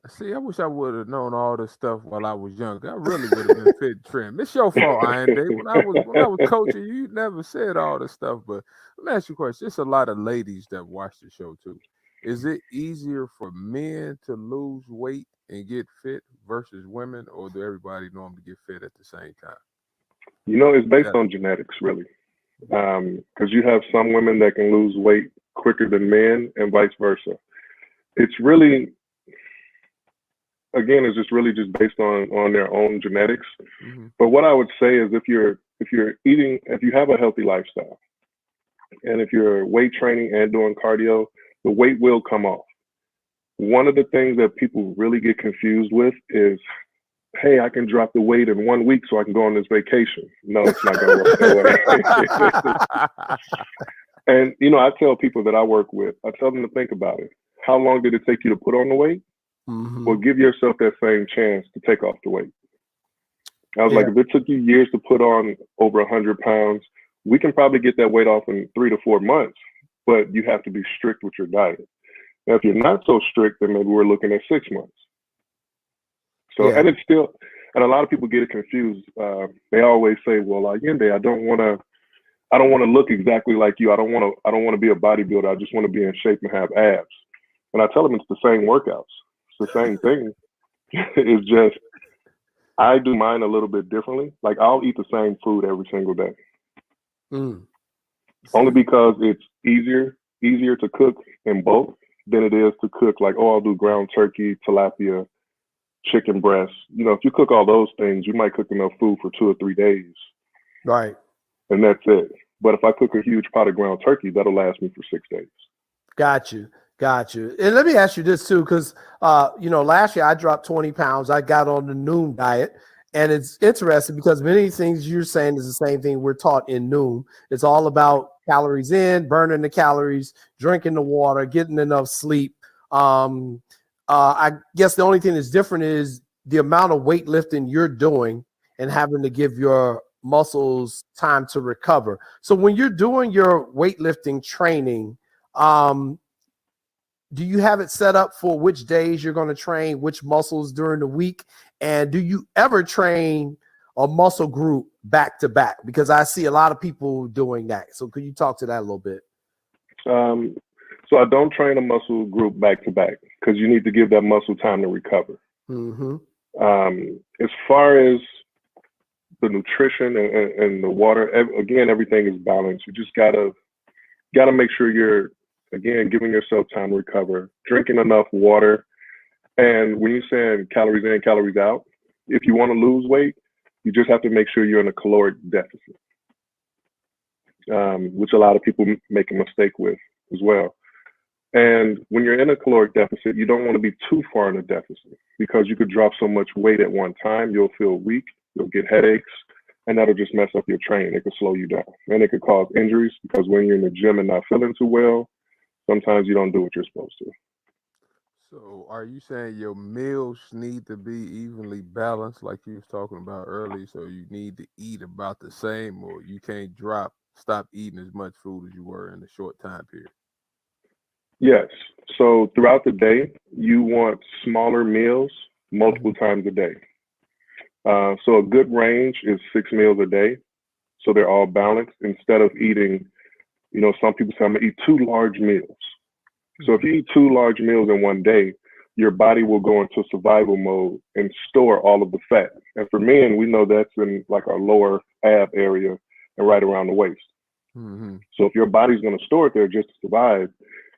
B: See, I wish I would have known all this stuff while I was younger. I really would have been fit and trim. It's your fault, Ayinde. When I was coaching, you never said all this stuff. But let me ask you a question. There's a lot of ladies that watch the show too. Is it easier for men to lose weight and get fit versus women, or do everybody normally get fit at the same time?
S: You know, it's based on genetics, really. Because you have some women that can lose weight quicker than men, and vice versa. It's really, again, it's just really just based on their own genetics. But what I would say is, if you have a healthy lifestyle, and if you're weight training and doing cardio, the weight will come off. One of the things that people really get confused with is, hey, I can drop the weight in 1 week so I can go on this vacation. No, it's not going to work that way. And, you know, I tell people that I work with, I tell them to think about it. How long did it take you to put on the weight? Well, give yourself that same chance to take off the weight. I was like, if it took you years to put on over 100 pounds, we can probably get that weight off in 3 to 4 months, but you have to be strict with your diet. Now, if you're not so strict, then maybe we're looking at 6 months. So, and it's still, and a lot of people get it confused. They always say, well, Ayinde, I don't want to look exactly like you. I don't want to be a bodybuilder. I just want to be in shape and have abs. And I tell them it's the same workouts. It's the same thing. It's just I do mine a little bit differently. Like I'll eat the same food every single day. Only because it's easier to cook in bulk than it is to cook like, oh, I'll do ground turkey, tilapia, chicken breast. You know, if you cook all those things, you might cook enough food for 2 or 3 days.
A: Right.
S: And that's it. But if I cook a huge pot of ground turkey, that'll last me for 6 days.
A: Got you. And let me ask you this too, because last year I dropped 20 pounds. I got on the Noom diet, and it's interesting because many things you're saying is the same thing we're taught in Noom. It's all about calories in, burning the calories, drinking the water, getting enough sleep. I guess the only thing that's different is the amount of weightlifting you're doing and having to give your muscles time to recover. So when you're doing your weightlifting training, do you have it set up for which days you're going to train which muscles during the week? And do you ever train a muscle group back to back? Because I see a lot of people doing that. So could you talk to that a little bit?
S: So I don't train a muscle group back to back because you need to give that muscle time to recover. As far as the nutrition and the water, again, everything is balanced. You just gotta make sure you're, again, giving yourself time to recover, drinking enough water. And when you're saying calories in, calories out, if you want to lose weight, you just have to make sure you're in a caloric deficit, which a lot of people make a mistake with as well. And when you're in a caloric deficit, you don't want to be too far in a deficit because you could drop so much weight at one time, you'll feel weak, you'll get headaches, and that'll just mess up your training. It could slow you down, and it could cause injuries because when you're in the gym and not feeling too well, sometimes you don't do what you're supposed to.
B: So are you saying your meals need to be evenly balanced like you was talking about earlier? So you need to eat about the same, or you can't stop eating as much food as you were in a short time period?
S: Yes. So throughout the day, you want smaller meals multiple times a day. So a good range is 6 meals a day. So they're all balanced instead of eating, some people say I'm gonna eat 2 large meals. So if you eat 2 large meals in one day, your body will go into survival mode and store all of the fat. And for men, we know that's in like our lower ab area and right around the waist. So if your body's going to store it there just to survive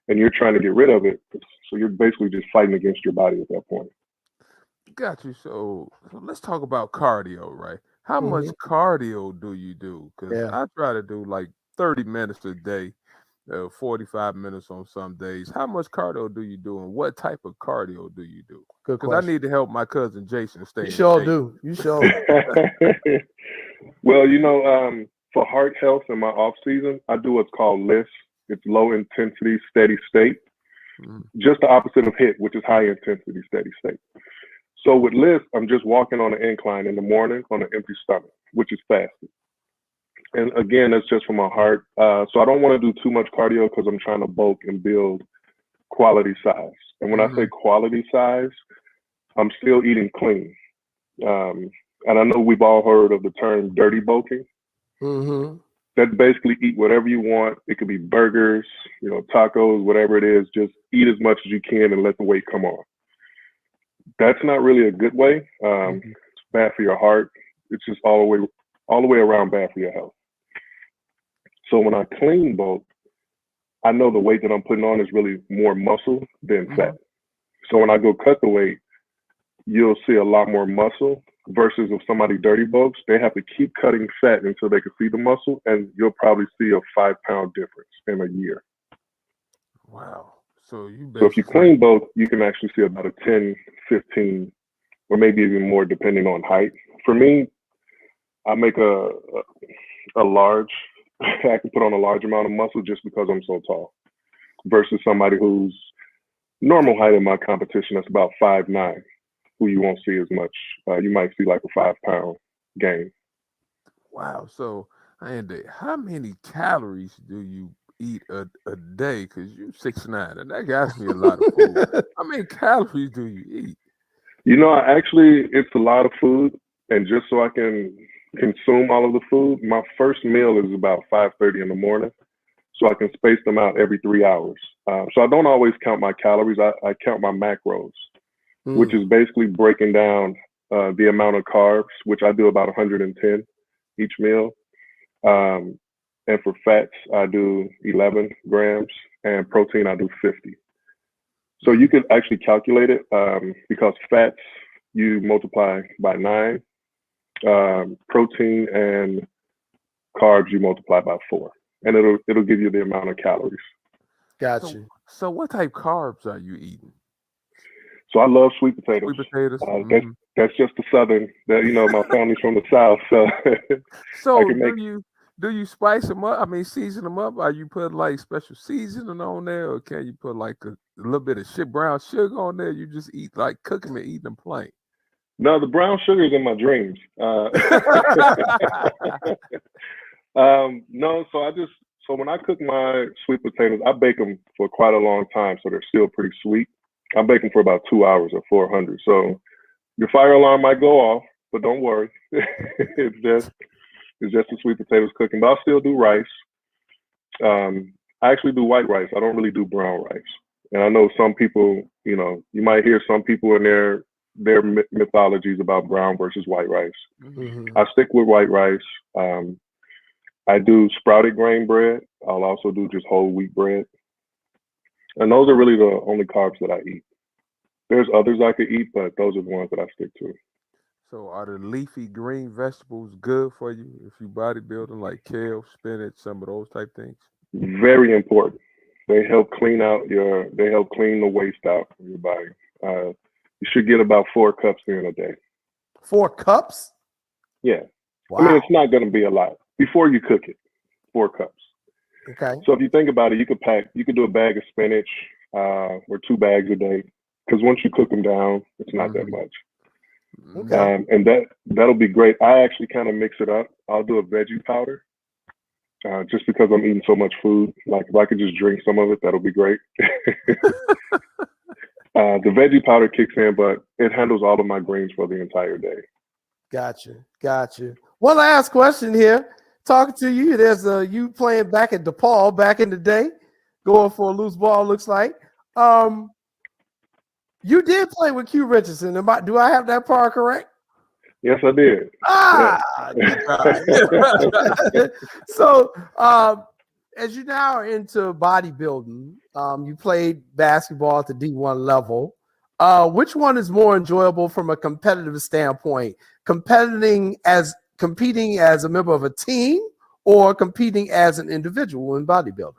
S: and you're trying to get rid of it, so you're basically just fighting against your body at that point.
B: Got you. So let's talk about cardio, right? How much cardio do you do? Because I try to do like 30 minutes a day. 45 minutes on some days. How much cardio do you do, and what type of cardio do you do? Because I need to help my cousin Jason stay.
A: You sure do. You sure.
S: Well, for heart health in my off season, I do what's called LIST. It's low intensity, steady state. Just the opposite of HIIT, which is high intensity, steady state. So with LIST, I'm just walking on an incline in the morning on an empty stomach, which is fasted. And again, that's just for my heart. So I don't want to do too much cardio because I'm trying to bulk and build quality size. And when I say quality size, I'm still eating clean. And I know we've all heard of the term dirty bulking. That's basically eat whatever you want. It could be burgers, tacos, whatever it is. Just eat as much as you can and let the weight come on. That's not really a good way. It's bad for your heart. It's just all the way around bad for your health. So when I clean bulk, I know the weight that I'm putting on is really more muscle than fat. So when I go cut the weight, you'll see a lot more muscle versus if somebody dirty bulks, they have to keep cutting fat until they can see the muscle, and you'll probably see a 5-pound difference in a year.
B: Wow. So
S: if you clean bulk, you can actually see about a 10, 15, or maybe even more depending on height. For me, I make a large, I can put on a large amount of muscle just because I'm so tall versus somebody who's normal height in my competition that's about 5'9", who you won't see as much. You might see like a 5-pound gain.
B: Wow. So, Ayinde, how many calories do you eat a day? Because you're 6'9", and that got me a lot of food. How many calories do you eat?
S: It's a lot of food. And just so I can consume all of the food, my first meal is about 5:30 in the morning, so I can space them out every 3 hours. So I don't always count my calories. I count my macros. which is basically breaking down the amount of carbs, which I do about 110 each meal. And for fats, I do 11 grams, and protein, I do 50. So you could actually calculate it because fats, you multiply by 9. Protein and carbs, you multiply by 4. And it'll give you the amount of calories.
A: Gotcha.
B: So what type of carbs are you eating?
S: So I love sweet potatoes.
B: Sweet potatoes.
S: That's just the Southern. That my family's from the South, so.
B: So do you spice them up? I mean, season them up? Are you put like special seasoning on there, or can you put like a little bit of brown sugar on there? You just eat like cook them and eat them plain.
S: No, the brown sugar is in my dreams. No, so when I cook my sweet potatoes, I bake them for quite a long time, so they're still pretty sweet. I bake them for about 2 hours at 400. So your fire alarm might go off, but don't worry. It's just the sweet potatoes cooking. But I'll still do rice. I actually do white rice. I don't really do brown rice. And I know some people, you might hear some people in their mythologies about brown versus white rice. I stick with white rice. I do sprouted grain bread. I'll also do just whole wheat bread. And those are really the only carbs that I eat. There's others I could eat, but those are the ones that I stick to.
B: So are the leafy green vegetables good for you if you bodybuilding, like kale, spinach, some of those type things?
S: Very important. They help clean the waste out of your body. You should get about 4 cups in a day.
A: 4 cups?
S: Yeah.
A: Wow.
S: I mean, it's not going to be a lot. Before you cook it, 4 cups.
A: Okay.
S: So if you think about it, you could do a bag of spinach or 2 bags a day. Because once you cook them down, it's not that much.
A: Okay.
S: And that'll be great. I actually kind of mix it up. I'll do a veggie powder. Just because I'm eating so much food. Like if I could just drink some of it, that'll be great. The veggie powder kicks in, but it handles all of my greens for the entire day.
A: Gotcha. One last question here. Talking to you, there's you playing back at DePaul back in the day, going for a loose ball, looks like. You did play with Q Richardson. Do I have that part correct?
S: Yes, I did.
A: Yeah. So, as you now are into bodybuilding, you played basketball at the D1 level. Which one is more enjoyable from a competitive standpoint? Competing as a member of a team or competing as an individual in bodybuilding?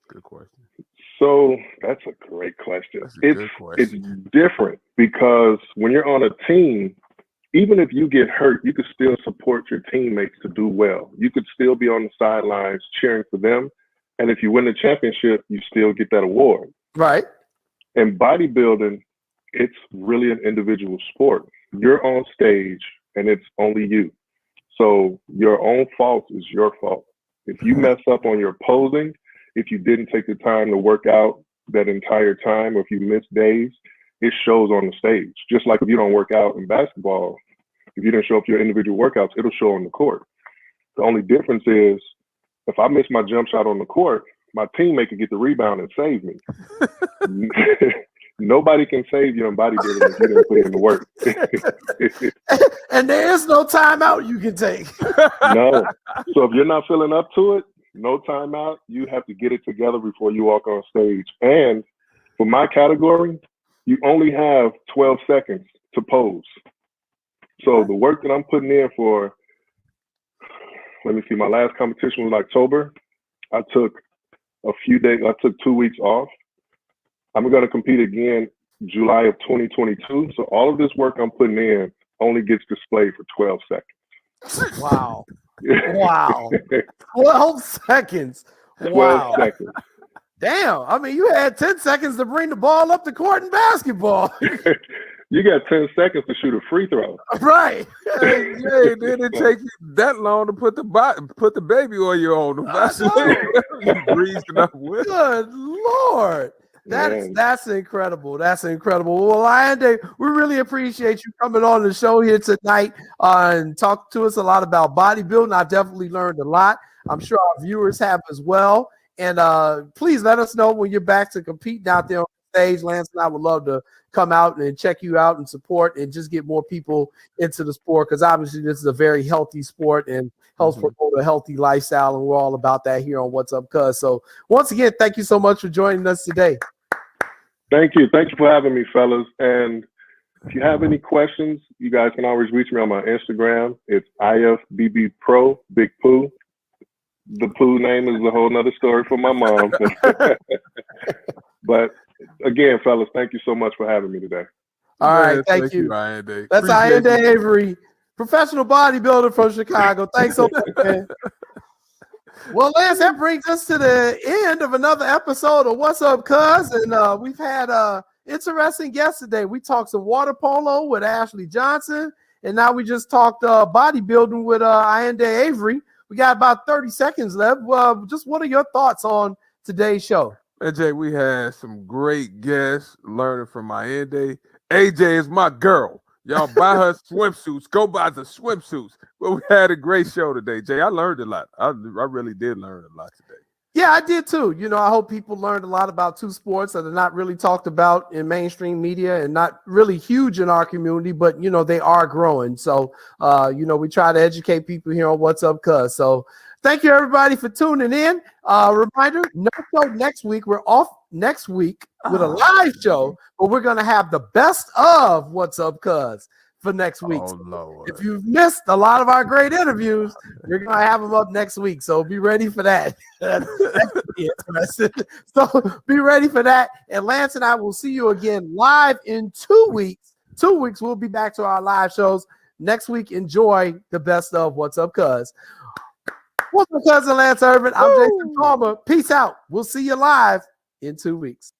B: Good question.
S: So that's a great question. It's different because when you're on a team, even if you get hurt, you could still support your teammates to do well. You could still be on the sidelines cheering for them. And if you win the championship, you still get that award.
A: Right.
S: In bodybuilding, it's really an individual sport. You're on stage and it's only you. So your own fault is your fault. If you mess up on your posing, if you didn't take the time to work out that entire time, or if you miss days, it shows on the stage. Just like if you don't work out in basketball, if you didn't show up for your individual workouts, it'll show on the court. The only difference is if I miss my jump shot on the court, my teammate can get the rebound and save me. Nobody can save you in bodybuilding if you didn't put in the work.
A: And there is no timeout you can take.
S: No. So if you're not feeling up to it, no timeout. You have to get it together before you walk on stage. And for my category, you only have 12 seconds to pose. So the work that I'm putting in for, let me see, my last competition was October. I took a few days, I took 2 weeks off. I'm going to compete again July of 2022. So all of this work I'm putting in only gets displayed for 12 seconds.
A: Wow. Wow. 12 seconds.
S: 12 seconds.
A: Damn. I mean, you had 10 seconds to bring the ball up the court in basketball.
S: You got 10 seconds to shoot a free throw.
A: Right.
B: Hey, then it takes you that long to put the baby oil on the breezing up with.
A: Good Lord. That's incredible. That's incredible. Well, Ayinde, we really appreciate you coming on the show here tonight and talk to us a lot about bodybuilding. I definitely learned a lot. I'm sure our viewers have as well. And please let us know when you're back to competing out there on stage, Lance and I would love to come out and check you out and support and just get more people into the sport, because obviously this is a very healthy sport and helps promote a healthy lifestyle, and we're all about that here on What's Up Cuz. So once again, thank you so much for joining us today.
S: Thank you. Thank you for having me, fellas. And if you have any questions, you guys can always reach me on my Instagram. It's IFBBPro, Big Pooh. The Pooh name is a whole nother story for my mom. But again, fellas, thank you so much for having me today.
A: All right, thank you.
B: Ayinde.
A: That's Ayinde Avery, professional bodybuilder from Chicago. Thanks so much, man. Well, Lance, that brings us to the end of another episode of What's Up, Cuz? And we've had interesting guests today. We talked some water polo with Ashleigh Johnson, and now we just talked bodybuilding with Ayinde Avery. We got about 30 seconds left. Just what are your thoughts on today's show?
B: AJ, we had some great guests learning from Ayinde. AJ is my girl. Y'all buy her swimsuits. Go buy the swimsuits. Well, we had a great show today, Jay. I learned a lot. I really did learn a lot today.
A: Yeah, I did too. You know, I hope people learned a lot about two sports that are not really talked about in mainstream media and not really huge in our community, but, you know, they are growing. So, you know, we try to educate people here on What's Up, Cuz. So thank you, everybody, for tuning in. Reminder, no show next week. We're off next week with a live show, but we're going to have the best of What's Up, Cuz for next week.
B: Oh, Lord.
A: If you've missed a lot of our great interviews, we're going to have them up next week. So be ready for that. So be ready for that. And Lance and I will see you again live in 2 weeks. 2 weeks, we'll be back to our live shows. Next week, enjoy the best of What's Up, Cuz. What's up, cousin Lance Irvin? I'm Jason Palmer. Peace out. We'll see you live in 2 weeks.